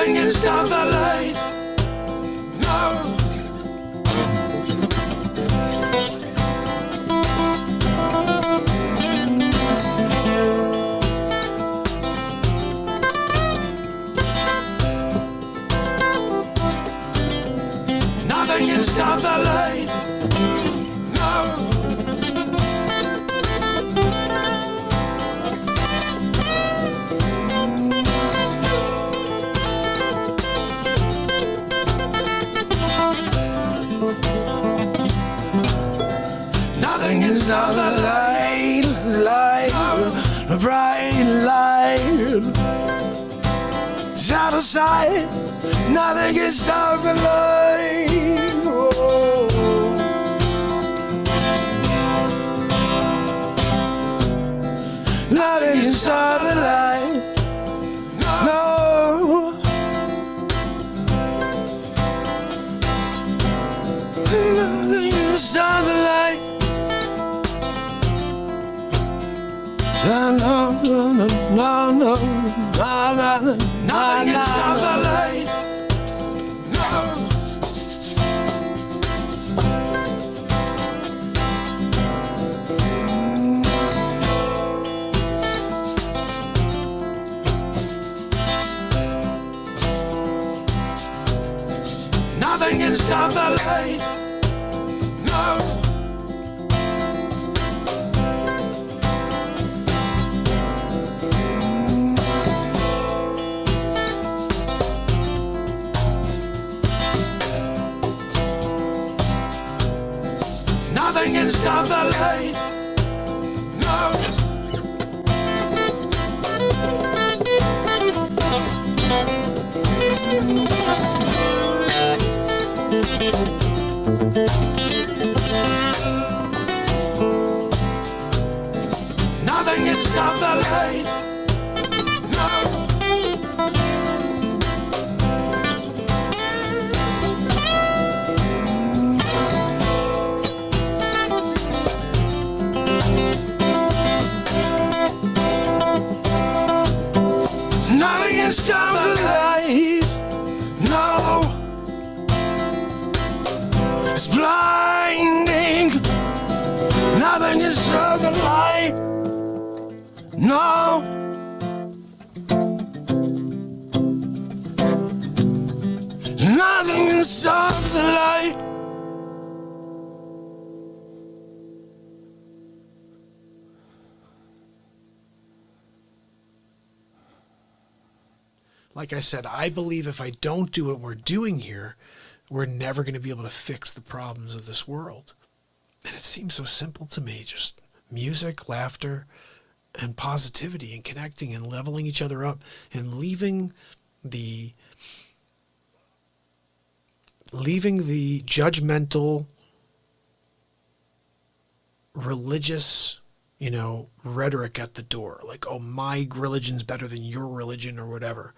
Nothing can stop the light. No. Nothing can stop the light. No. Nothing can stop the light, the bright light. It's out of sight. Nothing can stop the light. Oh. Nothing can stop the light. No. Nothing can stop the light. No, no, no, no, no, no, no. Nothing can stop the light. Nothing can stop the light. No. Nothing can stop the light. No. Nothing can stop the light. No. Nothing can stop the light. No. It's blinding. Nothing can stop the light. No. Nothing can stop the light. Like I said, I believe if I don't do what we're doing here, we're never going to be able to fix the problems of this world. And it seems so simple to me, just music, laughter, and positivity, and connecting and leveling each other up, and leaving the judgmental, religious, rhetoric at the door. Like, oh, my religion's better than your religion or whatever.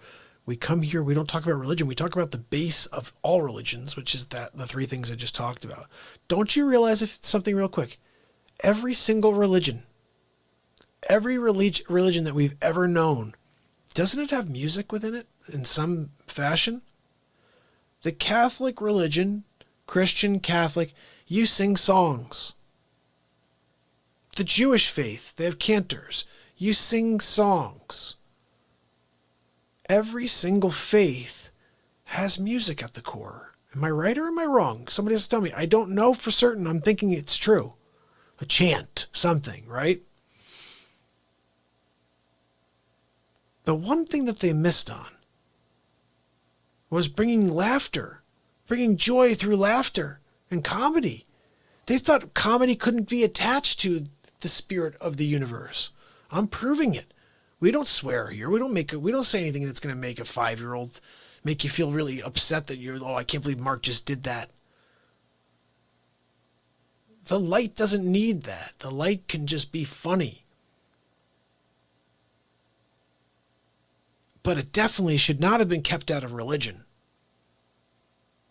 We come here, we don't talk about religion. We talk about the base of all religions, which is the three things I just talked about. Don't you realize something real quick? Every single religion, every religion that we've ever known, doesn't it have music within it in some fashion? The Catholic religion, Christian, Catholic, you sing songs. The Jewish faith, they have cantors. You sing songs. Every single faith has music at the core. Am I right or am I wrong? Somebody has to tell me. I don't know for certain. I'm thinking it's true. A chant, something, right? The one thing that they missed on was bringing laughter, bringing joy through laughter and comedy. They thought comedy couldn't be attached to the spirit of the universe. I'm proving it. We don't swear here. We don't say anything that's going to make a 5-year-old make you feel really upset that I can't believe Mark just did that. The light doesn't need that. The light can just be funny. But it definitely should not have been kept out of religion.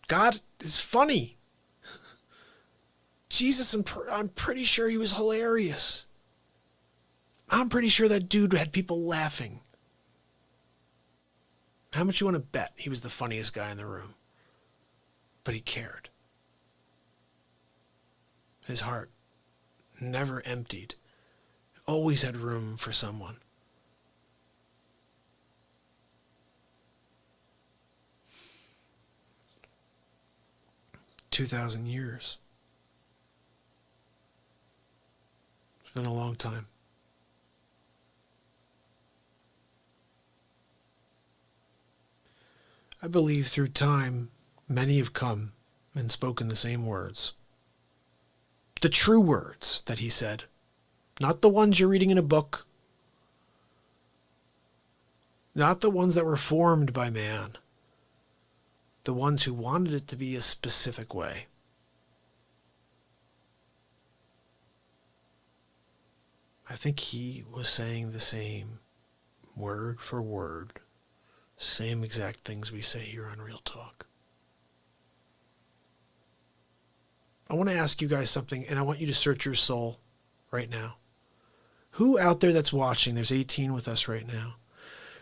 God is funny. Jesus, I'm pretty sure he was hilarious. I'm pretty sure that dude had people laughing. How much you want to bet he was the funniest guy in the room? But he cared. His heart never emptied. Always had room for someone. "2,000 years. It's been a long time. I believe through time, many have come and spoken the same words. The true words that he said, not the ones you're reading in a book, not the ones that were formed by man, the ones who wanted it to be a specific way. I think he was saying the same, word for word, same exact things we say here on Real Talk. I want to ask you guys something, and I want you to search your soul right now. Who out there that's watching, there's 18 with us right now,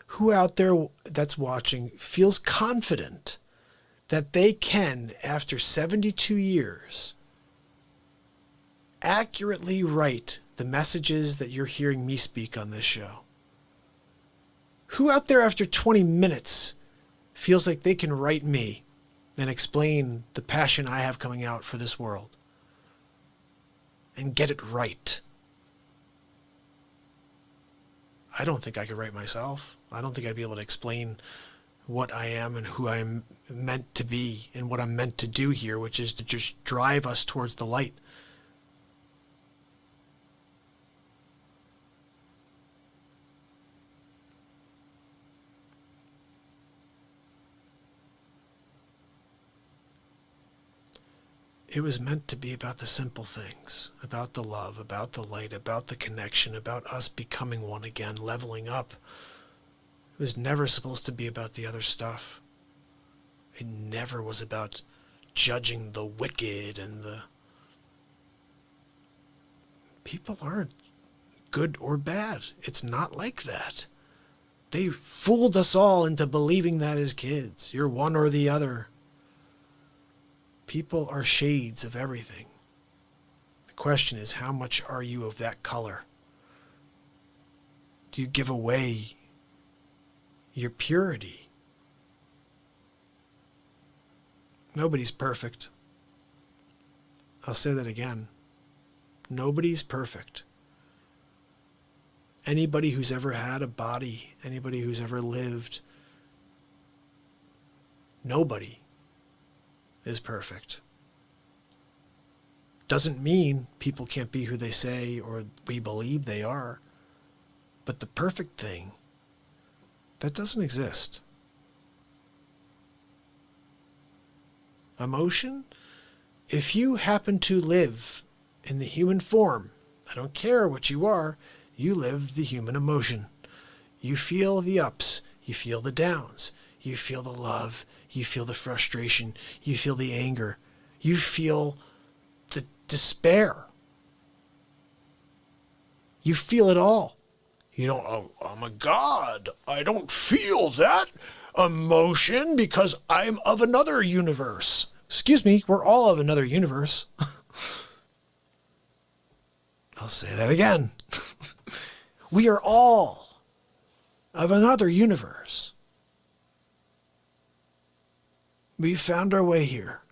who out there that's watching feels confident that they can, after 72 years, accurately write the messages that you're hearing me speak on this show? Who out there after 20 minutes feels like they can write me and explain the passion I have coming out for this world and get it right? I don't think I could write myself. I don't think I'd be able to explain what I am and who I'm meant to be and what I'm meant to do here, which is to just drive us towards the light. It was meant to be about the simple things, about the love, about the light, about the connection, about us becoming one again, leveling up. It was never supposed to be about the other stuff. It never was about judging the wicked and the... People aren't good or bad. It's not like that. They fooled us all into believing that as kids. You're one or the other. People are shades of everything. The question is, how much are you of that color? Do you give away your purity? Nobody's perfect. I'll say that again. Nobody's perfect. Anybody who's ever had a body, anybody who's ever lived, nobody is perfect. Doesn't mean people can't be who they say or we believe they are. But the perfect thing, that doesn't exist. Emotion, if you happen to live in the human form, I don't care what you are, you live the human emotion. You feel the ups, you feel the downs, you feel the love, you feel the frustration, you feel the anger, you feel the despair. You feel it all. You don't, oh my God, I don't feel that emotion because I'm of another universe. Excuse me, we're all of another universe. I'll say that again. We are all of another universe. We found our way here.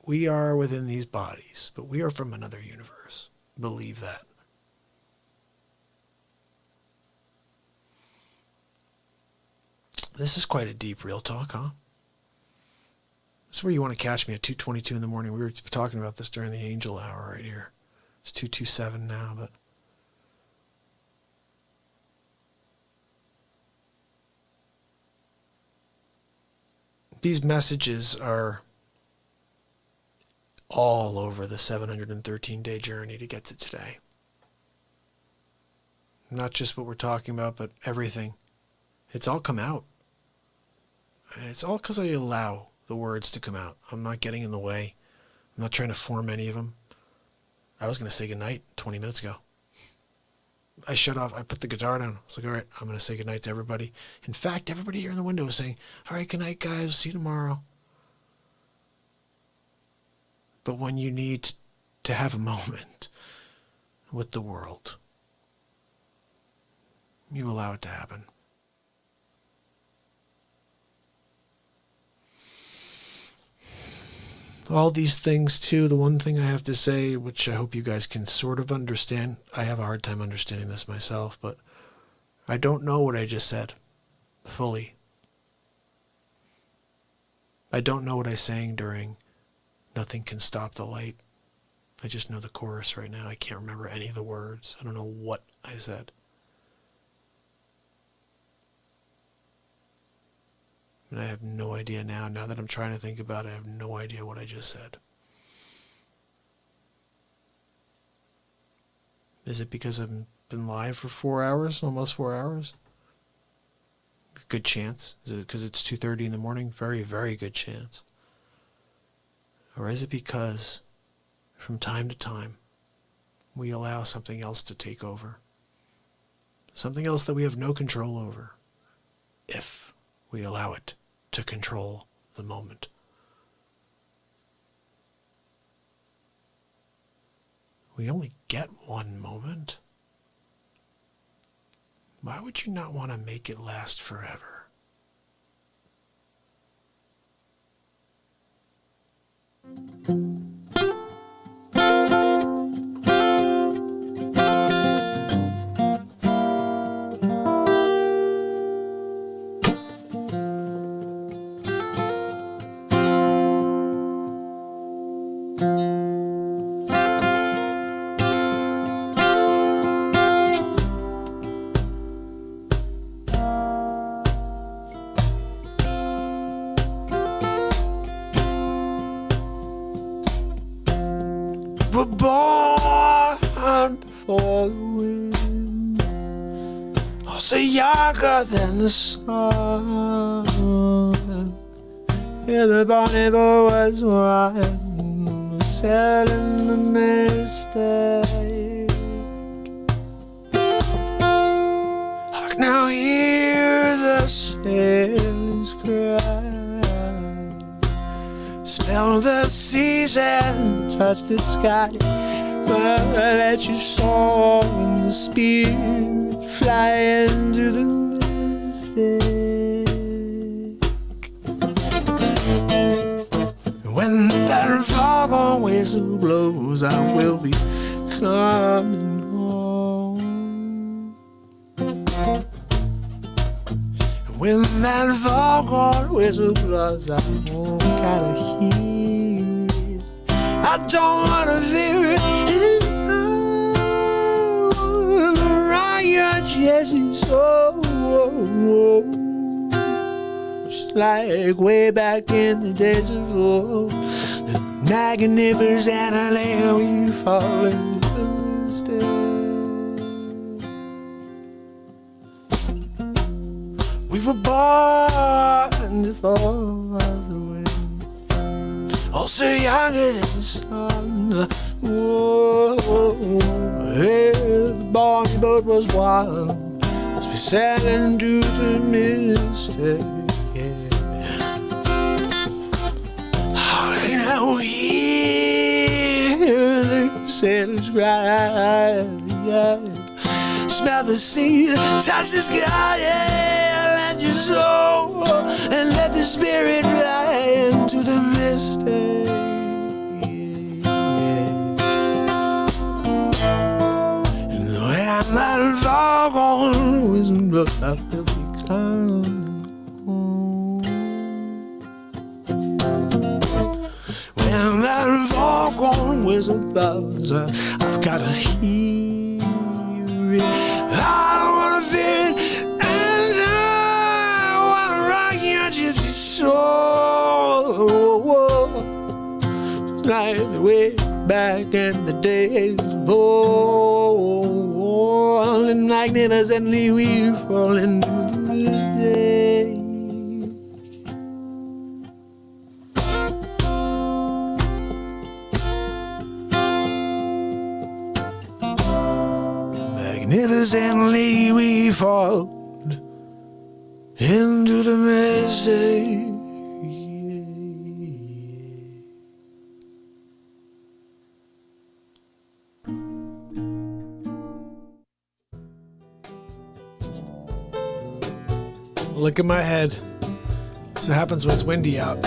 We are within these bodies, but we are from another universe. Believe that. This is quite a deep real talk, huh? This is where you want to catch me at 2:22 in the morning. We were talking about this during the angel hour right here. It's 2:27 now, but these messages are all over the 713-day journey to get to today. Not just what we're talking about, but everything. It's all come out. It's all because I allow the words to come out. I'm not getting in the way. I'm not trying to form any of them. I was going to say goodnight 20 minutes ago. I shut off. I put the guitar down. I was like, all right, I'm going to say goodnight to everybody. In fact, everybody here in the window was saying, all right, goodnight, guys. See you tomorrow. But when you need to have a moment with the world, you allow it to happen. All these things, too, the one thing I have to say, which I hope you guys can sort of understand, I have a hard time understanding this myself, but I don't know what I just said fully. I don't know what I sang during Nothing Can Stop the Light. I just know the chorus right now. I can't remember any of the words. I don't know what I said. And I have no idea now. Now that I'm trying to think about it, I have no idea what I just said. Is it because I've been live for 4 hours, almost 4 hours? Good chance. Is it because it's 2:30 in the morning? Very, very good chance. Or is it because from time to time we allow something else to take over? Something else that we have no control over, if we allow it to control the moment. We only get one moment. Why would you not want to make it last forever? We're born for the wind, also younger than the sun. Yeah, the bonnet was one, set in the mistake. I can now hear the sailors cry, smell the seas and touch the sky. But let your soul and the spirit fly into the mystic. When that foghorn whistle blows, I will be coming home. When that foghorn whistle blows, I won't gotta hear it. I don't wanna fear it. Mariah Jesse's soul, just like way back in the days of old. The magnificent land we fall into instead. We were born to fall the wind, also younger than the sun. Whoa, hey, the bonny boat was wild as we sailed into the mystic. I now hear the sailors cry, smell the sea, touch the sky, let your soul and let the spirit fly into the mystic. And when that foghorn whistle blows, I will be coming home. When that foghorn whistle blows, I've gotta hear it. I don't wanna fear it, and I wanna rock your gypsy soul, like the way back in the days of old, and magnificently we're falling into the sea. Magnificently we fall into the message. Look at my head. That's what happens when it's windy out.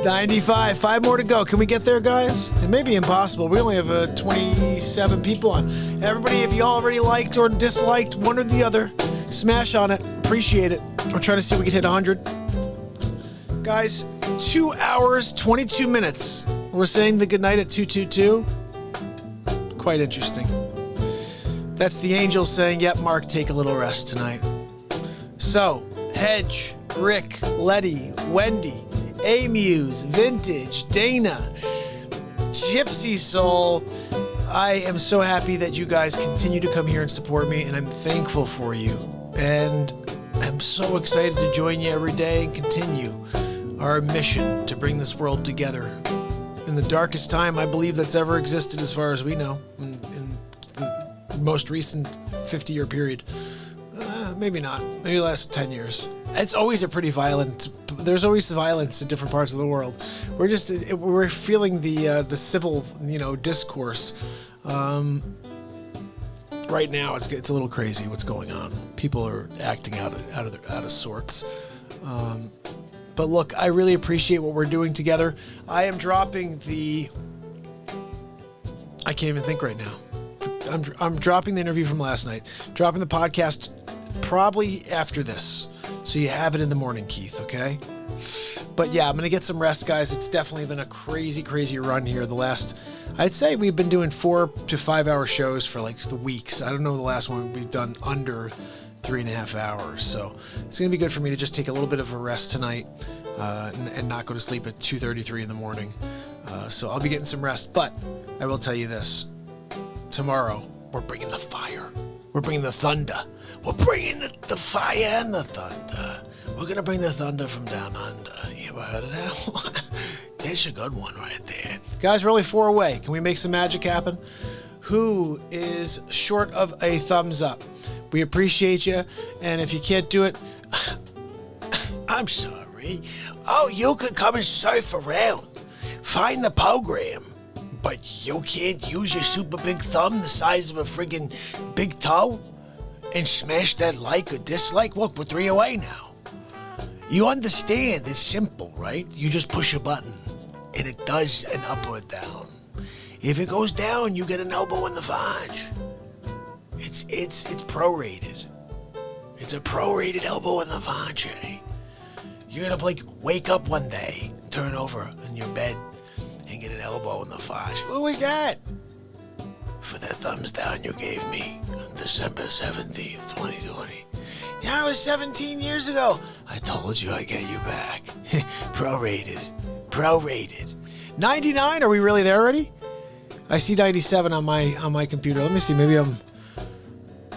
95. 5 more to go. Can we get there, guys? It may be impossible. We only have 27 people on. Everybody, if you already liked or disliked one or the other, smash on it. Appreciate it. We're trying to see if we can hit 100. Guys, 2 hours, 22 minutes. We're saying the goodnight at 222. Quite interesting. That's the angels saying, yep, Mark, take a little rest tonight. So, Hedge, Rick, Letty, Wendy, A-Muse, Vintage, Dana, Gypsy Soul. I am so happy that you guys continue to come here and support me, and I'm thankful for you. And I'm so excited to join you every day and continue our mission to bring this world together. In the darkest time, I believe, that's ever existed as far as we know, in the most recent 50-year period. Maybe not. Maybe the last 10 years. It's always a pretty violent. There's always violence in different parts of the world. We're feeling the civil, discourse. Right now, it's a little crazy what's going on. People are acting out of sorts. But look, I really appreciate what we're doing together. I am dropping the. I can't even think right now. I'm dropping the interview from last night. Dropping the podcast probably after this. So you have it in the morning, Keith, okay? But yeah, I'm going to get some rest, guys. It's definitely been a crazy, crazy run here. I'd say we've been doing 4 to 5 hour shows for like the weeks. I don't know the last one we've done under 3.5 hours. So it's going to be good for me to just take a little bit of a rest tonight and not go to sleep at 2:33 in the morning. So I'll be getting some rest. But I will tell you this. Tomorrow, we're bringing the fire. We're bringing the thunder. We're bringing the fire and the thunder. We're going to bring the thunder from down under. You ever heard of that one? There's a good one right there. Guys, we're only 4 away. Can we make some magic happen? Who is short of a thumbs up? We appreciate you. And if you can't do it, I'm sorry. Oh, you can come and surf around. Find the program. But you can't use your super big thumb the size of a friggin' big toe and smash that like or dislike? Look, we're 3 away now. You understand, it's simple, right? You just push a button and it does an up or down. If it goes down, you get an elbow in the vag. It's prorated. It's a prorated elbow in the vag, eh? You're gonna wake up one day, turn over in your bed, and get an elbow in the vag. What was that? For the thumbs down you gave me on December 17th, 2020. That was 17 years ago. I told you I'd get you back. Prorated. 99, are we really there already? I see 97 on my computer. Let me see, maybe I'm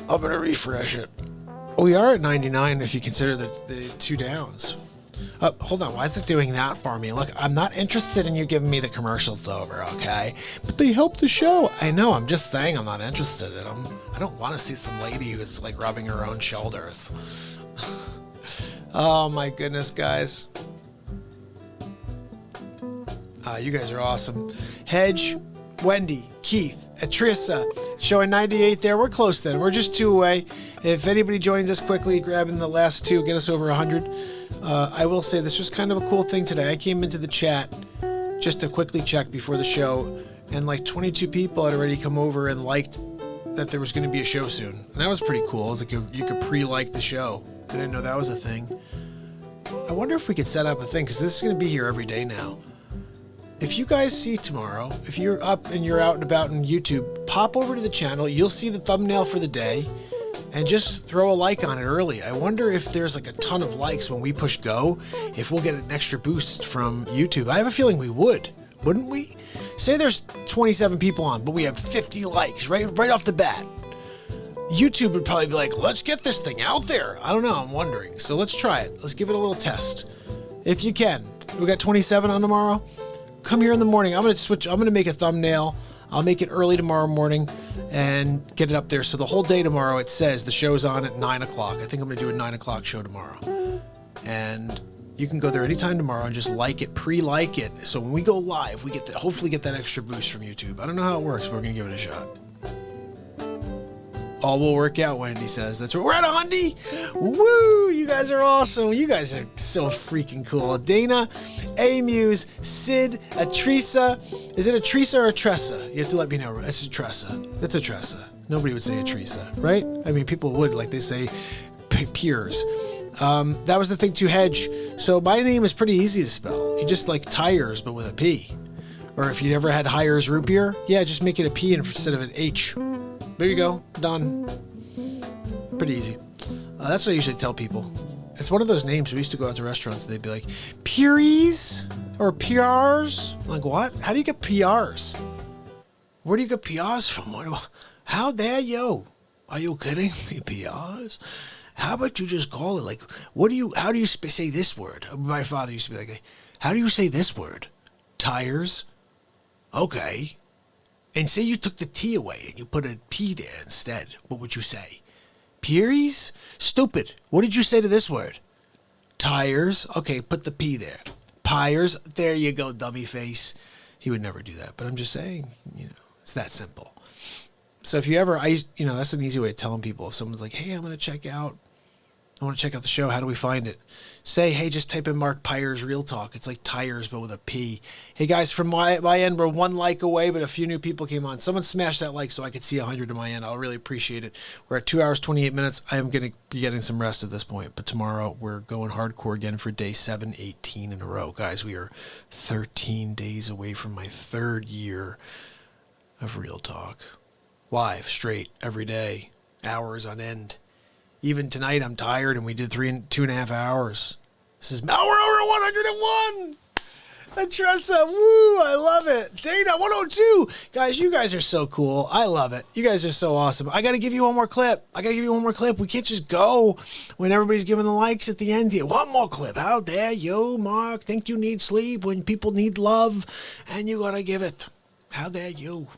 gonna refresh it. We are at 99 if you consider the 2 downs. Hold on, why is it doing that for me? Look, I'm not interested in you giving me the commercials over, okay? But they help the show. I know, I'm just saying I'm not interested in them. I don't want to see some lady who's rubbing her own shoulders. Oh my goodness, guys. You guys are awesome. Hedge, Wendy, Keith, Atrissa, showing 98 there. We're close then. We're just 2 away. If anybody joins us quickly, grabbing the last 2, get us over 100. I will say this was kind of a cool thing today. I came into the chat just to quickly check before the show, and 22 people had already come over and liked that there was going to be a show soon. And that was pretty cool. It was you could pre-like the show. I didn't know that was a thing. I wonder if we could set up a thing, because this is going to be here every day now. If you guys see tomorrow, if you're up and you're out and about on YouTube, pop over to the channel. You'll see the thumbnail for the day. And just throw a like on it early. I wonder if there's a ton of likes when we push go, if we'll get an extra boost from YouTube. I have a feeling we would, wouldn't we? Say there's 27 people on, but we have 50 likes right off the bat. YouTube would probably be like, let's get this thing out there. I don't know, I'm wondering. So let's try it. Let's give it a little test. If you can. We got 27 on tomorrow. Come here in the morning. I'm going to make a thumbnail. I'll make it early tomorrow morning and get it up there. So the whole day tomorrow, it says the show's on at 9 o'clock. I think I'm going to do a 9 o'clock show tomorrow. And you can go there anytime tomorrow and just like it, pre-like it. So when we go live, we get that, hopefully get that extra boost from YouTube. I don't know how it works, but we're going to give it a shot. All will work out, Wendy says. That's right. We're at 100. Woo! You guys are awesome. You guys are so freaking cool. Dana, A-Muse, Sid, Atresa. Is it Atresa or Atressa? You have to let me know. It's Atressa. That's Atressa. Nobody would say Atresa, right? I mean, people would, like they say peers. That was the thing to hedge. So my name is pretty easy to spell. You just like tires, but with a P. Or if you ever had Hires root beer, yeah, just make it a P instead of an H. There you go. Done. Pretty easy. That's what I usually tell people. It's one of those names. We used to go out to restaurants and they'd be like, Puries or PRs? I'm like, what? How do you get PRs? Where do you get PRs from? How dare you? Are you kidding me? PRs? How about you just call it like, how do you say this word? My father used to be like, how do you say this word? Tires? Okay. And say you took the T away and you put a P there instead. What would you say? Puries? Stupid. What did you say to this word? Tires? Okay, put the P there. Pyres? There you go, dummy face. He would never do that, but I'm just saying, it's that simple. So if you ever, that's an easy way of telling people. If someone's like, hey, I want to check out the show. How do we find it? Say, hey, just type in MARKPIRES Real Talk. It's like tires, but with a P. Hey, guys, from my end, we're 1 like away, but a few new people came on. Someone smash that like so I could see 100 on my end. I'll really appreciate it. We're at 2 hours, 28 minutes. I am going to be getting some rest at this point, but tomorrow we're going hardcore again for day 718 in a row. Guys, we are 13 days away from my 3rd year of Real Talk. Live, straight, every day, hours on end. Even tonight, I'm tired, and we did 2.5 hours. This is, we're over 101! Atressa, woo, I love it. Dana, 102! Guys, you guys are so cool. I love it. You guys are so awesome. I got to give you one more clip. We can't just go when everybody's giving the likes at the end here. One more clip. How dare you, Mark, think you need sleep when people need love, and you got to give it. How dare you?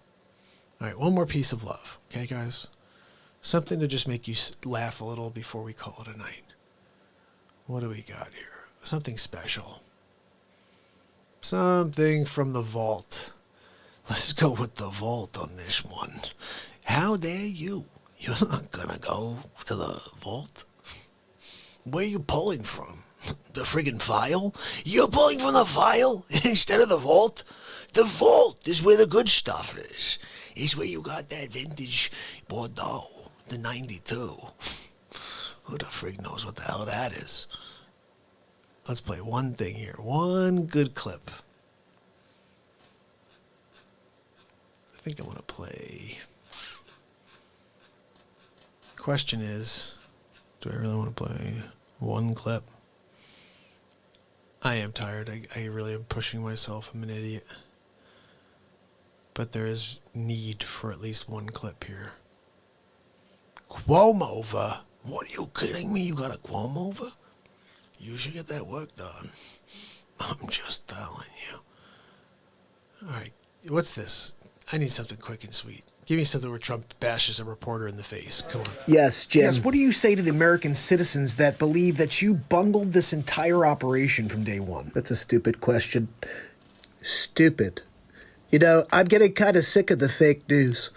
All right, one more piece of love. Okay, guys? Something to just make you laugh a little before we call it a night. What do we got here? Something special. Something from the vault. Let's go with the vault on this one. How dare you? You're not gonna go to the vault? Where are you pulling from? The friggin' file? You're pulling from the file instead of the vault? The vault is where the good stuff is. It's where you got that vintage Bordeaux. The 92. Who the frig knows what the hell that is? Let's play one thing here. One good clip. I think I want to play. Question is, do I really want to play one clip? I am tired. I really am pushing myself. I'm an idiot. But there is need for at least one clip here. Quom over? What, are you kidding me? You got a quom over? You should get that work done. I'm just telling you. All right, what's this? I need something quick and sweet. Give me something where Trump bashes a reporter in the face. Come on. Yes, Jim. Yes, what do you say to the American citizens that believe that you bungled this entire operation from day one? That's a stupid question. Stupid. I'm getting kind of sick of the fake news.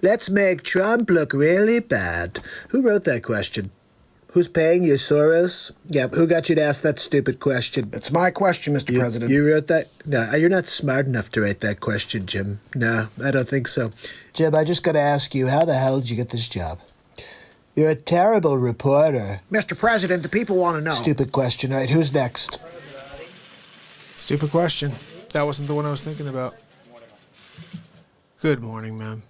Let's make Trump look really bad. Who wrote that question? Who's paying you, Soros? Yeah, who got you to ask that stupid question? It's my question, Mr. President. You wrote that? No, you're not smart enough to write that question, Jim. No, I don't think so. Jim, I just got to ask you, how the hell did you get this job? You're a terrible reporter. Mr. President, the people want to know. Stupid question. All right, who's next? Stupid question. That wasn't the one I was thinking about. Good morning, ma'am.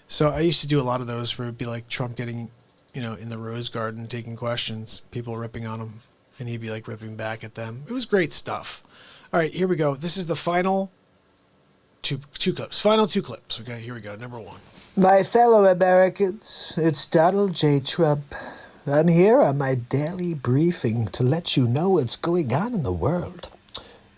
So I used to do a lot of those where it'd be like Trump getting, in the Rose Garden taking questions, people ripping on him, and he'd be like ripping back at them. It was great stuff. All right, here we go. This is the final two clips. Final 2 clips. Okay, here we go. Number 1. My fellow Americans, it's Donald J. Trump. I'm here on my daily briefing to let you know what's going on in the world.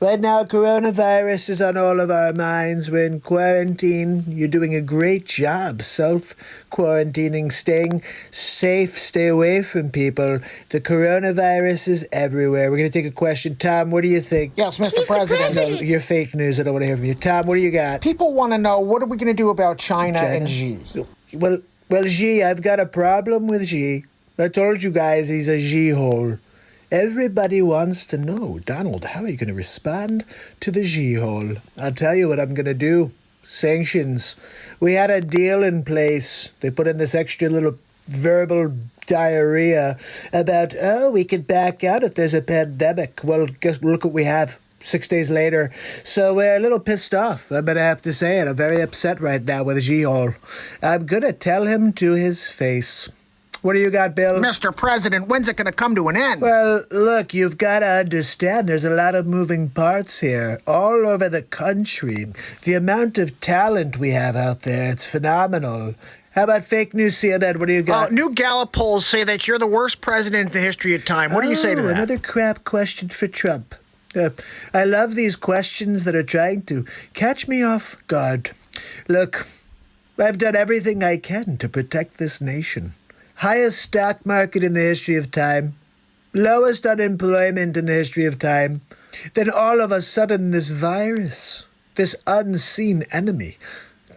Right now, coronavirus is on all of our minds. We're in quarantine. You're doing a great job self-quarantining, staying safe, stay away from people. The coronavirus is everywhere. We're going to take a question. Tom, what do you think? Yes, Mr. President. No, you're fake news. I don't want to hear from you. Tom, what do you got? People want to know, what are we going to do about China and Xi? Well, Xi, I've got a problem with Xi. I told you guys he's a Xi-hole. Everybody wants to know, Donald, how are you going to respond to the Xi-hole? I'll tell you what I'm going to do. Sanctions. We had a deal in place. They put in this extra little verbal diarrhea about, we could back out if there's a pandemic. Well, look what we have 6 days later. So we're a little pissed off. I'm going to have to say it. I'm very upset right now with Xi-hole. I'm going to tell him to his face. What do you got, Bill? Mr. President, when's it going to come to an end? Well, look, you've got to understand there's a lot of moving parts here all over the country. The amount of talent we have out there, it's phenomenal. How about fake news, CNN? What do you got? New Gallup polls say that you're the worst president in the history of time. What do you say to that? Another crap question for Trump. I love these questions that are trying to catch me off guard. Look, I've done everything I can to protect this nation. Highest stock market in the history of time. Lowest unemployment in the history of time. Then all of a sudden this virus, this unseen enemy,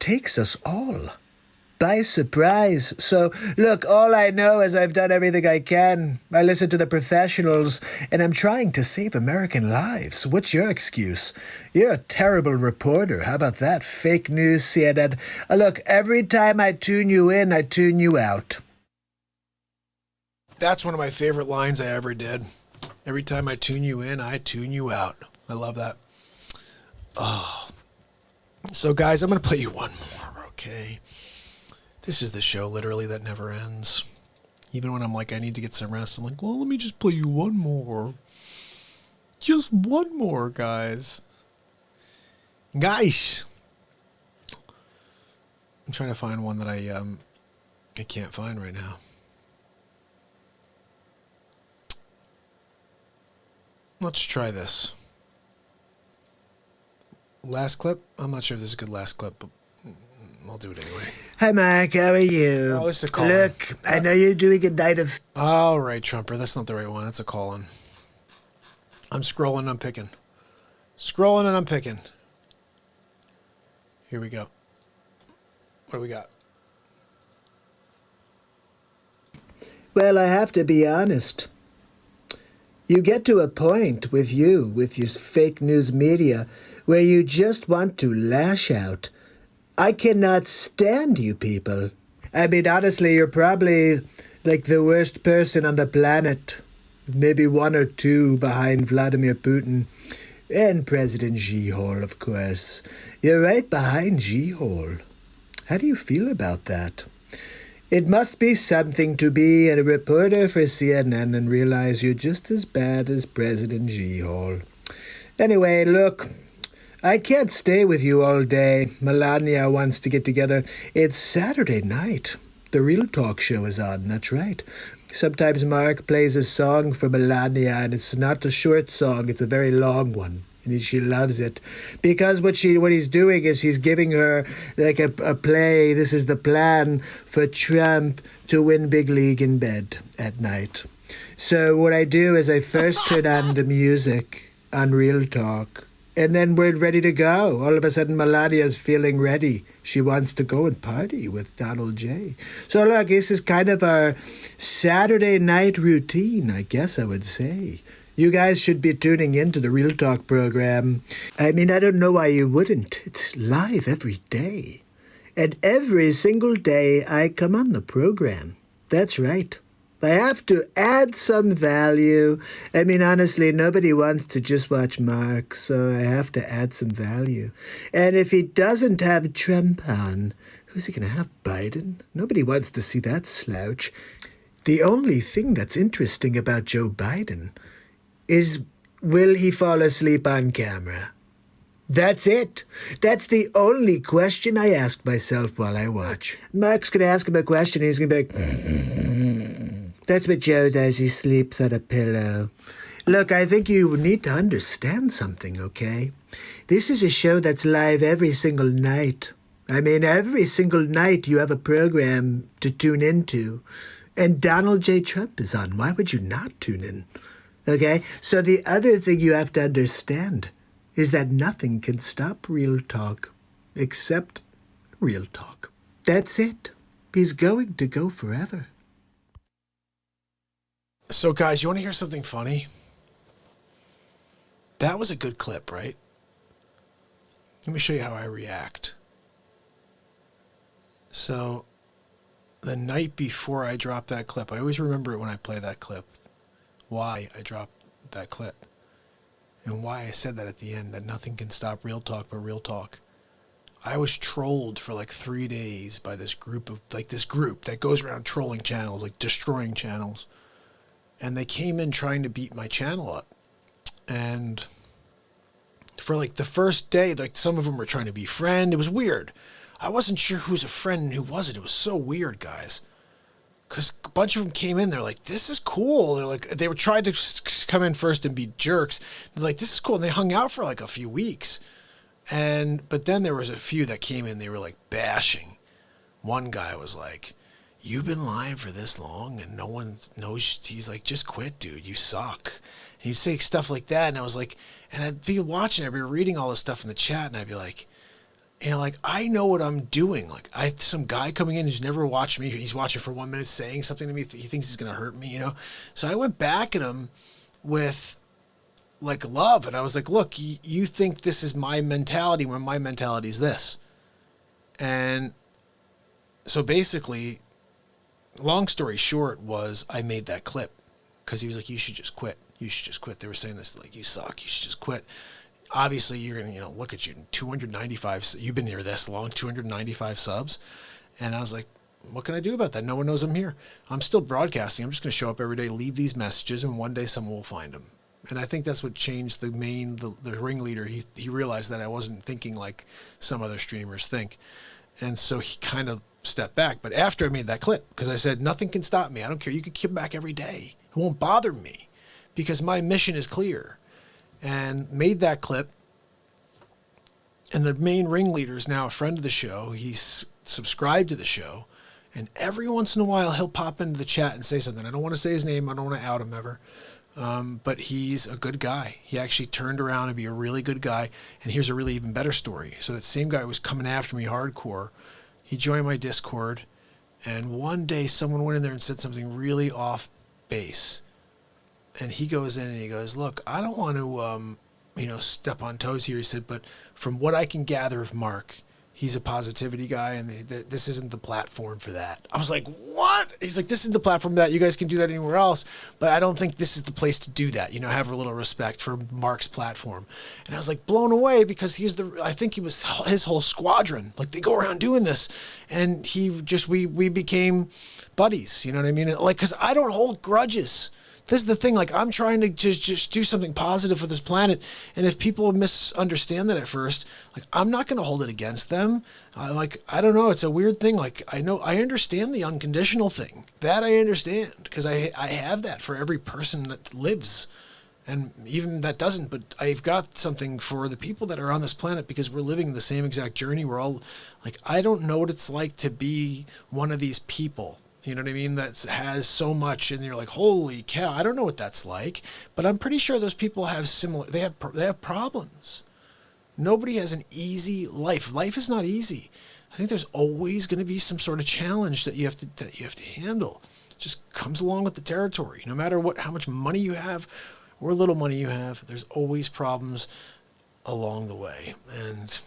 takes us all by surprise. So, look, all I know is I've done everything I can. I listen to the professionals, and I'm trying to save American lives. What's your excuse? You're a terrible reporter. How about that? Fake news, CNN. Look, every time I tune you in, I tune you out. That's one of my favorite lines I ever did. Every time I tune you in, I tune you out. I love that. Oh. So, guys, I'm going to play you one more, okay? This is the show, literally, that never ends. Even when I'm like, I need to get some rest, I'm like, well, let me just play you one more. Just one more, guys. Guys! I'm trying to find one that I can't find right now. Let's try this. Last clip? I'm not sure if this is a good last clip, but I'll do it anyway. Hi, Mark. How are you? Oh, it's a call. Look, I know you're doing a night of... All right, Trumper. That's not the right one. That's a call-in. I'm scrolling, I'm picking. Scrolling and I'm picking. Here we go. What do we got? Well, I have to be honest. You get to a point with your fake news media where you just want to lash out. I cannot stand you people. I mean, honestly, you're probably like the worst person on the planet. Maybe one or two behind Vladimir Putin and President Xi-hole, of course. You're right behind Xi-hole. How do you feel about that? It must be something to be a reporter for CNN and realize you're just as bad as President Xi-hole. Anyway, look, I can't stay with you all day. Melania wants to get together. It's Saturday night. The Real Talk show is on, that's right. Sometimes Mark plays a song for Melania, and it's not a short song, it's a very long one. And she loves it because what he's doing is he's giving her like a play. This is the plan for Trump to win big league in bed at night. So what I do is I first turn on the music on Real Talk, and then we're ready to go. All of a sudden, Melania's feeling ready. She wants to go and party with Donald J. So look, this is kind of our Saturday night routine, I guess I would say. You guys should be tuning into the Real Talk program. I mean, I don't know why you wouldn't. It's live every day. And every single day I come on the program. That's right. I have to add some value. I mean, honestly, nobody wants to just watch Mark, so I have to add some value. And if he doesn't have Trump on, who's he going to have, Biden? Nobody wants to see that slouch. The only thing that's interesting about Joe Biden is, will he fall asleep on camera? That's it. That's the only question I ask myself while I watch. Mark's going to ask him a question, and he's going to be like, that's what Joe does. He sleeps on a pillow. Look, I think you need to understand something, okay? This is a show that's live every single night. I mean, every single night you have a program to tune into. And Donald J. Trump is on. Why would you not tune in? Okay? So the other thing you have to understand is that nothing can stop real talk except real talk. That's it. He's going to go forever. So, guys, you want to hear something funny? That was a good clip, right? Let me show you how I react. So, the night before I dropped that clip, I always remember it when I play that clip, why I dropped that clip. And why I said that at the end, that nothing can stop real talk but real talk. I was trolled for like 3 days by this group that goes around trolling channels, like destroying channels. And they came in trying to beat my channel up. And for like the first day, like some of them were trying to befriend. It was weird. I wasn't sure who was a friend and who wasn't. It was so weird, guys. Because a bunch of them came in, they're like, this is cool. They're like, they were trying to come in first and be jerks. They're like, this is cool. And they hung out for like a few weeks. But then there was a few that came in, they were like bashing. One guy was like, you've been lying for this long and no one knows. He's like, just quit, dude. You suck. And he'd say stuff like that. And I was like, and I'd be watching, I'd be reading all this stuff in the chat and I'd be like, you know, like, I know what I'm doing. Like, some guy coming in who's never watched me, he's watching for 1 minute saying something to me, he thinks he's going to hurt me, you know? So I went back at him with, like, love. And I was like, look, you think this is my mentality when my mentality is this. And so basically, long story short was I made that clip because he was like, you should just quit. You should just quit. They were saying this, like, you suck. You should just quit. Obviously, you're going to, look at you, 295, you've been here this long, 295 subs. And I was like, what can I do about that? No one knows I'm here. I'm still broadcasting. I'm just going to show up every day, leave these messages, and one day someone will find them. And I think that's what changed the ringleader. He realized that I wasn't thinking like some other streamers think. And so he kind of stepped back. But after I made that clip, because I said, nothing can stop me. I don't care. You can come back every day. It won't bother me because my mission is clear. And made that clip. And the main ringleader is now a friend of the show. He's subscribed to the show. And every once in a while, he'll pop into the chat and say something. I don't want to say his name. I don't want to out him ever. But he's a good guy. He actually turned around to be a really good guy. And here's a really even better story. So that same guy was coming after me hardcore. He joined my Discord. And one day someone went in there and said something really off base. And he goes in and he goes, look, I don't want to, step on toes here. He said, but from what I can gather of Mark, he's a positivity guy and this isn't the platform for that. I was like, what? He's like, this is the platform for that. You guys can do that anywhere else, but I don't think this is the place to do that. Have a little respect for Mark's platform. And I was like blown away because I think he was his whole squadron. Like they go around doing this and we became buddies. You know what I mean? Like, cause I don't hold grudges. This is the thing, like I'm trying to just do something positive for this planet. And if people misunderstand that at first, like I'm not going to hold it against them. I don't know. It's a weird thing. Like I understand the unconditional thing. That I understand because I have that for every person that lives. And even that doesn't, but I've got something for the people that are on this planet because we're living the same exact journey. We're all like, I don't know what it's like to be one of these people. You know what I mean? That has so much, and you're like, holy cow! I don't know what that's like, but I'm pretty sure those people have similar. They have problems. Nobody has an easy life. Life is not easy. I think there's always going to be some sort of challenge that you have to handle. It just comes along with the territory. No matter how much money you have, or little money you have, there's always problems along the way, and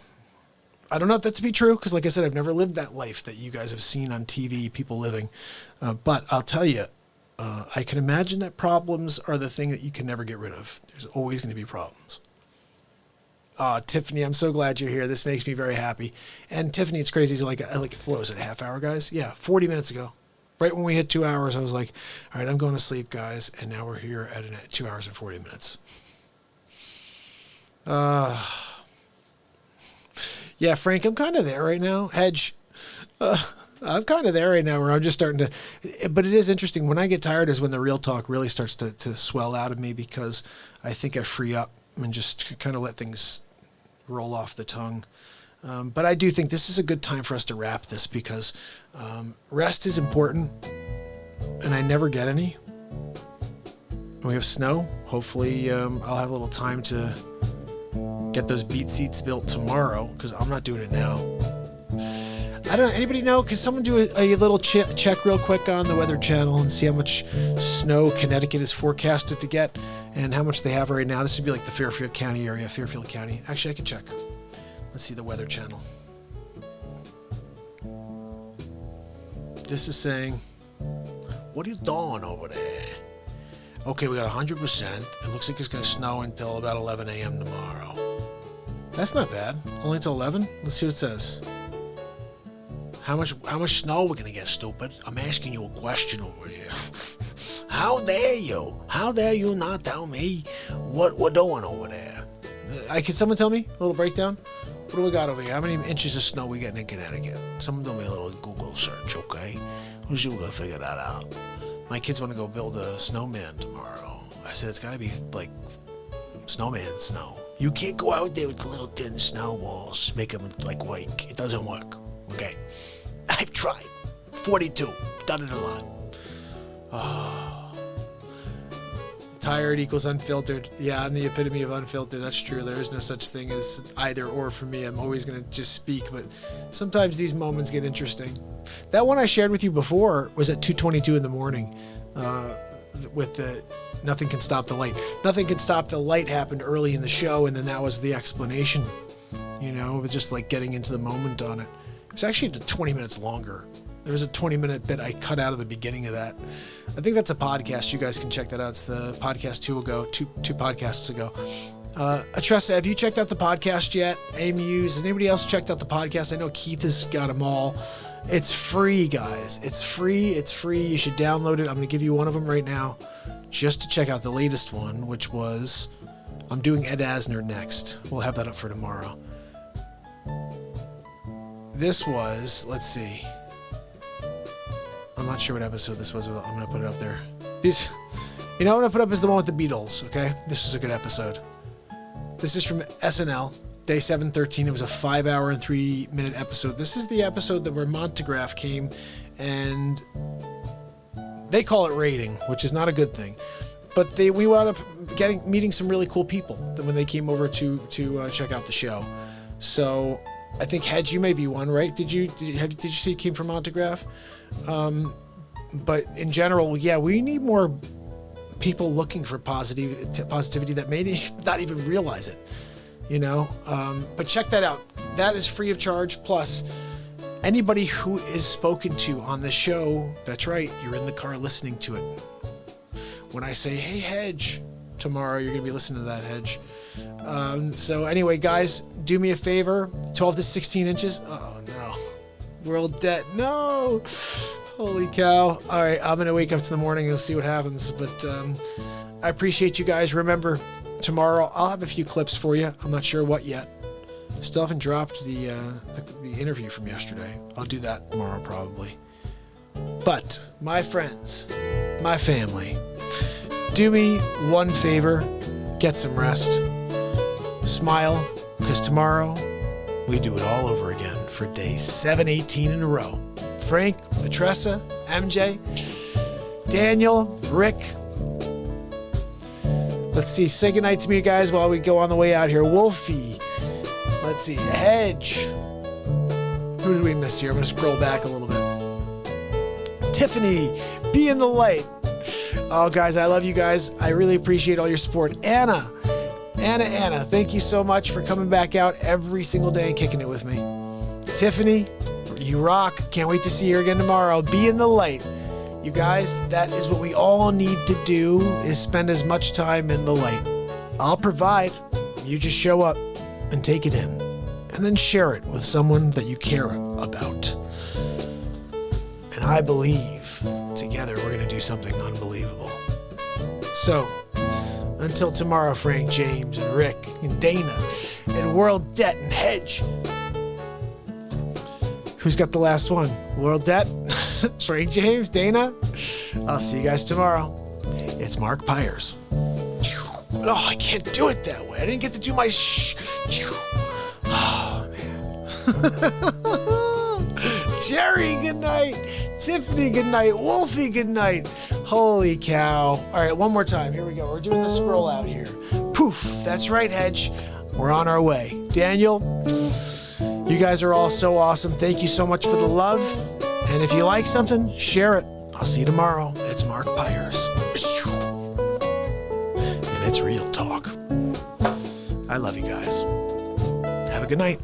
I don't know if that to be true because, like I said, I've never lived that life that you guys have seen on TV, people living. But I'll tell you, I can imagine that problems are the thing that you can never get rid of. There's always going to be problems. Tiffany, I'm so glad you're here. This makes me very happy. And Tiffany, it's crazy. It's like what was it, a half hour, guys? Yeah, 40 minutes ago. Right when we hit 2 hours, I was like, all right, I'm going to sleep, guys. And now we're here at 2 hours and 40 minutes. Yeah, Frank, I'm kind of there right now. Hedge. I'm kind of there right now where I'm just starting to, but it is interesting. When I get tired is when the real talk really starts to swell out of me, because I think I free up and just kind of let things roll off the tongue. But I do think this is a good time for us to wrap this, because rest is important, and I never get any. We have snow. Hopefully I'll have a little time to get those BeatSeats built tomorrow, because I'm not doing it now. I don't know. Anybody know? Can someone do a little check real quick on the Weather Channel and see how much snow Connecticut is forecasted to get and how much they have right now? This would be like the Fairfield County area, Fairfield County. Actually, I can check. Let's see the Weather Channel. This is saying, what are you doing over there? Okay, we got 100%. It looks like it's going to snow until about 11 a.m. tomorrow. That's not bad. Only until 11? Let's see what it says. How much snow we're going to get, stupid? I'm asking you a question over here. How dare you? How dare you not tell me what we're doing over there? Can someone tell me? A little breakdown? What do we got over here? How many inches of snow we getting in Connecticut? Someone do me a little Google search, okay? We're going to figure that out. My kids want to go build a snowman tomorrow. I said, it's got to be like snowman snow. You can't go out there with the little thin snowballs, make them like white. It doesn't work. Okay. I've tried. 42. Done it a lot. Oh. Tired equals unfiltered. Yeah, I'm the epitome of unfiltered. That's true. There is no such thing as either or for me. I'm always going to just speak, but sometimes these moments get interesting. That one I shared with you before was at 2:22 in the morning with the Nothing Can Stop the Light. Nothing Can Stop the Light happened early in the show, and then that was the explanation. You know, it was just like getting into the moment on it. It was actually 20 minutes longer. There was a 20-minute bit I cut out of the beginning of that. I think that's a podcast. You guys can check that out. It's the podcast two podcasts ago. Atressa, have you checked out the podcast yet? AMUs, has anybody else checked out the podcast? I know Keith has got them all. It's free, guys. It's free. It's free. You should download it. I'm going to give you one of them right now just to check out the latest one, which was, I'm doing Ed Asner next. We'll have that up for tomorrow. This was, let's see. I'm not sure what episode this was. I'm going to put it up there. These, you know what I'm going to put up is the one with the Beatles, okay? This is a good episode. This is from SNL, day 713. It was a 5-hour and 3-minute episode. This is the episode that where Montegraph came, and they call it raiding, which is not a good thing. But we wound up meeting some really cool people when they came over to check out the show. So I think Hedge, you may be one, right? Did you see it came from Montegraph? But in general, yeah, we need more people looking for positivity that may not even realize it, you know? But check that out. That is free of charge. Plus, anybody who is spoken to on the show, that's right, you're in the car listening to it. When I say, hey, Hedge, tomorrow you're going to be listening to that, Hedge. So anyway, guys, do me a favor. 12 to 16 inches. Oh, no. World debt. No. Holy cow. All right, I'm going to wake up to the morning and see what happens. But I appreciate you guys. Remember, tomorrow I'll have a few clips for you. I'm not sure what yet. Still haven't dropped the interview from yesterday. I'll do that tomorrow probably. But, my friends, my family, do me one favor. Get some rest. Smile, because tomorrow we do it all over again for day 718 in a row. Frank, Atressa, MJ, Daniel, Rick. Let's see. Say goodnight to me, guys, while we go on the way out here. Wolfie. Let's see. Hedge. Who did we miss here? I'm going to scroll back a little bit. Tiffany. Be in the light. Oh, guys, I love you guys. I really appreciate all your support. Anna, thank you so much for coming back out every single day and kicking it with me. Tiffany, you rock. Can't wait to see you again tomorrow. Be in the light. You guys, that is what we all need to do, is spend as much time in the light. I'll provide. You just show up and take it in. And then share it with someone that you care about. And I believe together we're going to do something unbelievable. So, until tomorrow, Frank, James, and Rick, and Dana, and World Debt, and Hedge. Who's got the last one? World Debt? Frank James? Dana? I'll see you guys tomorrow. It's MARKPIRES. Oh, I can't do it that way. I didn't get to do my Oh, man. Jerry, good night. Tiffany, good night. Wolfie, good night. Holy cow. All right, one more time. Here we go. We're doing the scroll out here. Poof. That's right, Hedge. We're on our way. Daniel, you guys are all so awesome. Thank you so much for the love. And if you like something, share it. I'll see you tomorrow. It's MARKPIRES. And it's real talk. I love you guys. Have a good night.